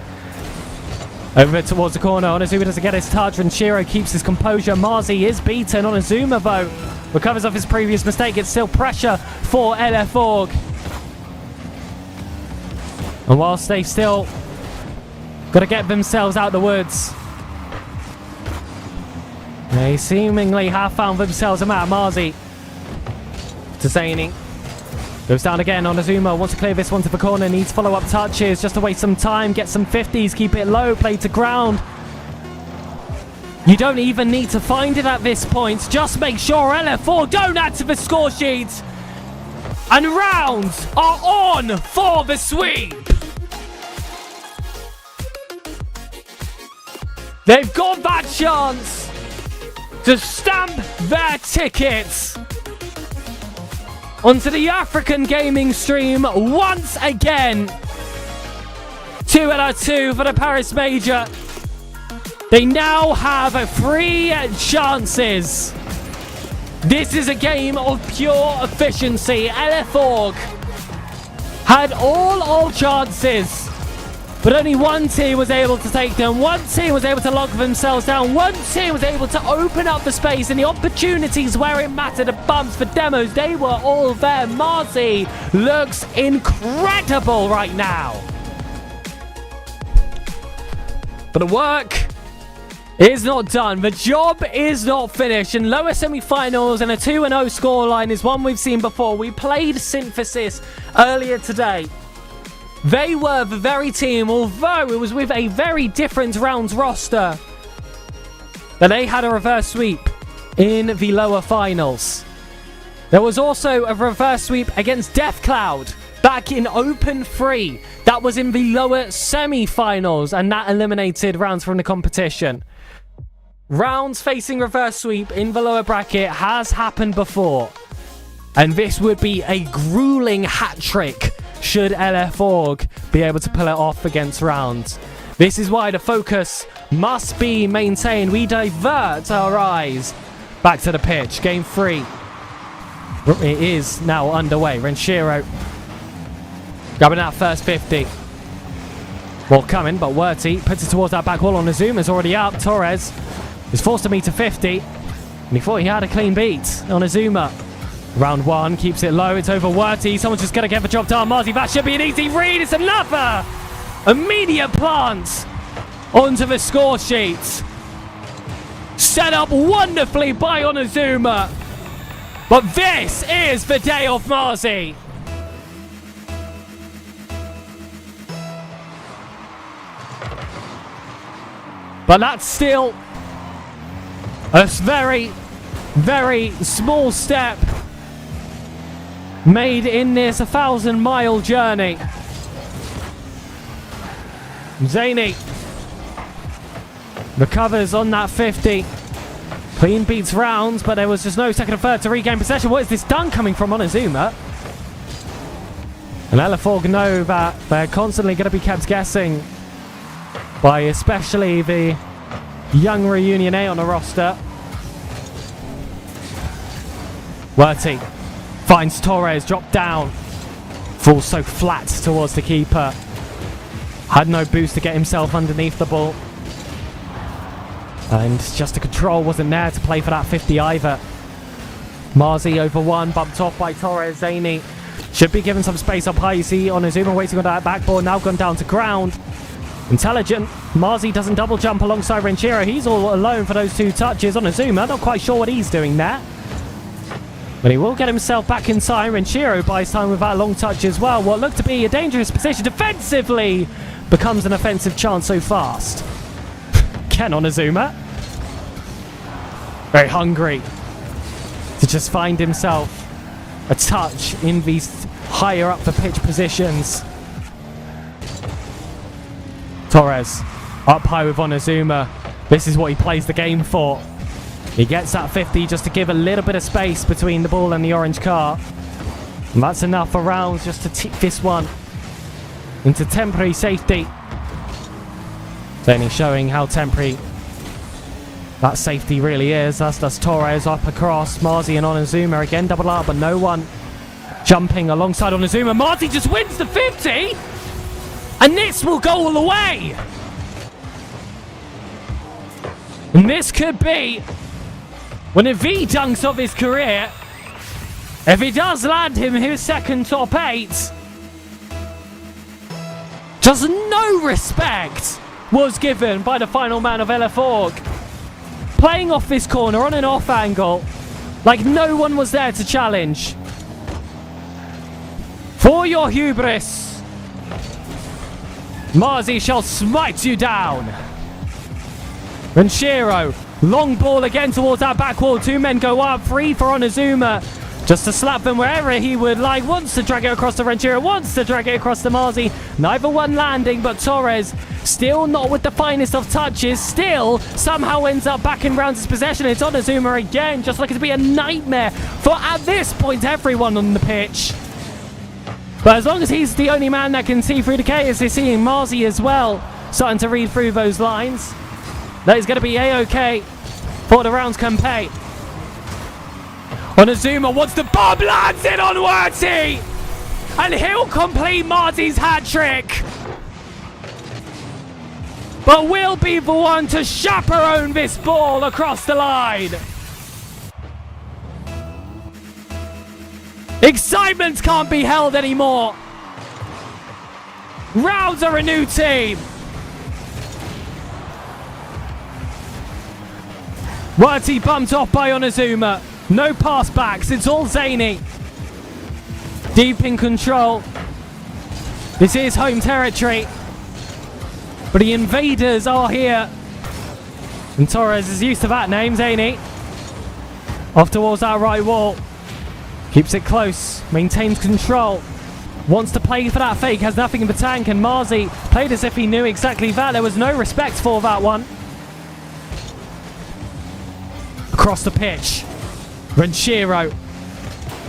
C: Over towards the corner. Onizuma doesn't get his touch. Renshiro keeps his composure. Marzi is beaten. Onizuma, though, recovers off his previous mistake. It's still pressure for LF Org. And whilst they've still got to get themselves out the woods, they seemingly have found themselves a map. Marzi to Zaini. Goes down again. Onizuma wants to clear this one to the corner. Needs follow-up touches just to waste some time. Get some 50s. Keep it low. Play to ground. You don't even need to find it at this point. Just make sure LF4 don't add to the score sheet. And rounds are on for the sweep. They've got that chance to stamp their tickets onto the African gaming stream once again. 2 out of 2 for the Paris Major. They now have 3 chances. This is a game of pure efficiency. LF Org had all chances, but only one team was able to take them. One team was able to lock themselves down. One team was able to open up the space and the opportunities where it mattered. The bumps for demos, they were all there. Marzi looks incredible right now. But the work is not done. The job is not finished. And lower semi-finals and a 2-0 scoreline is one we've seen before. We played Synthesis earlier today. They were the very team, although it was with a very different rounds roster, that they had a reverse sweep in the lower finals. There was also a reverse sweep against DeathCloud back in Open 3. That was in the lower semi-finals, and that eliminated rounds from the competition. Rounds facing reverse sweep in the lower bracket has happened before. And this would be a grueling hat trick should LF Org be able to pull it off against rounds. This is why the focus must be maintained. We divert our eyes back to the pitch. Game 3. It is now underway. Renshiro grabbing that first 50. Ball coming, but Werty puts it towards that back wall. Onazuma's already up. Torres is forced to meet to 50. And he thought he had a clean beat. Onizuma. Round 1, keeps it low. It's over Werty. Someone's just going to get the job done. Marzi, that should be an easy read. It's another immediate plant onto the score sheet. Set up wonderfully by Onizuma. But this is the day of Marzi. But that's still a very, very small step made in this 1,000-mile journey. Zaini recovers on that 50. Clean beats rounds, but there was just no second and third to regain possession. What is this done coming from Onizuma? And LF Org know that they're constantly going to be kept guessing by especially the young Reunion A on the roster. Werty finds Torres, dropped down. Falls so flat towards the keeper. Had no boost to get himself underneath the ball. And just the control wasn't there to play for that 50 either. Marzi over 1, bumped off by Torres. Zaini should be given some space up high. You see Onizuma waiting on that backboard, now gone down to ground. Intelligent. Marzi doesn't double jump alongside Renshiro. He's all alone for those 2 touches. Onizuma, not quite sure what he's doing there. But he will get himself back in time. Renshiro buys time with that long touch as well. What looked to be a dangerous position defensively becomes an offensive chance so fast. Ken Onizuma. Very hungry to just find himself a touch in these higher up the pitch positions. Torres up high with Onizuma. This is what he plays the game for. He gets that 50 just to give a little bit of space between the ball and the orange car. And that's enough for rounds just to tip this one into temporary safety. Then he's showing how temporary that safety really is. That's Torres up across. Marzi and Onizuma again double up, but no one jumping alongside Onizuma. Marzi just wins the 50! And this will go all the way! And this could be one of the dunks of his career. If he does land him his second top 8, just no respect was given by the final man of LFORG. Playing off this corner on an off angle, like no one was there to challenge. For your hubris, Marzi shall smite you down. Renshiro, long ball again towards that back wall. 2 men go up, 3 for Onizuma. Just to slap them wherever he would like. Wants to drag it across to Renshiro, wants to drag it across to Marzi. Neither one landing, but Torres still not with the finest of touches. Still somehow ends up back in Rounds' possession. It's Onizuma again, just looking to be a nightmare for, at this point, everyone on the pitch. But as long as he's the only man that can see through the chaos, he's seeing Marzi as well, starting to read through those lines. That is going to be A-OK for the Rounds campaign. Onizuma wants the bomb, lands it on Werty! And he'll complete Marzi's hat-trick! But will be the one to chaperone this ball across the line. Excitement can't be held anymore. Rounds are a new team. Werty bumped off by Onizuma. No pass backs, it's all zany. Deep in control. This is home territory. But the invaders are here. And Torres is used to that name, zany. Off towards that right wall. Keeps it close, maintains control. Wants to play for that fake, has nothing in the tank, and Marzi played as if he knew exactly that. There was no respect for that one. Across the pitch. Renshiro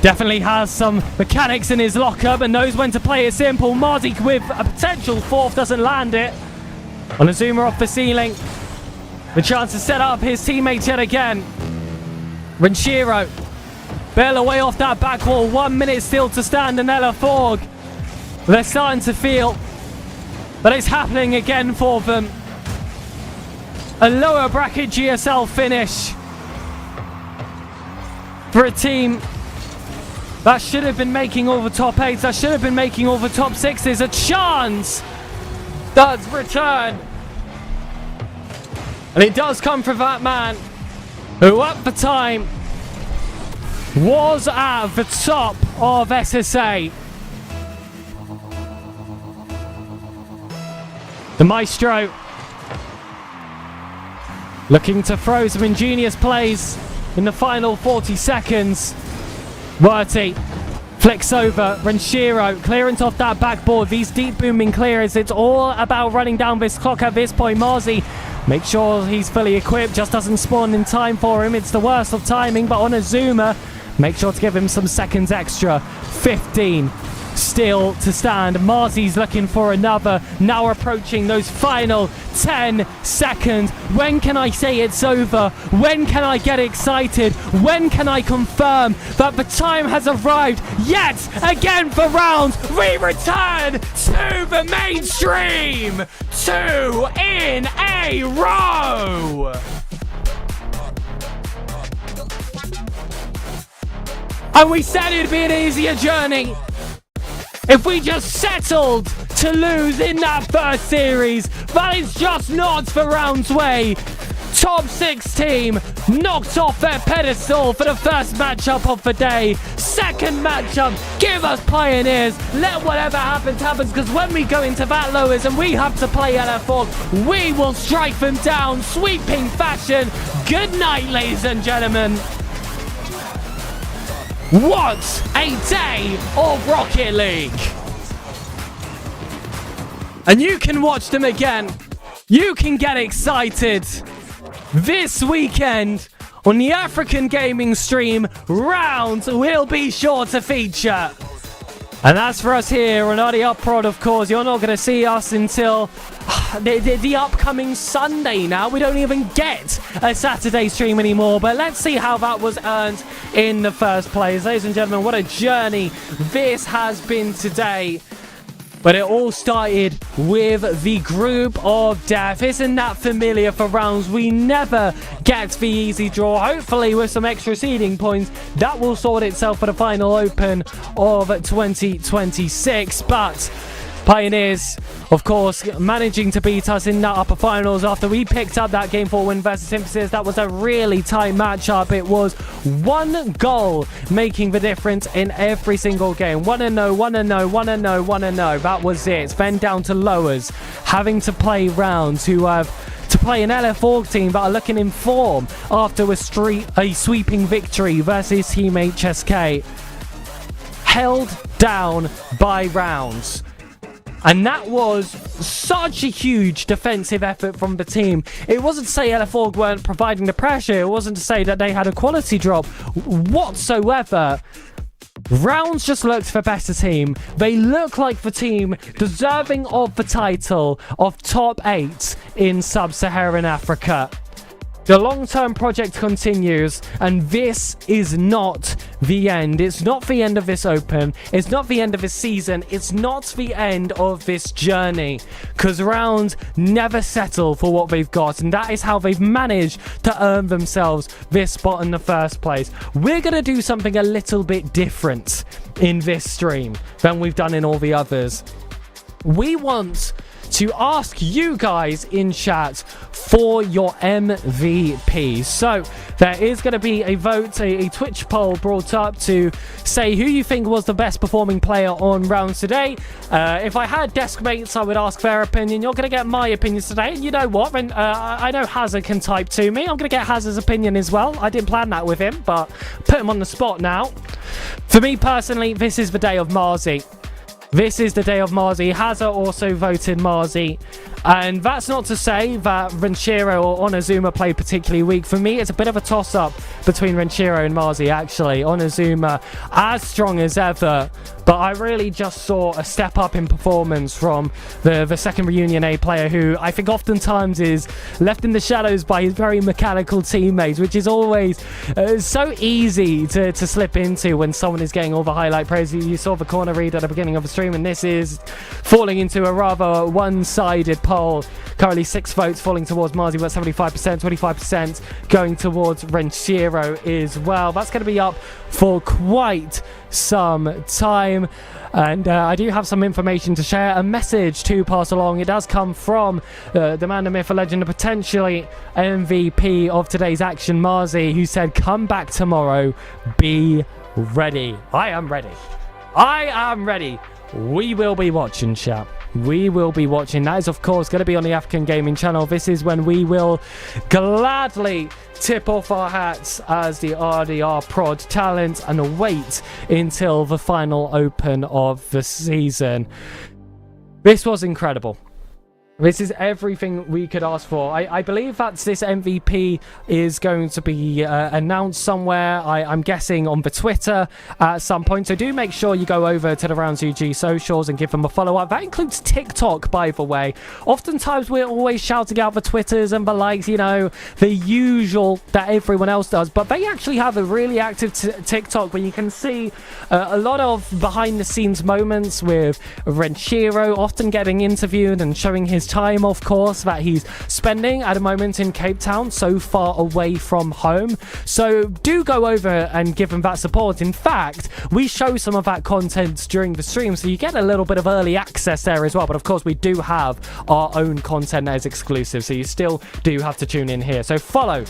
C: definitely has some mechanics in his locker, but knows when to play it simple. Marzi with a potential fourth doesn't land it. Onizuma off the ceiling. The chance to set up his teammates yet again. Renshiro bail away off that back wall. 1 minute still to stand in LFORG. They're starting to feel that it's happening again for them. A lower bracket GSL finish for a team that should have been making all the top 8s, that should have been making all the top 6s. A chance does return. And it does come from that man who at the time was at the top of SSA. The Maestro looking to throw some ingenious plays in the final 40 seconds. Werty flicks over. Renshiro clearance off that backboard. These deep booming clears. It's all about running down this clock at this point. Marzi make sure he's fully equipped. Just doesn't spawn in time for him. It's the worst of timing. But Onizuma, make sure to give him some seconds extra. 15 still to stand. Marzi's looking for another. Now approaching those final 10 seconds. When can I say it's over? When can I get excited? When can I confirm that the time has arrived yet again for rounds? We return to the mainstream. 2 in a row. And we said it'd be an easier journey if we just settled to lose in that first series. That is just not the round's way. Top 6 team knocked off their pedestal for the first matchup of the day. Second matchup, give us Pioneers. Let whatever happens, because when we go into that lowers and we have to play LFORG, we will strike them down, sweeping fashion. Good night, ladies and gentlemen. What a day of Rocket League! And you can watch them again. You can get excited this weekend on the African Gaming stream. Rounds will be sure to feature. And as for us here on RD Upprod, of course, you're not going to see us until the upcoming Sunday now. We don't even get a Saturday stream anymore. But let's see how that was earned in the first place. Ladies and gentlemen, what a journey this has been today. But it all started with the group of death. Isn't that familiar for rounds? We never get the easy draw. Hopefully with some extra seeding points, that will sort itself for the final open of 2026. But Pioneers, of course, managing to beat us in that upper finals after we picked up that Game 4 win versus Synthesis. That was a really tight matchup. It was one goal making the difference in every single game. 1-0, 1-0, 1-0, 1-0. That was it. Then down to lowers, having to play rounds who have to play an LF4 team that are looking in form after a sweeping victory versus Team HSK. Held down by rounds. And that was such a huge defensive effort from the team. It wasn't to say LF4 weren't providing the pressure. It wasn't to say that they had a quality drop whatsoever. Rounds just looked the better team. They look like the team deserving of the title of top 8 in Sub-Saharan Africa. The long-term project continues, and this is not the end. It's not the end of this open. It's not the end of this season. It's not the end of this journey, because rounds never settle for what they've got, and that is how they've managed to earn themselves this spot in the first place. We're going to do something a little bit different in this stream than we've done in all the others. We want to ask you guys in chat for your MVP. So there is going to be a vote, a Twitch poll brought up to say who you think was the best performing player on rounds today. If I had desk mates, I would ask their opinion. You're going to get my opinions today. And you know what? I know Hazard can type to me. I'm going to get Hazard's opinion as well. I didn't plan that with him, but put him on the spot now. For me personally, this is the day of Marzi. This is the day of Marzi. Hazard also voted Marzi. And that's not to say that Renshiro or Onizuma played particularly weak. For me, it's a bit of a toss-up between Renshiro and Marzi, actually. Onizuma as strong as ever. But I really just saw a step up in performance from the second Reunion A player, who I think oftentimes is left in the shadows by his very mechanical teammates, which is always so easy to slip into when someone is getting all the highlight praise. You saw the corner read at the beginning of the stream, and this is falling into a rather one-sided poll. Currently 6 votes falling towards Marzi, but 75%, 25% going towards Renshiro as well. That's going to be up for quite some time, and I do have some information to share, a message to pass along. It does come from the man, the myth, the legend, the potentially MVP of today's action, Marzi, who said, "Come back tomorrow, be ready." I am ready. I am ready. We will be watching, chat. We will be watching. That is, of course, going to be on the African Gaming channel. This is when we will gladly tip off our hats as the RDR prod talent and wait until the final open of the season. This was incredible. This is everything we could ask for. I believe that this MVP is going to be announced somewhere. I'm guessing on the Twitter at some point. So do make sure you go over to the Rounds UG socials and give them a follow-up. That includes TikTok, by the way. Oftentimes we're always shouting out the Twitters and the likes, you know, the usual that everyone else does. But they actually have a really active TikTok where you can see a lot of behind-the-scenes moments with Renshiro often getting interviewed and showing his time, of course, that he's spending at a moment in Cape Town, so far away from home. So do go over and give him that support. In fact, we show some of that content during the stream, so you get a little bit of early access there as well. But of course, we do have our own content that is exclusive, so you still do have to tune in here. So follow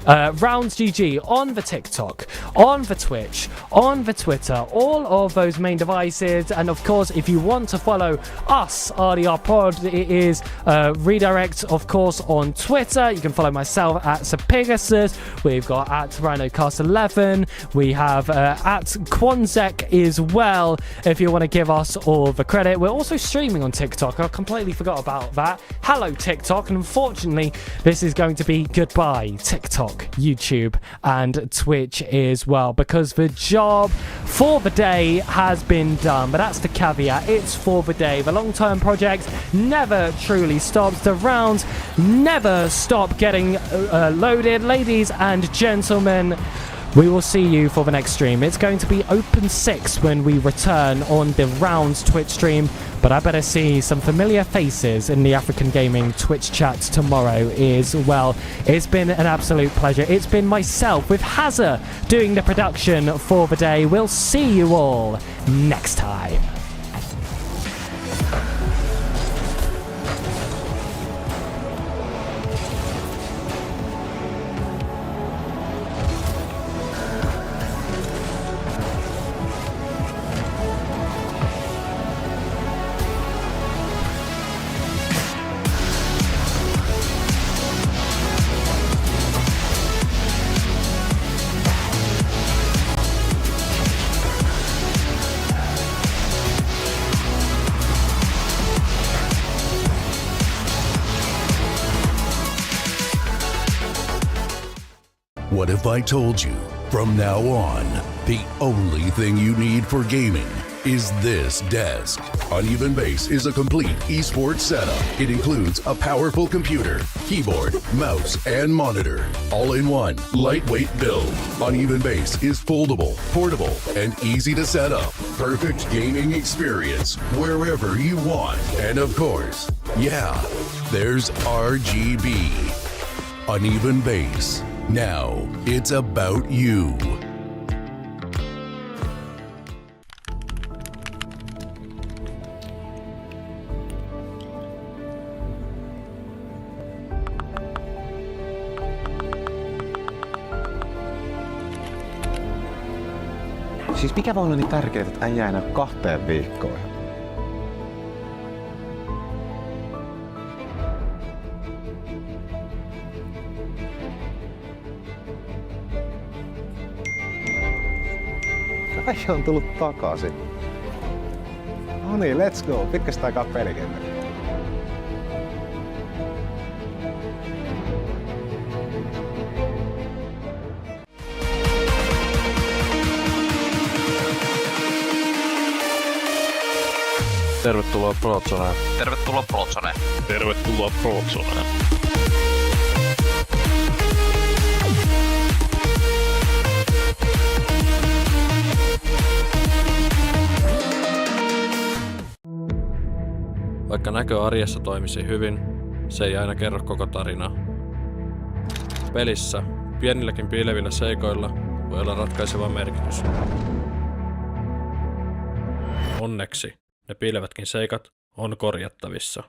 C: Rounds GG on the TikTok, on the Twitch, on the Twitter, all of those main devices. And of course, if you want to follow us, RDR Pod, it is redirect, of course, on Twitter. You can follow myself at Sapigasus. We've got at RhinoCast11. We have at Quanzek as well, if you want to give us all the credit. We're also streaming on TikTok. I completely forgot about that. Hello, TikTok. And unfortunately, this is going to be goodbye, TikTok, YouTube, and Twitch as well, because the job for the day has been done. But that's the caveat. It's for the day. The long-term project never truly stops. The rounds never stop getting loaded. Ladies and gentlemen, we will see you for the next stream. It's going to be Open 6 when we return on the Rounds Twitch stream, but I better see some familiar faces in the African Gaming Twitch chat tomorrow as well. It's been an absolute pleasure. It's been myself with Hazza doing the production for the day. We'll see you all next time.
E: What if I told you from now on, the only thing you need for gaming is this desk? Uneven Base is a complete esports setup. It includes a powerful computer, keyboard, mouse, and monitor, all in one lightweight build. Uneven Base is foldable, portable, and easy to set up. Perfect gaming experience wherever you want. And of course, yeah, there's RGB. Uneven Base. Now it's about you.
F: Siis mikä voi olla niin tärkeää, että äijä ei näy 2 viikkoon? Äijä on tullut takaisin. No niin, let's go. Pitkästä aikaa pelikentällä.
H: Tervetuloa Prozoneen.
I: Tervetuloa Prozoneen.
D: Tervetuloa Prozoneen.
H: Vaikka näkö arjessa toimisi hyvin, se ei aina kerro koko tarinaa. Pelissä pienilläkin piilevillä seikoilla voi olla ratkaiseva merkitys. Onneksi ne piilevätkin seikat on korjattavissa.